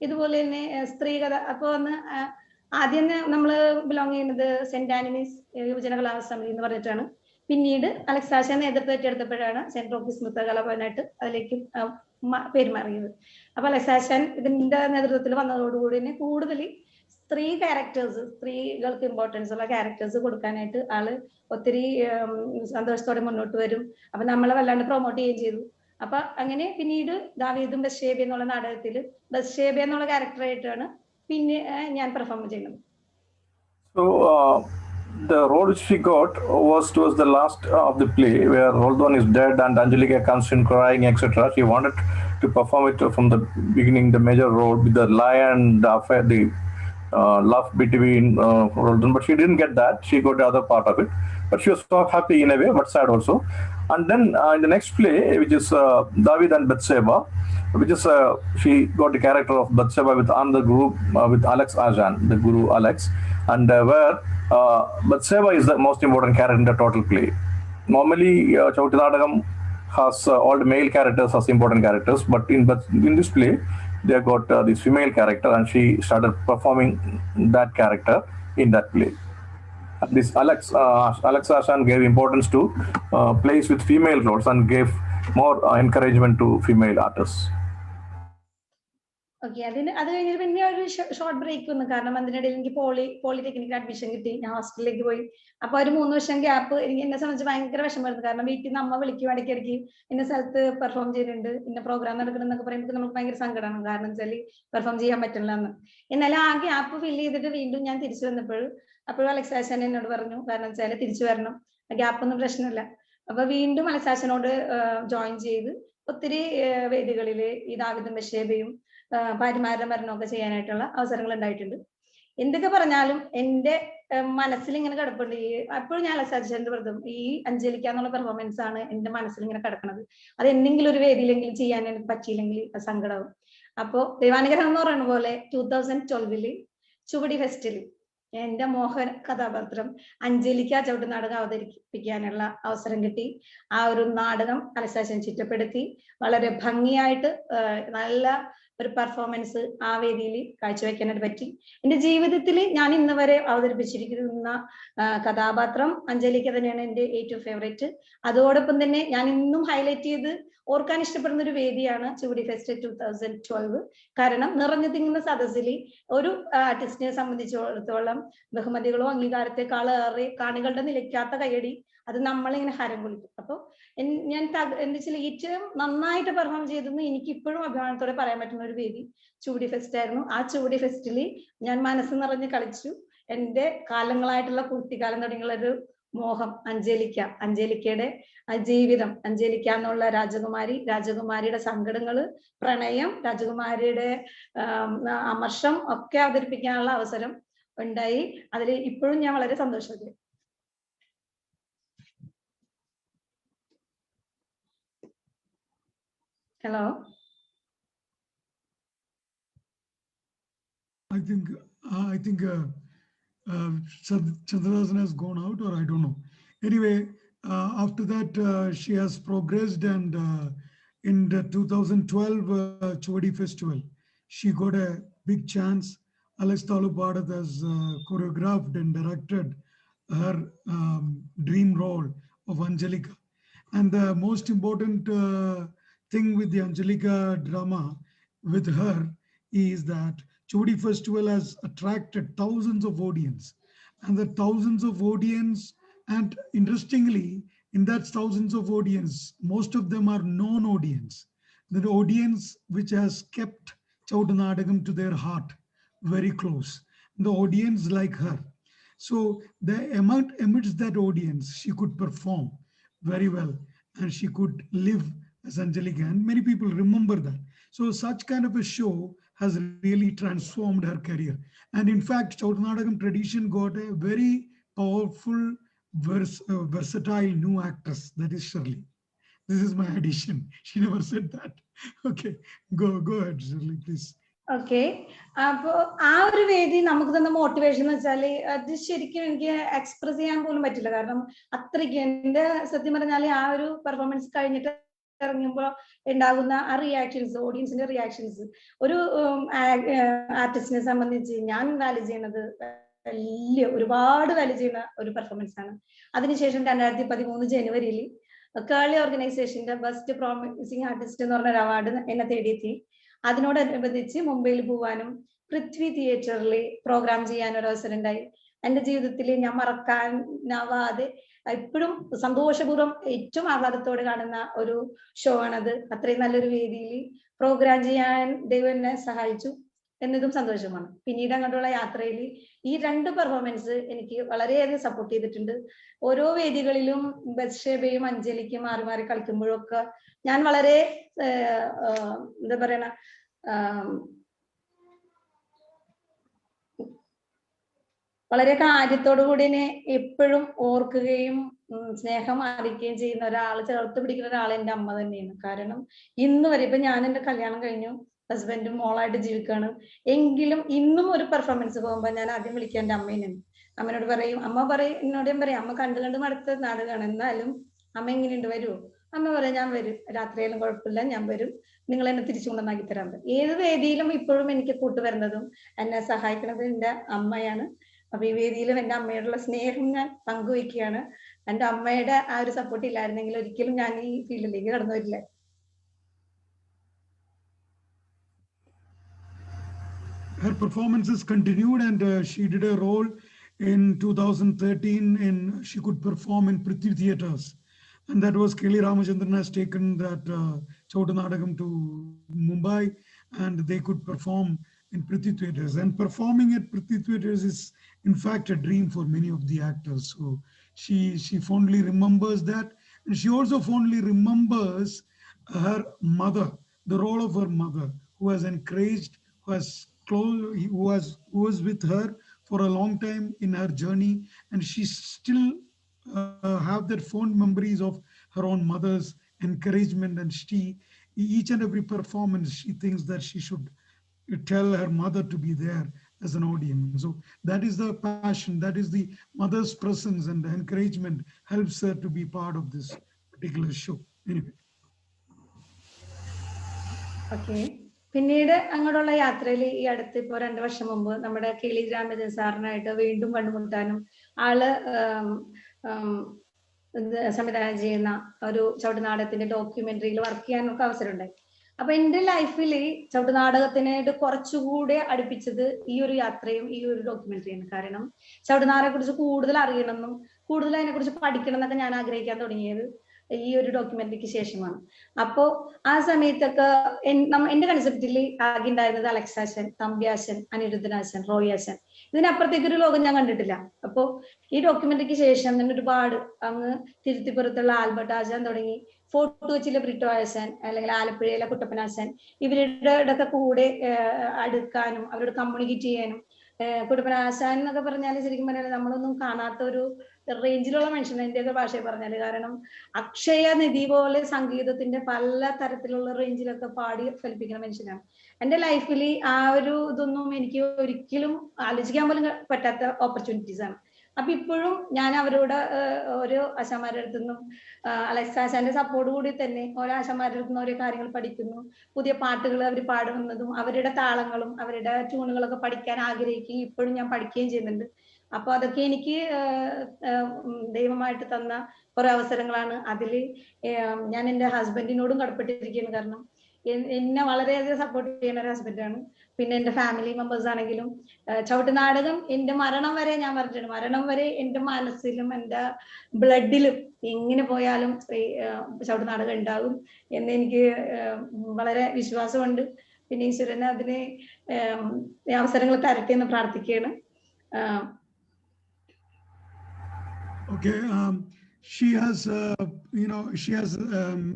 ഇതുപോലെ തന്നെ സ്ത്രീകഥ. അപ്പൊ വന്ന് ആദ്യം നമ്മൾ ബിലോങ് ചെയ്യുന്നത് സെന്റ് ആനിമീസ് യുവജന കലാസമിതി എന്ന് പറഞ്ഞിട്ടാണ്. പിന്നീട് അലക്സാശ നേതൃത്വം ഏറ്റെടുത്തപ്പോഴാണ് സെന്റ് റോക്കീസ് നൃത്തകലാഭവനായിട്ട് അതിലേക്ക് പെരുമാറിയത്. അപ്പൊ അലക്സാശൻ ഇതിന്റെ നേതൃത്വത്തിൽ വന്നതോടുകൂടി തന്നെ കൂടുതൽ സ്ത്രീ ക്യാരക്ടേഴ്സ്, സ്ത്രീകൾക്ക് ഇമ്പോർട്ടൻസ് ഉള്ള ക്യാരക്ടേഴ്സ് കൊടുക്കാനായിട്ട് ആള് ഒത്തിരി സന്തോഷത്തോടെ മുന്നോട്ട് വരും. അപ്പൊ നമ്മളെ വല്ലാണ്ട് പ്രൊമോട്ട് ചെയ്യുകയും ചെയ്തു. അപ്പൊ അങ്ങനെ പിന്നീട് ദാവീദും ബത്ശേബ എന്നുള്ള നാടകത്തിൽ ബത്ശേബ എന്നുള്ള ക്യാരക്ടറായിട്ടാണ് പിന്നെ ഞാൻ പെർഫോം ചെയ്യുന്നത്. So the role she got was towards the last of the play where Roldon is dead and Angelica comes in crying, etc. She wanted to perform it from the beginning, the major role with the lion, the affair, the love between Roldon, but she didn't get that. She got the other part of it, but she was so happy in a way, but sad also. And then in the next play, which is David and Bathsheba, which is she got the character of Bathsheba with another group with Alex Ajan, the guru Alex, and where Bathsheba is the most important character in the total play. Normally, Chavittunadakam has all the male characters as important characters, but in this play, they got this female character, and she started performing that character in that play. This Alex Ashan gave importance to plays with female roles and gave more encouragement to female artists. Okay. അത് കഴിഞ്ഞിട്ട് പിന്നെ ഒരു short break വന്നു. കാരണം അതിനിടയിൽ എനിക്ക് പോളിടെക്നിക്കിൽ admission കിട്ടി. ഞാൻ ഹോസ്റ്റലിലേക്ക് പോയി. അപ്പൊ ഒരു 3 വർഷം ഗ്യാപ്പ് എനിക്ക് എന്നെ സംബന്ധിച്ച് ഭയങ്കര വിഷമമായിരുന്നു. കാരണം വീട്ടിൽ നിന്ന് അമ്മ വിളിക്കും ഇടയ്ക്കിടയ്ക്ക്, ഇന്ന സ്ഥലത്ത് പെർഫോം ചെയ്യുന്നുണ്ട്, ഇന്ന പ്രോഗ്രാം നടക്കണം എന്നൊക്കെ പറയുമ്പോൾ നമുക്ക് ഭയങ്കര സങ്കടമാണ്. കാരണം വെച്ചാൽ പെർഫോം ചെയ്യാൻ പറ്റില്ല എന്ന്. എന്നാലും ആ ഗ്യാപ്പ് ഫില്ല് ചെയ്തിട്ട് വീണ്ടും ഞാൻ തിരിച്ചു വന്നപ്പോഴും അപ്പോഴും അലക്സാശൻ എന്നോട് പറഞ്ഞു, കാരണം വെച്ചാൽ തിരിച്ചു വരണം, ഗ്യാപ്പൊന്നും പ്രശ്നമില്ല. അപ്പൊ വീണ്ടും അലക്സാശനോട് ജോയിൻ ചെയ്ത് ഒത്തിരി വേദികളിൽ ഈ ദാവീദും ബത്ശേബയും ഭാര്യമാരുടെ മരണമൊക്കെ ചെയ്യാനായിട്ടുള്ള അവസരങ്ങൾ ഉണ്ടായിട്ടുണ്ട്. എന്തൊക്കെ പറഞ്ഞാലും എന്റെ മനസ്സിൽ ഇങ്ങനെ കിടപ്പുണ്ട്. അപ്പോഴും ഞാൻ അലക്സാശന്റെ വ്രതം ഈ അഞ്ജലിക്ക എന്നുള്ള പെർഫോമൻസ് ആണ് എന്റെ മനസ്സിൽ ഇങ്ങനെ കിടക്കുന്നത്. അത് എന്തെങ്കിലും ഒരു വേദിയിലെങ്കിലും ചെയ്യാൻ എനിക്ക് പറ്റിയില്ലെങ്കിൽ സങ്കടമാവും. അപ്പോ ദൈവാനുഗ്രഹം എന്ന് പറയുന്ന പോലെ 2012 ചുവടി ഫെസ്റ്റിൽ എൻ്റെ മോഹൻ കഥാപാത്രം അഞ്ജലിക്ക ചവിട്ടുനാടകം അവതരിപ്പിക്കാനുള്ള അവസരം കിട്ടി. ആ ഒരു നാടകം അലസാശൻ ചിട്ടപ്പെടുത്തി വളരെ ഭംഗിയായിട്ട് നല്ല ഒരു പെർഫോമൻസ് ആ വേദിയിൽ കാഴ്ചവെക്കാനായിട്ട് പറ്റി. എൻ്റെ ജീവിതത്തിൽ ഞാൻ ഇന്ന് വരെ അവതരിപ്പിച്ചിരിക്കുന്ന കഥാപാത്രം അഞ്ജലിക്ക തന്നെയാണ് എൻ്റെ ഏറ്റവും ഫേവറേറ്റ്. അതോടൊപ്പം തന്നെ ഞാൻ ഇന്നും ഹൈലൈറ്റ് ചെയ്ത് ഓർക്കാൻ ഇഷ്ടപ്പെടുന്ന ഒരു വേദിയാണ് ചുവടി ഫെസ്റ്റ് 2012. കാരണം നിറഞ്ഞു തിങ്ങുന്ന സദസ്സിൽ ഒരു ആർട്ടിസ്റ്റിനെ സംബന്ധിച്ചിടത്തോളം ബഹുമതികളോ അംഗീകാരത്തെക്കാൾ ഏറെ കാണികളുടെ നിലയ്ക്കാത്ത കയ്യടി അത് നമ്മളിങ്ങനെ ഹരം കൊള്ളിക്കും. അപ്പോൾ ഞാൻ എന്താ വെച്ചാൽ ഏറ്റവും നന്നായിട്ട് പെർഫോം ചെയ്തെന്ന് എനിക്ക് ഇപ്പോഴും അഭിമാനത്തോടെ പറയാൻ പറ്റുന്ന ഒരു വേദി ചുവടി ഫെസ്റ്റ് ആയിരുന്നു. ആ ചുവടി ഫെസ്റ്റിൽ ഞാൻ മനസ്സ് നിറഞ്ഞ് കളിച്ചു. എൻ്റെ കാലങ്ങളായിട്ടുള്ള കുട്ടിക്കാലം തുടങ്ങിയുള്ള ഒരു മോഹം അഞ്ജലിക്കയുടെ ജീവിതം, അഞ്ജലിക്ക എന്നുള്ള രാജകുമാരിയുടെ സങ്കടങ്ങള്, പ്രണയം, രാജകുമാരിയുടെ അമർഷം ഒക്കെ അവതരിപ്പിക്കാനുള്ള അവസരം ഉണ്ടായി. അതിൽ ഇപ്പോഴും ഞാൻ വളരെ സന്തോഷത്തില്. Hello, I think Chandradasan has gone out, or I don't know. Anyway, after that, she has progressed, and in the 2012 Chavittu Festival, she got a big chance. Alex Talupadath has choreographed and directed her dream role of Angelika. And the most important thing with the Angelika drama with her is that Chavittu Festival has attracted thousands of audience, and the thousands of audience, and interestingly, in that thousands of audience, most of them are known audience, the audience which has kept Chavittunadakam to their heart very close. The audience like her. So the amidst that audience, she could perform very well, and she could live as Angelika, and many people remember that. So such kind of a show has really transformed her career. And in fact, Chavittunadakam tradition got a very powerful, versatile new actress, that is Shirly. This is my addition. She never said that. Okay, go ahead, Shirly, please. Okay, അപ്പൊ ആ ഒരു വേദി നമുക്ക് തന്ന motivation എന്ന് വെച്ചാല് അത് ശരിക്കും എനിക്ക് എക്സ്പ്രസ് ചെയ്യാൻ പോലും പറ്റില്ല. കാരണം അത്രയ്ക്ക് എന്റെ സത്യം പറഞ്ഞാല് ആ ഒരു പെർഫോമൻസ് കഴിഞ്ഞിട്ട് ഇറങ്ങുമ്പോൾ ഉണ്ടാകുന്ന ആ റിയാക്ഷൻസ്, ഓഡിയൻസിന്റെ റിയാക്ഷൻസ്, ഒരു ആർട്ടിസ്റ്റിനെ സംബന്ധിച്ച് ഞാൻ വാല്യൂ ചെയ്യുന്നത് ഒരുപാട് വാല്യൂ ചെയ്യുന്ന ഒരു പെർഫോമൻസ് ആണ്. അതിനുശേഷം 2013 ജനുവരിയിൽ കേളി ഓർഗനൈസേഷന്റെ ബെസ്റ്റ് പ്രോമിസിംഗ് ആർട്ടിസ്റ്റ് എന്ന് പറഞ്ഞ ഒരു അവാർഡ് എന്നെ തേടിയെത്തി. അതിനോടനുബന്ധിച്ച് മുംബൈയിൽ പോവാനും പൃഥ്വി തിയേറ്ററിൽ പ്രോഗ്രാം ചെയ്യാൻ ഒരു അവസരം ഉണ്ടായി. എൻ്റെ ജീവിതത്തിൽ ഞാൻ മറക്കാനാവാതെ ഇപ്പോഴും സന്തോഷപൂർവ്വം ഏറ്റവും ആഹ്ലാദത്തോടെ കാണുന്ന ഒരു ഷോ ആണത്. അത്രയും നല്ലൊരു വേദിയിൽ പ്രോഗ്രാം ചെയ്യാൻ ദൈവം എന്നെ സഹായിച്ചു എന്നതും സന്തോഷമാണ്. പിന്നീട് അങ്ങോട്ടുള്ള യാത്രയിൽ ഈ 2 പെർഫോമൻസ് എനിക്ക് വളരെയധികം സപ്പോർട്ട് ചെയ്തിട്ടുണ്ട്. ഓരോ വേദികളിലും ബത്ഷേബയും അഞ്ജലിക്കും മാറി മാറി കളിക്കുമ്പോഴൊക്കെ ഞാൻ വളരെ എന്താ പറയണ വളരെ കാര്യത്തോടു കൂടി എപ്പോഴും ഓർക്കുകയും സ്നേഹം അറിയിക്കുകയും ചെയ്യുന്ന ഒരാൾ, ചേർത്ത് പിടിക്കുന്ന ഒരാൾ എൻ്റെ അമ്മ തന്നെയാണ്. കാരണം ഇന്ന് വരെ ഇപ്പൊ ഞാൻ എൻ്റെ കല്യാണം കഴിഞ്ഞു, ഹസ്ബൻഡും മോളായിട്ട് ജീവിക്കുകയാണ്, എങ്കിലും ഇന്നും ഒരു പെർഫോമൻസ് പോകുമ്പോൾ ഞാൻ ആദ്യം വിളിക്കുക എൻ്റെ അമ്മേനാണ്. അമ്മനോട് പറയും, എന്നോട് ഞാൻ പറയും, അമ്മ കണ്ടു മടുത്ത നാടകമാണ്, എന്നാലും അമ്മ എങ്ങനെയുണ്ട്, വരുമോ? അമ്മ പറയാം, ഞാൻ വരും, രാത്രിയായാലും കുഴപ്പമില്ല, ഞാൻ വരും, നിങ്ങൾ എന്നെ തിരിച്ചു കൊണ്ടുവന്നാക്കി തരാൻ പറ്റും. ഏത് വേദിയിലും ഇപ്പോഴും എനിക്ക് കൂട്ടുവരുന്നതും എന്നെ സഹായിക്കുന്നതും എൻ്റെ അമ്മയാണ്. അപ്പൊ ഈ വേദിയിലും എൻ്റെ അമ്മയോടുള്ള സ്നേഹം ഞാൻ പങ്കുവയ്ക്കുകയാണ്. എൻ്റെ അമ്മയുടെ ആ ഒരു സപ്പോർട്ട് ഇല്ലായിരുന്നെങ്കിൽ ഒരിക്കലും ഞാൻ ഈ ഫീൽഡിലേക്ക് കടന്നു വരില്ല. Her performances continued, and she did a role in 2013 in she could perform in Prithvi theaters, and that was Kelly Ramachandran has taken that Chavittunadakam to Mumbai, and they could perform in Prithvi theaters. And performing at Prithvi theaters is in fact a dream for many of the actors. So she fondly remembers that, and she also fondly remembers her mother, the role of her mother, who has encouraged, who was with her for a long time in her journey, and she still have that fond memories of her own mother's encouragement. And she, each and every performance, she thinks that she should tell her mother to be there as an audience. So that is the passion, that is the mother's presence and encouragement helps her to be part of this particular show. Anyway. Okay, പിന്നീട് അങ്ങോട്ടുള്ള യാത്രയിൽ ഈ അടുത്ത് ഇപ്പോൾ 2 വർഷം മുമ്പ് നമ്മുടെ കിളി രാമചന്ദ്രൻ സാറിനായിട്ട് വീണ്ടും കണ്ടുമുട്ടാനും ആള് സംവിധാനം ചെയ്യുന്ന ഒരു ചവിട്ടുനാടകത്തിന്റെ ഡോക്യുമെന്ററിയിൽ വർക്ക് ചെയ്യാനും ഒക്കെ അവസരം ഉണ്ടായി. അപ്പൊ എന്റെ ലൈഫിൽ ചവിട്ടുനാടകത്തിനായിട്ട് കുറച്ചുകൂടെ അടുപ്പിച്ചത് ഈ ഒരു യാത്രയും ഈ ഒരു ഡോക്യുമെന്ററിയാണ്. കാരണം ചവിട്ടുനാടകത്തെ കുറിച്ച് കൂടുതൽ അറിയണമെന്നും കൂടുതൽ അതിനെ കുറിച്ച് പഠിക്കണം എന്നൊക്കെ ഞാൻ ആഗ്രഹിക്കാൻ തുടങ്ങിയത് ഈ ഒരു ഡോക്യുമെന്ററിക്ക് ശേഷമാണ്. അപ്പോ ആ സമയത്തൊക്കെ എന്റെ കൺസെപ്റ്റിൽ ആകെ ഉണ്ടായിരുന്നത് അലക്സാശൻ, തമ്പ്യാശൻ, അനിരുദ്ധനാശൻ, റോയാശൻ, ഇതിനപ്പുറത്തേക്ക് ഒരു ലോകം ഞാൻ കണ്ടിട്ടില്ല. അപ്പോ ഈ ഡോക്യുമെന്ററിക്ക് ശേഷം ഞാൻ ഒരുപാട് അങ്ങ് തിരുത്തിപ്പുറത്തുള്ള ആൽബർട്ട് ആശാൻ തുടങ്ങി ഫോർട്ട് കൊച്ചിയിലെ ബ്രിട്ടോ ആശാൻ അല്ലെങ്കിൽ ആലപ്പുഴയിലെ കുട്ടപ്പനാശാൻ ഇവരുടെ കൂടെ അടുക്കാനും അവരോട് കമ്മ്യൂണിക്കേറ്റ് ചെയ്യാനും കുട്ടപ്പനാശാൻ എന്നൊക്കെ പറഞ്ഞാൽ ശരിക്കും പറഞ്ഞാൽ നമ്മളൊന്നും കാണാത്ത ഒരു റേഞ്ചിലുള്ള മനുഷ്യൻ എന്റെയൊക്കെ ഭാഷയിൽ പറഞ്ഞാല്. കാരണം അക്ഷയ നിധി പോലെ സംഗീതത്തിന്റെ പല തരത്തിലുള്ള റേഞ്ചിലൊക്കെ പാടി ഫലിപ്പിക്കുന്ന മനുഷ്യനാണ്. എന്റെ ലൈഫിൽ ആ ഒരു ഇതൊന്നും എനിക്ക് ഒരിക്കലും ആലോചിക്കാൻ പോലും പറ്റാത്ത ഓപ്പർച്യൂണിറ്റീസ് ആണ്. അപ്പൊ ഇപ്പോഴും ഞാൻ അവരോട് ഓരോ ആശാന്മാരുടെ അടുത്തു നിന്നും അലക്സാശാന്റെ സപ്പോർട്ട് കൂടി തന്നെ ഓരോ ആശാന്മാരുടെ അടുത്ത് നിന്ന് ഓരോ കാര്യങ്ങൾ പഠിക്കുന്നു. പുതിയ പാട്ടുകൾ അവർ പാടുന്നതും അവരുടെ താളങ്ങളും അവരുടെ ട്യൂണുകളൊക്കെ പഠിക്കാൻ ആഗ്രഹിക്കുകയും ഇപ്പോഴും ഞാൻ പഠിക്കുകയും ചെയ്യുന്നുണ്ട്. അപ്പൊ അതൊക്കെ എനിക്ക് ദൈവമായിട്ട് തന്ന കുറെ അവസരങ്ങളാണ്. അതില് ഞാൻ എൻ്റെ ഹസ്ബൻഡിനോടും കടപ്പെട്ടിരിക്കുകയാണ്. കാരണം എന്നെ വളരെയധികം സപ്പോർട്ട് ചെയ്യുന്ന ഒരു ഹസ്ബൻഡാണ്. പിന്നെ എൻ്റെ ഫാമിലി മെമ്പേഴ്സ് ആണെങ്കിലും ചവിട്ടുനാടകം എൻ്റെ മരണം വരെ ഞാൻ പറഞ്ഞിട്ടുണ്ട്. മരണം വരെ എൻ്റെ മനസ്സിലും എൻ്റെ ബ്ലഡിലും എങ്ങനെ പോയാലും ചവിട്ടുനാടകം ഉണ്ടാകും എന്ന് എനിക്ക് വളരെ വിശ്വാസമുണ്ട്. പിന്നെ ഈശ്വരന് അതിന് അവസരങ്ങൾ തരട്ടെ എന്ന് പ്രാർത്ഥിക്കുകയാണ്. Okay, she has,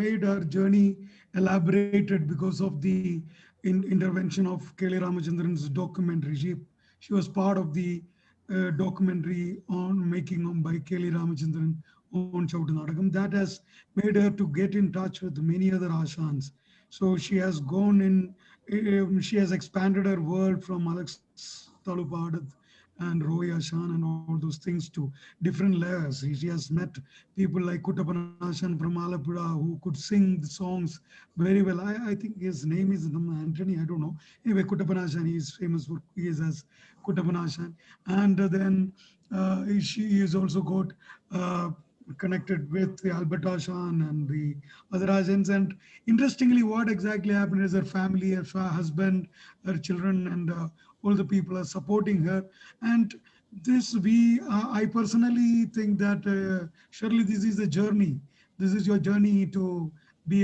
made her journey elaborated because of the intervention of K.L. Ramachandran's documentary. She was part of the documentary on making by K.L. Ramachandran on Chavittunadakam. That has made her to get in touch with many other ashans. So she has gone in, she has expanded her world from Alex Talupadath and Roy Ashan and all those things to different layers. She has met people like Kutappanashan from Alappuzha who could sing the songs very well. I think his name is Anthony, I don't know. Anyway, Kutappanashan, he is famous for, he is as Kutappanashan. And then she is also got connected with the Albert Ashan and the other Ashans. And interestingly, what exactly happened is her family, her husband, her children, and all the people are supporting her. And this I personally think that surely this is a journey. This is your journey to be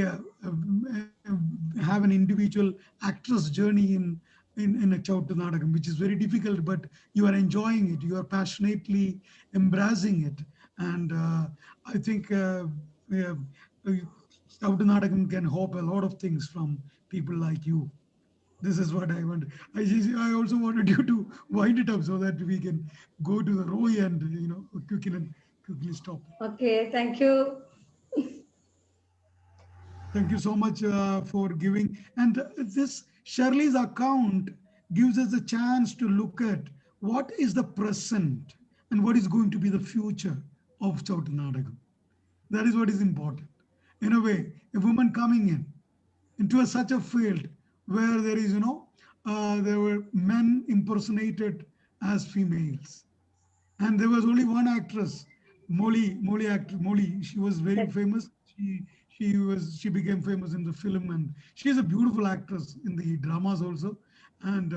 have an individual actress journey in a Chavittunadakam, which is very difficult, but you are enjoying it. You are passionately embracing it. And I think Chavittunadakam can hope a lot of things from people like you. This is what I want. I also wanted you to wind it up so that we can go to the Roy and quickly stop. Okay, thank you. Thank you so much for giving. And this Shirley's account gives us a chance to look at what is the present and what is going to be the future of Chavittunadakam. That is what is important. In a way, a woman coming into such a field where there is, there were men impersonated as females. And there was only one actress, Molly. She was very famous. She became famous in the film, and she is a beautiful actress in the dramas also. And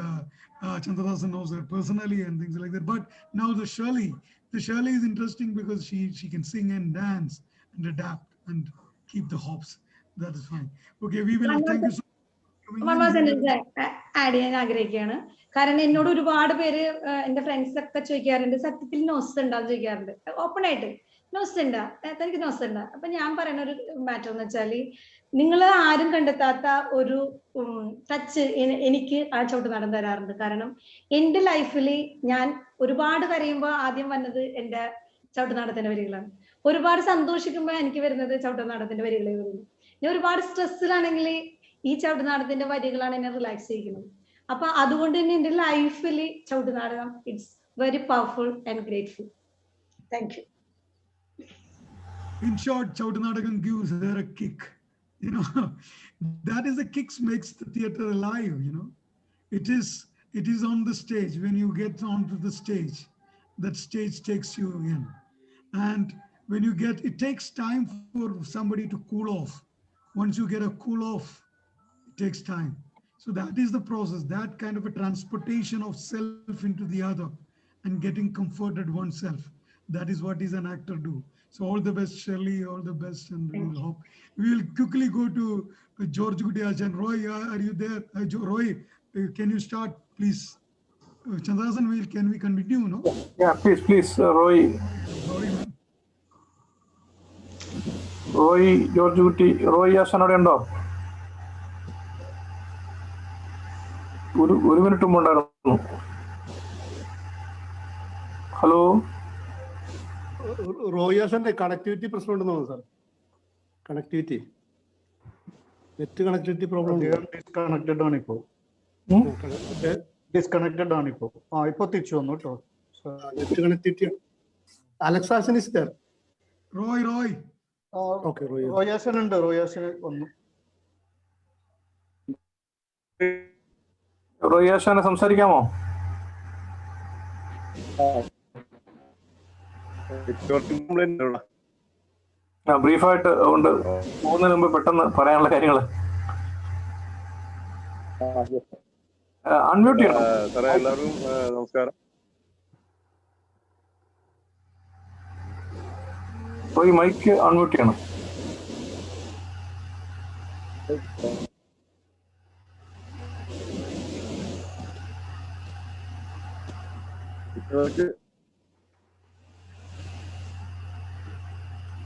Chandadasan knows her personally and things like that. But now the Shirley is interesting because she can sing and dance and adapt and keep the hops. That is fine. Okay, we will thank you so much. Add ചെയ്യാൻ ആഗ്രഹിക്കുകയാണ്. കാരണം എന്നോട് ഒരുപാട് പേര് എന്റെ friends ഒക്കെ ചോദിക്കാറുണ്ട്, സത്യത്തിൽ നോസ് ഉണ്ടാന്ന് ചോദിക്കാറുണ്ട്. ഓപ്പൺ ആയിട്ട് നോസ് ഉണ്ടാ, തനിക്ക് നോസ് ഉണ്ടാ? അപ്പൊ ഞാൻ പറയുന്ന ഒരു മാറ്റർ എന്ന് വെച്ചാല്, നിങ്ങൾ ആരും കണ്ടെത്താത്ത ഒരു ടച്ച് എനിക്ക് ആ ചവിട്ടുനാടകം തരാറുണ്ട്. കാരണം എന്റെ ലൈഫിൽ ഞാൻ ഒരുപാട് കരയുമ്പോൾ ആദ്യം വന്നത് എന്റെ ചവിട്ടുനാടകത്തിന്റെ വരികളാണ്. ഒരുപാട് സന്തോഷിക്കുമ്പോൾ എനിക്ക് വരുന്നത് ചവിട്ടുനാടകത്തിന്റെ വരികളെ വരുന്നു. ഞാൻ ഒരുപാട് സ്ട്രെസ്സിലാണെങ്കിൽ ഈ ചവിട്ടുനാടകത്തിന്റെ വരികളാണ് എന്നെ റിലാക്സ് ചെയ്യിക്കുന്നത്. അപ്പൊ അതുകൊണ്ട് തന്നെ എൻ്റെ ലൈഫിൽ Chavittunadakam it's very powerful and grateful. Thank you. In short, Chavittunadakam gives her a kick. You know, that is the kicks makes the theater alive. You know, it is on the stage. When you get onto the stage, that stage takes you in, and when you get, it takes time for somebody to cool off. Once you get a cool off, it takes time. So that is the process. That kind of a transportation of self into the other, and getting comforted oneself. That is what is an actor do. So all the best, Shirley, all the best, and we will hope. We will quickly go to Georgekutty and Roy. Are you there? Roy, can you start, please? Chandrasan, can we continue, no? Yeah, please, Roy. Sorry, man. Roy, Georgekutty, Roy ആശാനോടെ ഉണ്ടോ? ഒരു minute മുമ്പ് ഉണ്ടായിരുന്നു. Hello, റോയാസന്റെ connectivity പ്രശ്നം ഉണ്ടെന്ന് തോന്നുന്നു sir. Connectivity, net connectivity problem. Disconnected ആണ് ഇപ്പോൾ. Disconnected ആണ് ഇപ്പോൾ. ഇപ്പൊ തിരിച്ചു വന്നു കേട്ടോ. Net connectivity. അലക്സാസൻ ഇസ് ദർ. Roy. ഓക്കെ, റോയാസൻ ഉണ്ട്. റോയാസൻ വന്നു. റോയ് ആശാനെ സംസാരിക്കാമോ? ബ്രീഫായിട്ട് ഉണ്ട്, പോകുന്നതിന് മുമ്പ് പെട്ടെന്ന് പറയാനുള്ള കാര്യങ്ങൾ. അൺമ്യൂട്ട് ചെയ്യണം. എല്ലാവർക്കും നമസ്കാരം. റോയ് മൈക്ക് അൺമ്യൂട്ട് ചെയ്യണം.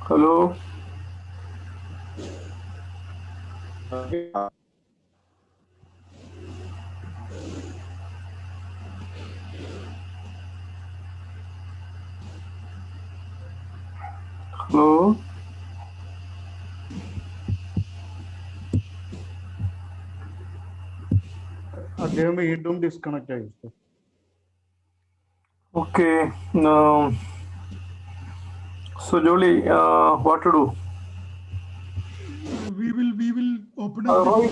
ഹലോ, ഹലോ, അദ്ദേഹം വീണ്ടും ഡിസ്കണക്ട് ആയി. Okay. So Jolly, what to do? We will open up. Roy,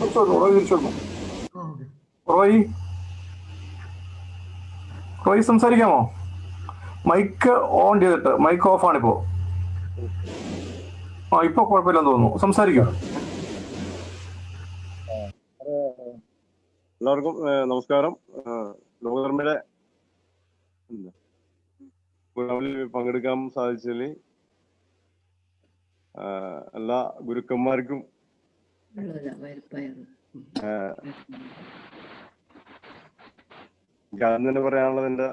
Okay. Roy സംസാരിക്കാമോ? മൈക്ക് ഓൺ ചെയ്തിട്ട്, മൈക്ക് ഓഫ് ആണിപ്പോ. ഇപ്പൊ കുഴപ്പമില്ലെന്ന് തോന്നുന്നു, സംസാരിക്കും. എല്ലാവർക്കും നമസ്കാരം. ലോകധർമ്മിയുടെ പ്രോഗ്രാമിൽ പങ്കെടുക്കാൻ സാധിച്ചതിൽ എല്ലാ ഗുരുക്കന്മാർക്കും ഞാൻ തന്നെ പറയാനുള്ളത് എൻ്റെ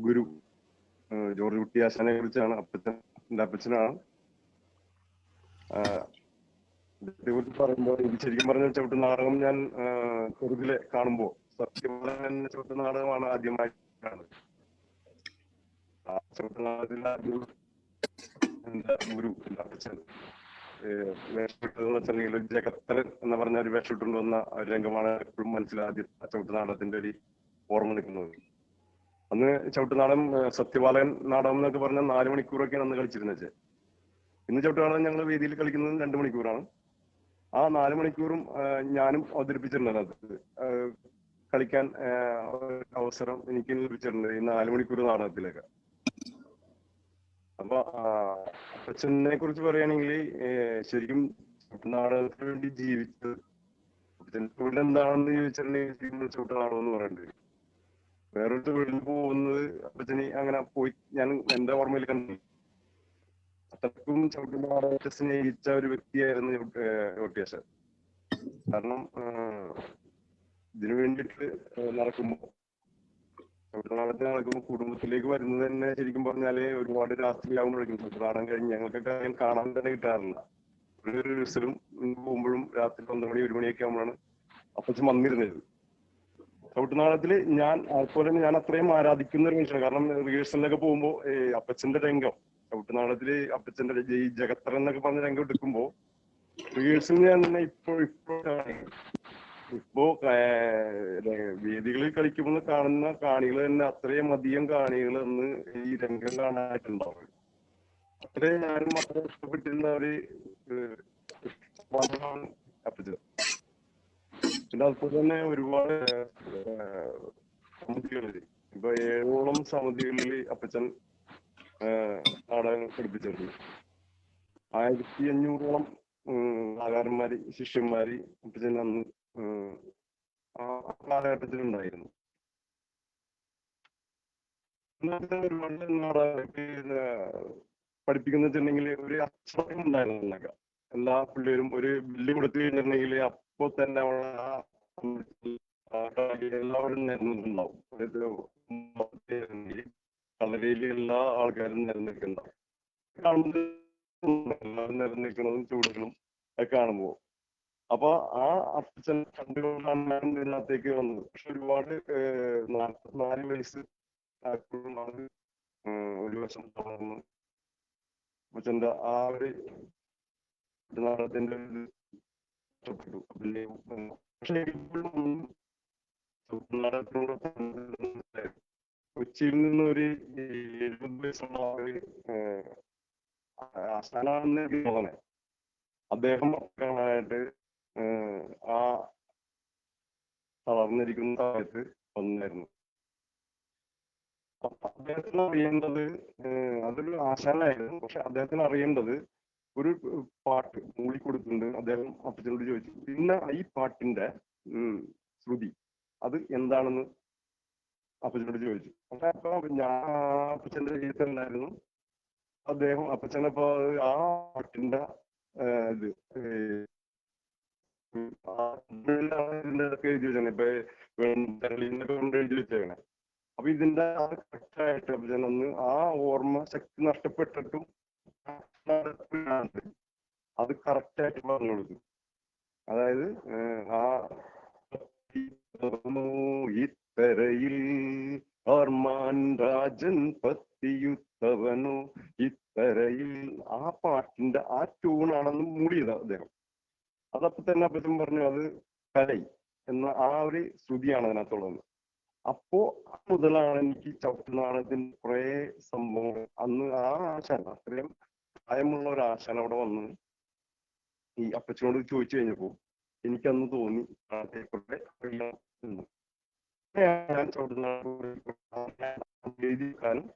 ഗുരു ജോർജ് കുട്ടി ആശാനെ കുറിച്ചാണ്. എൻ്റെ അപ്പച്ചനാണ്. കുറിച്ച് പറയുമ്പോൾ എനിക്ക് ശരിക്കും പറഞ്ഞ ചവിട്ടുനാടകം ഞാൻ ചെറുതിലെ കാണുമ്പോൾ സത്യം പറഞ്ഞ ചവിട്ടുനാടകമാണ് ആദ്യമായി കാണുന്നത്. ആ ചവിട്ടുനാടകത്തിൽ എന്റെ ഗുരു, എന്റെ അപ്പച്ചൻ വേഷമിട്ടതെന്ന് വെച്ചിട്ടുണ്ടെങ്കിൽ ജഗത്തരൻ എന്ന് പറഞ്ഞ ഒരു വേഷമിട്ടുകൊണ്ട് വന്ന ഒരു രംഗമാണ് എപ്പോഴും മനസ്സിലാദ്യം ചവിട്ടുനാടകത്തിന്റെ ഒരു ഓർമ്മ നിൽക്കുന്നത്. അന്ന് ചവിട്ടുനാടകം സത്യപാലൻ നാടകം എന്നൊക്കെ പറഞ്ഞാൽ 4 മണിക്കൂറൊക്കെയാണ് അന്ന് കളിച്ചിരുന്നത്. ഇന്ന് ചവിട്ടുനാടകം ഞങ്ങൾ വേദിയിൽ കളിക്കുന്നത് 2 മണിക്കൂറാണ്. ആ 4 മണിക്കൂറും ഞാനും അവതരിപ്പിച്ചിട്ടുണ്ട്. അത് കളിക്കാൻ അവസരം എനിക്ക് ലഭിച്ചിട്ടുണ്ട് ഈ 4 മണിക്കൂർ നാടകത്തിലൊക്കെ. അപ്പൊ അപ്പച്ചനെ കുറിച്ച് പറയുകയാണെങ്കിൽ ശരിക്കും ചവിട്ടുനാടകത്തിന് വേണ്ടി ജീവിച്ചത്. അപ്പച്ചൻ തൊഴിൽ എന്താണെന്ന് ചോദിച്ചിട്ടുണ്ടെങ്കിൽ ചവിട്ടുനാടകം എന്ന് പറയേണ്ടത്. വേറൊരു തൊഴിലിൽ പോകുന്നത് അപ്പച്ചന് അങ്ങനെ പോയി ഞാൻ എന്റെ ഓർമ്മയിൽ കണ്ടു. അത്രക്കും ചവിട്ടുനാടകത്തെ സ്നേഹിച്ച ഒരു വ്യക്തിയായിരുന്നു യോട്ടിയാശൻ. കാരണം ഇതിനു വേണ്ടിയിട്ട് നടക്കുമ്പോ ചവിട്ടുനാടകത്തിന് നടക്കുമ്പോൾ കുടുംബത്തിലേക്ക് വരുന്നത് തന്നെ ശരിക്കും പറഞ്ഞാല് ഒരുപാട് രാത്രിയാകുമ്പോഴേക്കും ചവിട്ടുനാടകം കഴിഞ്ഞ് ഞങ്ങൾക്കൊക്കെ കാണാൻ തന്നെ കിട്ടാറില്ല. ഒരു റിഹേഴ്സലും പോകുമ്പോഴും രാത്രി 12 മണി 1 മണിയൊക്കെ ആകുമ്പോഴാണ് അപ്പച്ചൻ വന്നിരുന്നത്. ചവിട്ടുനാടകത്തില് ഞാൻ അതുപോലെ തന്നെ ഞാൻ അത്രയും ആരാധിക്കുന്ന ഒരു മനുഷ്യനാണ്. കാരണം റിഹേഴ്സലിനൊക്കെ പോകുമ്പോ അപ്പച്ചന്റെ രംഗം ചവിട്ടുനാടകത്തില് അപ്പച്ചന്റെ ഈ ജഗത്തറ എന്നൊക്കെ പറഞ്ഞ രംഗം എടുക്കുമ്പോ റിഹേഴ്സൽ ഞാൻ തന്നെ ഇപ്പോഴാണ് ഇപ്പോ വേദികളിൽ കളിക്കുമ്പോൾ കാണുന്ന കാണികൾ തന്നെ അത്രയും അധികം കാണികൾ അന്ന് ഈ രംഗം കാണാനായിട്ടുണ്ടാവും. അത്രയും ഞാനും അത്ര ഇഷ്ടപ്പെട്ടിരുന്ന ഒരു അപ്പച്ചൻ. പിന്നെ അതുപോലെ തന്നെ ഒരുപാട് സമിതികളിൽ ഇപ്പൊ 7ഓളം സമിതികളിൽ അപ്പച്ചൻ നാടകം പഠിപ്പിച്ചിട്ടുണ്ട്. 1500ഓളം കലാകാരന്മാര് ശിഷ്യന്മാര് അപ്പച്ചൻ അന്ന് ആ കാലഘട്ടത്തിലുണ്ടായിരുന്നു. ഒരുപാട് നാടകം പഠിപ്പിക്കുന്ന വെച്ചിട്ടുണ്ടെങ്കിൽ ഒരു അച്ചടക്കം ഉണ്ടായിരുന്നില്ല. എല്ലാ പിള്ളേരും ഒരു ബില്ല് കൊടുത്തു കഴിഞ്ഞിട്ടുണ്ടെങ്കിൽ അപ്പൊ തന്നെ എല്ലാവരും നിരന്നിട്ടുണ്ടാവും. കളരിയിൽ എല്ലാ ആൾക്കാരും നിരന്നിട്ടുണ്ടാവും. കാണുന്നത് എല്ലാവരും നിരന്നിരിക്കുന്നതും ചൂടുകളും ഒക്കെ കാണുമ്പോ അപ്പൊ ആ അപ്പച്ചൻ കണ്ടുകൊണ്ടാണ് ഇതിനകത്തേക്ക് വന്നത്. പക്ഷെ ഒരുപാട് 44 വയസ്സ് ആക്കുമ്പോഴാണ് ഒരു വർഷം തുടർന്ന് അപ്പച്ചന്റെ ആ ഒരു നാടകത്തിന്റെ ഒരു ഇഷ്ടപ്പെട്ടു. പക്ഷെ നാടകത്തിനോട് കൊച്ചിയിൽ നിന്ന് ഒരു 70 വയസ്സുള്ള ഒരു ആസ്ഥാനാണെന്ന് എനിക്ക് തോന്നണേ. അദ്ദേഹം കാണാനായിട്ട് ആ തളർന്നിരിക്കുന്ന സമയത്ത് വന്നായിരുന്നു. അപ്പൊ അദ്ദേഹത്തിന് അറിയേണ്ടത് അതൊരു ആശാനായിരുന്നു. പക്ഷെ അദ്ദേഹത്തിന് അറിയേണ്ടത് ഒരു പാട്ട് മൂളിക്കൊടുത്തിട്ടുണ്ട്. അദ്ദേഹം അപ്പച്ചനോട് ചോദിച്ചു, പിന്നെ ഈ പാട്ടിന്റെ ശ്രുതി അത് എന്താണെന്ന് അപ്പച്ചനോട് ചോദിച്ചു. പക്ഷെ അപ്പൊ ഞാൻ അപ്പച്ചന്റെ ജീവിതത്തിലുണ്ടായിരുന്നു. അദ്ദേഹം അപ്പച്ചനപ്പോ ആ പാട്ടിന്റെ ഇത് ഇതിന്റെതൊക്കെ എഴുതി വെച്ചാണ്. ഇപ്പൊ തെരളിനൊക്കെ കൊണ്ട് എഴുതി വെച്ചേക്കണേ. അപ്പൊ ഇതിന്റെ അത് കറക്റ്റായിട്ട് അപ്പച്ചൻ ഒന്ന് ആ ഓർമ്മ ശക്തി നഷ്ടപ്പെട്ടിട്ടും അത് കറക്റ്റായിട്ട് പറഞ്ഞു കൊടുത്തു. അതായത് ആ ഇത്തരയിൽ ഓർമാൻ രാജൻ പത്തിയുത്തവനോ ഇത്തരയിൽ ആ പാട്ടിന്റെ ആ ട്യൂണാണെന്ന് മൂടിയത് അദ്ദേഹം. അതപ്പോ തന്നെ അപ്പച്ചൻ പറഞ്ഞു അത് കലൈ എന്ന ആ ഒരു ശ്രുതിയാണ് അതിനകത്തുള്ളത്. അപ്പോ മുതലാണ് എനിക്ക് ചവിട്ടുനാടകത്തിന്റെ കുറെ സംഭവങ്ങൾ അന്ന് ആ ആശാൻ അത്രയും പ്രായമുള്ള ഒരു ആശാൻ അവിടെ വന്ന് ഈ അപ്പച്ചനോട് ചോദിച്ചു കഴിഞ്ഞപ്പോ എനിക്കന്ന് തോന്നി അറിയാം എന്ന്. ഞാൻ എഴുതി വെക്കാനും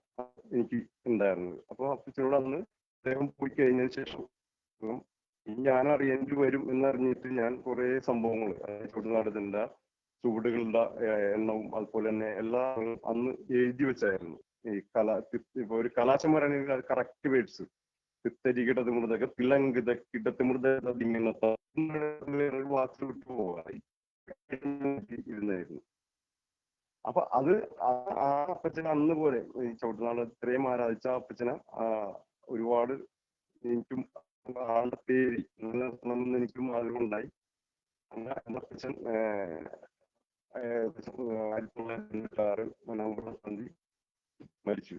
എനിക്ക് ഉണ്ടായിരുന്നത്. അപ്പൊ അപ്പച്ചനോട് അന്ന് അദ്ദേഹം പോയി കഴിഞ്ഞതിന് ശേഷം ഞാൻ അറിയേണ്ടി വരും എന്നറിഞ്ഞിട്ട് ഞാൻ കുറെ സംഭവങ്ങൾ ചുവടുനാടകത്തിന്റെ ചുവടുകളുടെ എണ്ണവും അതുപോലെ തന്നെ എല്ലാം അന്ന് എഴുതി വെച്ചായിരുന്നു. ഈ ഇപ്പൊ ഒരു കലാശം പറയുകയാണെങ്കിൽ അത് കറക്റ്റ് വേർഡ്സ് തിത്തരികിടത് മൃതൊക്കെ തിളങ്കിത കിടത്ത് മൃദ വാക്ക് വിട്ടു പോകായി ഇരുന്നായിരുന്നു. അപ്പൊ അത് ആ അപ്പച്ചനെ അന്ന് പോലെ ഈ ചവിട്ടുനാട് ഇത്രയും ആരാധിച്ച അപ്പച്ചനെ ഒരുപാട് എനിക്കും ആളുടെ പേര് നിലനിർത്തണമെന്ന് എനിക്കും ആഗ്രഹമുണ്ടായി. അങ്ങനെ അപ്പച്ചൻ 1996 നവംബർ 10 മരിച്ചു.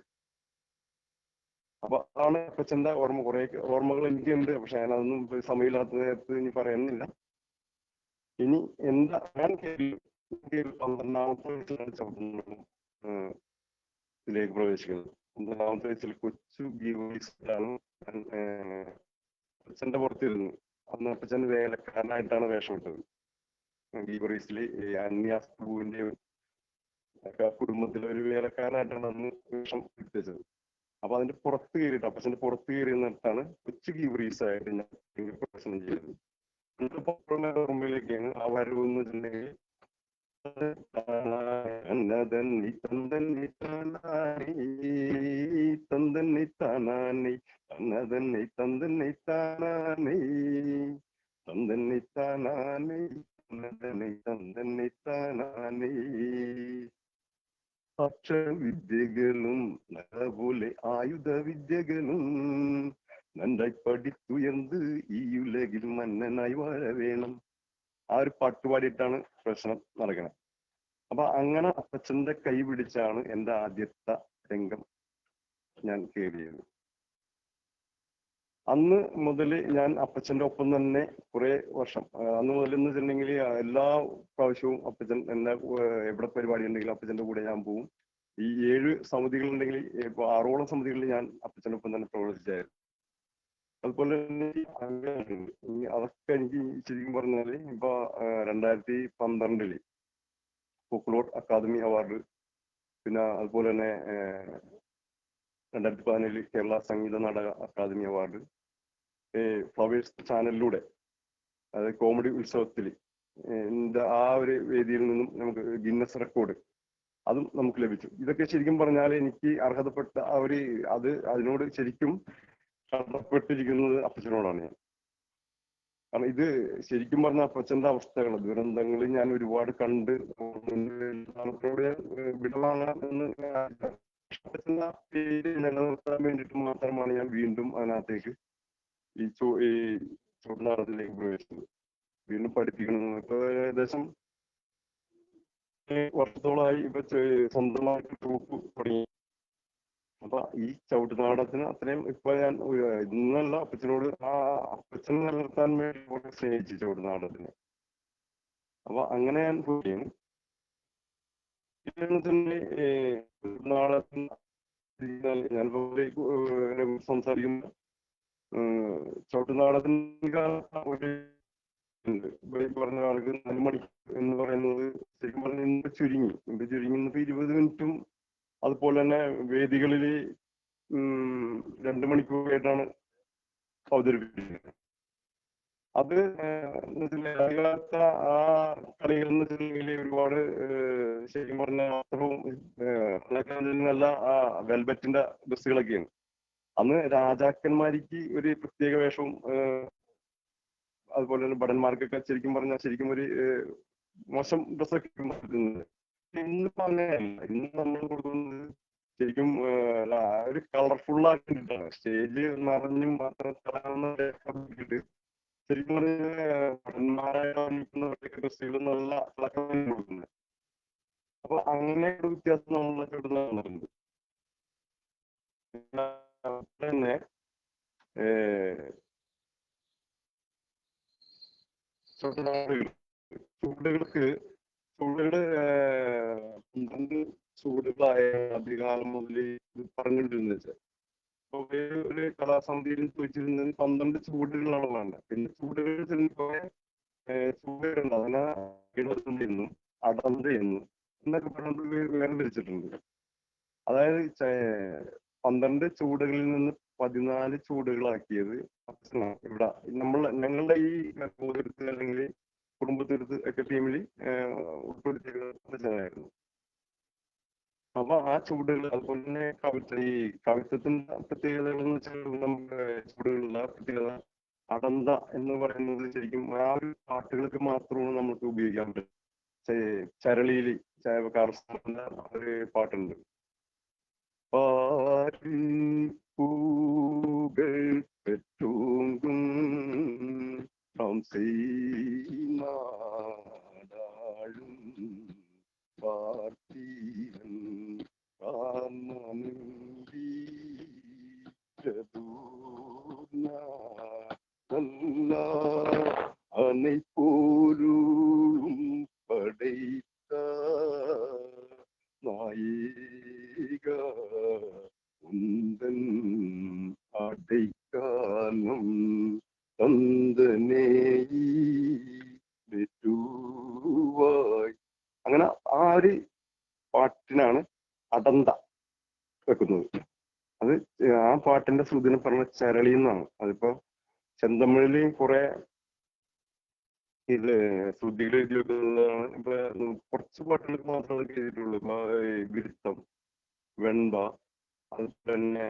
അപ്പൊ അതാണ് അപ്പച്ചന്റെ ഓർമ്മ. കുറെ ഓർമ്മകൾ എനിക്കുണ്ട്. പക്ഷെ ഞാനതൊന്നും സമയമില്ലാത്ത നേരത്ത് ഇനി പറയുന്നില്ല. ഇനി എന്താ ഞാൻ 12ാമത്തെ വയസ്സിലാണ് ചവിട്ടുന്നതും ഇതിലേക്ക് പ്രവേശിക്കുന്നത്. 12ാമത്തെ വയസ്സിൽ കൊച്ചു ഗീവോയിസിലാണ് ഞാൻ അപ്പച്ചന്റെ പുറത്തിരുന്നു. അന്ന് അപ്പച്ചൻ വേലക്കാരനായിട്ടാണ് വേഷം ഇട്ടത്. ഗീവറീസില് അന്യാസ്തുവിന്റെ കുടുംബത്തിലെ ഒരു വേലക്കാരനായിട്ടാണ് അന്ന് വേഷം എടുത്തത്. അപ്പൊ അതിന്റെ പുറത്ത് കയറിയിട്ട് അപ്പച്ചന്റെ പുറത്ത് കയറി നിന്നിട്ടാണ് കൊച്ചു ഗീവറീസ് ആയിട്ട് ഞാൻ പ്രവേശനം ചെയ്തത്. ഓർമ്മയിലേക്കാണ് ആ വരവ് എന്ന് വെച്ചിട്ടുണ്ടെങ്കിൽ തന്നി തന്നി താനാനി തന്നതന്നി തന്നി താനാനി തന്നി താനാനി തന്നി താനാനി. അക്ഷരവിദ്യകളും നല്ലപോലെ ആയുധ വിദ്യകളും നന്നായി പഠിത്തുയർന്ന് ഈ ഉലകിൽ മന്നനായി വാഴ വേണം. ആ ഒരു പാട്ടുപാടിയിട്ടാണ് പ്രശ്നം നടക്കുന്നത്. അപ്പൊ അങ്ങനെ അപ്പച്ചന്റെ കൈ പിടിച്ചാണ് എൻ്റെ ആദ്യത്തെ രംഗം ഞാൻ കയറിയത്. അന്ന് മുതൽ ഞാൻ അപ്പച്ചന്റെ ഒപ്പം തന്നെ കുറെ വർഷം, അന്ന് മുതൽ എന്ന് വെച്ചിട്ടുണ്ടെങ്കിൽ എല്ലാ പ്രാവശ്യവും അപ്പച്ചൻ എന്നെ എവിടെ പരിപാടി ഉണ്ടെങ്കിലും അപ്പച്ചന്റെ കൂടെ ഞാൻ പോവും. ഈ 7 സമിതികൾ ഉണ്ടെങ്കിൽ ഇപ്പൊ 6ഓളം സമിതികളിൽ ഞാൻ അപ്പച്ചന്റെ ഒപ്പം തന്നെ പ്രവർത്തിച്ചായിരുന്നു. അതുപോലെ തന്നെ അതൊക്കെ എനിക്ക് ശരിക്കും പറഞ്ഞാല് ഇപ്പൊ 2012 പോപ്പുലർ അക്കാദമി അവാർഡ്, പിന്നെ അതുപോലെ തന്നെ 2017 Kerala Sangeetha Nataka academy award, flowers ചാനലിലൂടെ, അതായത് കോമഡി ഉത്സവത്തിൽ ആ ഒരു വേദിയിൽ നിന്നും നമുക്ക് ഗിന്നസ് റെക്കോർഡ് അതും നമുക്ക് ലഭിച്ചു. ഇതൊക്കെ ശരിക്കും പറഞ്ഞാൽ എനിക്ക് അർഹതപ്പെട്ട അതിനോട് ശരിക്കും കടപ്പെട്ടിരിക്കുന്നത് അപ്പച്ചനോടാണ് ഞാൻ. കാരണം ഇത് ശരിക്കും പറഞ്ഞ അപ്പച്ചന്റെ അവസ്ഥകൾ, ദുരന്തങ്ങൾ ഞാൻ ഒരുപാട് കണ്ട് വിടവാങ്ങാം എന്ന് അപ്പച്ചന്റെ പേര് നിലനിർത്താൻ വേണ്ടിയിട്ട് മാത്രമാണ് ഞാൻ വീണ്ടും അതിനകത്തേക്ക് ഈ ചുവട്ടുനാടകത്തിലേക്ക് പ്രവേശിച്ചത്. വീണ്ടും പഠിപ്പിക്കണം. ഇപ്പൊ ഏകദേശം വർഷത്തോളമായി ഇപ്പൊ സ്വന്തമായിട്ട് ട്രൂപ്പ് തുടങ്ങി. അപ്പൊ ഈ ചവിട്ടുനാടകത്തിന് അത്രയും ഇപ്പൊ ഞാൻ ഇന്നല്ല അപ്പച്ചനോട് അപ്പച്ചനെ നിലനിർത്താൻ വേണ്ടി സ്നേഹിച്ചു ചവിട്ടുനാടകത്തിന്. അപ്പൊ അങ്ങനെ ഞാൻ പോവുകയാണ്. ഞാനിപ്പോ സംസാരിക്കുന്ന ചവിട്ടുനാടകത്തിന് ഒരു പറഞ്ഞ ആൾക്ക് 4 മണിക്കൂർ എന്ന് പറയുന്നത് ശരിക്കും പറഞ്ഞ ഇന്ന് ചുരുങ്ങി 20 മിനിറ്റും അതുപോലെ തന്നെ വേദികളിൽ 2 മണിക്കൂറായിട്ടാണ് അവതരിപ്പിക്കുന്നത്. അത് ആദ്യകാലത്ത ആ കളികൾ എന്ന് വെച്ചിട്ടുണ്ടെങ്കിൽ ഒരുപാട് ശരിക്കും പറഞ്ഞ അത്രയും നല്ല ആ വെൽബറ്റിന്റെ ഡ്രസ്സുകളൊക്കെയാണ്. അന്ന് രാജാക്കന്മാർക്ക് ഒരു പ്രത്യേക വേഷവും അതുപോലെ തന്നെ ഭടന്മാർക്കൊക്കെ ശരിക്കും പറഞ്ഞാൽ ശരിക്കും ഒരു മോശം ഡ്രസ്സൊക്കെ കിട്ടുന്നത്. ഇന്നിപ്പോ അങ്ങനെയല്ല. ഇന്ന് നമ്മൾ കൊടുക്കുന്നത് ശരിക്കും ഒരു കളർഫുൾ ആക്കിയിട്ടാണ്. സ്റ്റേജ് നിറഞ്ഞും മാത്രം കളർന്നിട്ട് ശരിക്കും ഭടന്മാരായ ഡ്രസ്സുകൾ നല്ല തിളക്കം കൊടുക്കുന്നത്. അപ്പൊ അങ്ങനെ ഒരു വ്യത്യാസം നമ്മളെ കിട്ടുന്നുണ്ട്. തന്നെ ചൂടുകള് 12 ചൂടുകളായ ആദ്യകാലം മുതൽ പറഞ്ഞിട്ടിരുന്നത് വെച്ചാൽ ഇപ്പൊ ഒരു കലാസമിതിയിൽ ചോദിച്ചിരുന്നത് 12 ചൂടുകളാണ് വേണ്ടത്. പിന്നെ ചൂടുകൾ ചെല്ലുമ്പോൾ ചൂടുകളുണ്ട്, അതിനെ ഇടതെന്നും അടന്തെന്നും എന്നൊക്കെ പറഞ്ഞിട്ട് വേർതിരിച്ചിട്ടുണ്ട്. അതായത് 12 ചൂടുകളിൽ നിന്ന് 14 ചൂടുകളാക്കിയത് ഇവിടെ ഞങ്ങളുടെ ഈ ബോധെടുത്ത് അല്ലെങ്കിൽ കുടുംബത്തെടുത്ത് ഒക്കെ ടീമിൽ ഉൾപ്പെടുത്തിയിരുന്നു. അപ്പൊ ആ ചൂടുകൾ അതുപോലെ തന്നെ ഈ കവിത്വത്തിന്റെ പ്രത്യേകതകൾ എന്ന് വെച്ചാൽ നമുക്ക് ചൂടുകളുള്ള പ്രത്യേകത അടന്ത എന്ന് പറയുന്നത് ശരിക്കും ആ ഒരു പാട്ടുകൾക്ക് മാത്രമാണ് നമുക്ക് ഉപയോഗിക്കാൻ പറ്റും. ചരളിയിൽ കാർസ്ഥാന്റെ ഒരു പാട്ടുണ്ട്, പൂകൾ പെറ്റൂങ്കും നാടാളും പാർത്തീവൻ അனை പോലും പടൈത്ത നായിക ഉന്തൻ അടൈക്കാനം തന്തനേയി. അങ്ങനെ ആ ഒരു പാട്ടിനാണ് അടന്ത വെക്കുന്നത്. അത് ആ പാട്ടിന്റെ ശ്രുതിനെ പറഞ്ഞ ചരളി എന്നാണ്. അതിപ്പോ ചെന്തമിഴില് കുറെ ഇത് ശ്രുതികൾ എഴുതി വെക്കുന്നതാണ്. ഇപ്പൊ കുറച്ച് പാട്ടുകൾക്ക് മാത്രമേ എഴുതിയിട്ടുള്ളൂ. വിരുത്തം, വെൺപ, അതുപോലെ തന്നെ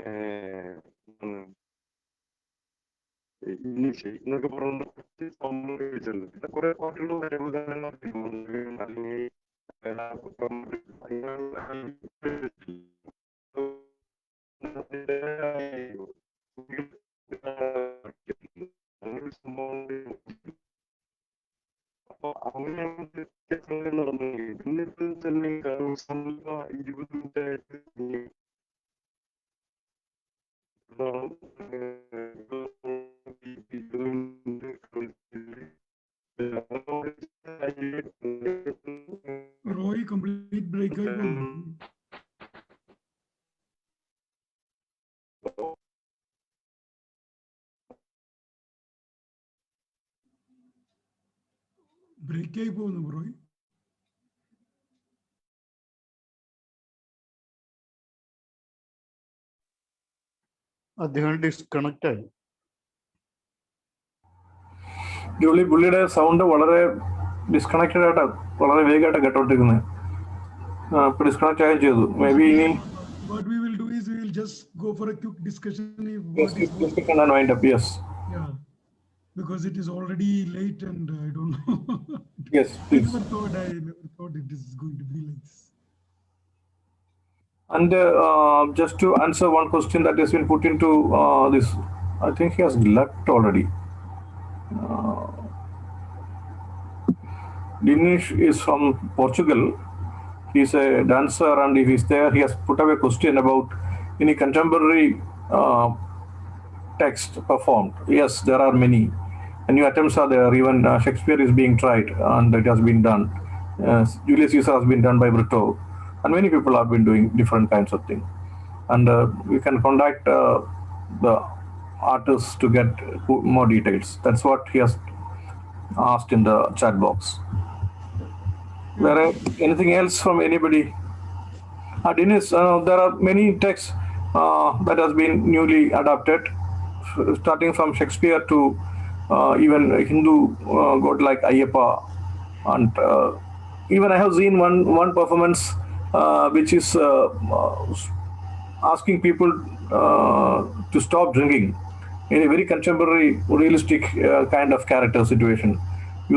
ഇനിഷ് എന്നൊക്കെ പറഞ്ഞ കുറച്ച് സംഭവങ്ങൾ ഉപയോഗിച്ചിട്ടുണ്ട്. പിന്നെ കുറെ പാട്ടുകൾ വരവ് ഗാനങ്ങളൊക്കെ അപ്പൊ അങ്ങനെയാണ് വ്യത്യാസങ്ങൾ നടന്നത്. എന്നിട്ട് തന്നെ 20 മിനിറ്റായിട്ട് break ആയി പോകുന്നു ബ്രോ. അദ്ദേഹം ഡിസ്കണക്ട് ആയി. ജോളി, പുള്ളിയുടെ സൗണ്ട് വളരെ ഡിസ്കണക്റ്റഡ് ആയിട്ട് വളരെ വേഗമായിട്ട് കേട്ടോണ്ടിരിക്കുന്നത്. ഇപ്പൊ ഡിസ്കണക്ട് ആയും ചെയ്തു. മേ ബി ഇനി what we will do is we will just go for a quick discussion if discussion and wind up. Yes. Yeah, because it is already late and I don't know. Yes, please. I never thought it is going to be like this. And just to answer one question that has been put into this, I think he has left already. Dinesh is from Portugal. He's a dancer, and if he's there, he has put up a question about any contemporary text performed. Yes, there are many. And new attempts are there. Even Shakespeare is being tried, and it has been done. Julius Caesar has been done by Brito, and many people have been doing different kinds of things. And we can contact the artists to get more details. That's what he has asked in the chat box. Anything else from anybody? Dennis, there are many texts that has been newly adapted, starting from Shakespeare to even Hindu god like Ayyappa, and even I have seen one performance which is asking people to stop drinking in a very contemporary, realistic kind of character situation,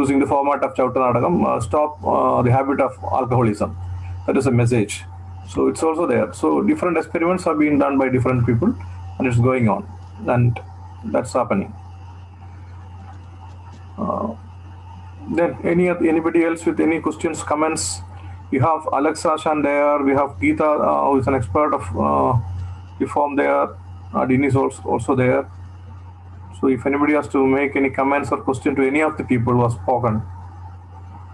using the format of Chavittunadakam, stop the habit of alcoholism. That is a message. So it's also there. So different experiments are being done by different people, and it's going on, and that's happening. Then anybody else with any questions, comments? We have Alexa Shan there. We have Geeta, who is an expert of the form there. Dean is also there. So if anybody has to make any comments or question to any of the people who have spoken,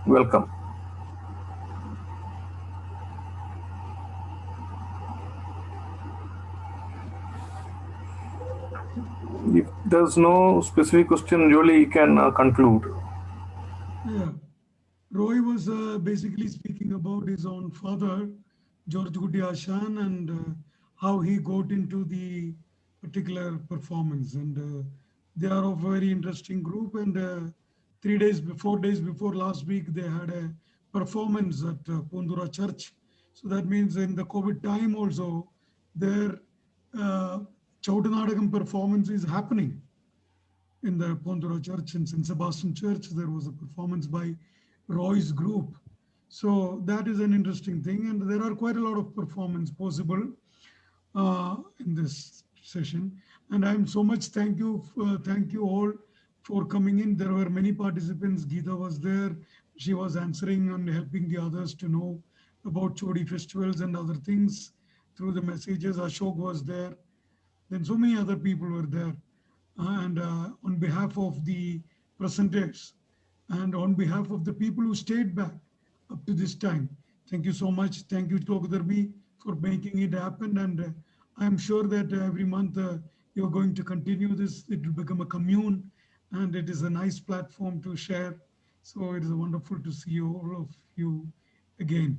welcome. If there's no specific question, Jolie, you can conclude. Yeah, Roy was basically speaking about his own father, Georgekutty Ashan, and how he got into the particular performance. And they are a very interesting group. And 4 days before last week, they had a performance at Pondura Church. So that means in the COVID time also, their Chavittunadakam performance is happening in the Pondura Church and St. Sebastian Church. There was a performance by Roy's group. So that is an interesting thing. And there are quite a lot of performance possible in this session. And I'm so much thank you all for coming in. There were many participants. Geeta was there. She was answering and helping the others to know about Chodi festivals and other things through the messages. Ashok was there. Then so many other people were there. And on behalf of the presenters and on behalf of the people who stayed back up to this time, thank you so much. Thank you, Lokadharmi, for making it happen. And I'm sure that every month you're going to continue this. It will become a commune, and it is a nice platform to share. So it is wonderful to see all of you again.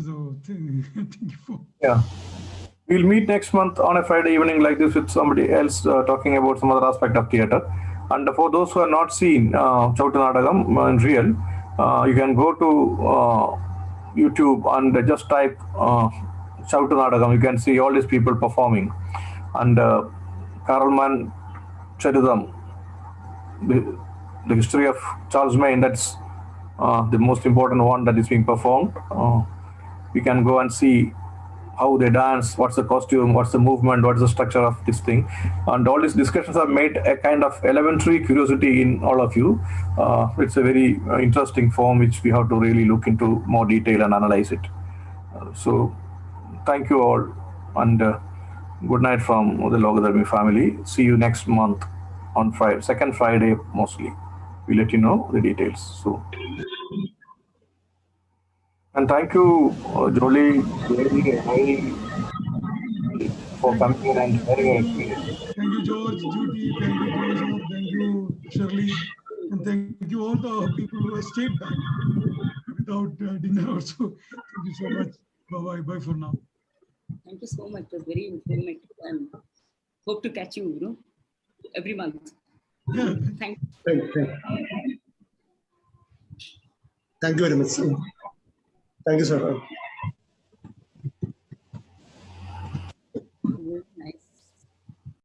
So thank you for. Yeah. We'll meet next month on a Friday evening like this with somebody else talking about some other aspect of theatre. And for those who have not seen Chavittunadakam in real, you can go to YouTube and just type Chavittunadakam. You can see all these people performing. And Karlman Charitam, the history of Charles Maine, that's the most important one that is being performed. We can go and see how they dance, what's the costume, what's the movement, what's the structure of this thing. And all these discussions have made a kind of elementary curiosity in all of you. It's a very interesting form which we have to really look into more detail and analyze it. So thank you all, and good night from the Lokadharmi family. See you next month on Friday, second Friday mostly. We'll let you know the details. So And thank you, Jolly, for coming in and sharing your experience. Thank you, George, Judy. Thank you, Joy, sir. Thank you, Shirley. And thank you all the people who have stayed back without dinner also. Thank you so much. Bye-bye. Bye for now. Thank you so much. It was very informative and hope to catch you, every month. Yeah. Thank Thank you very much. Thank you, sir.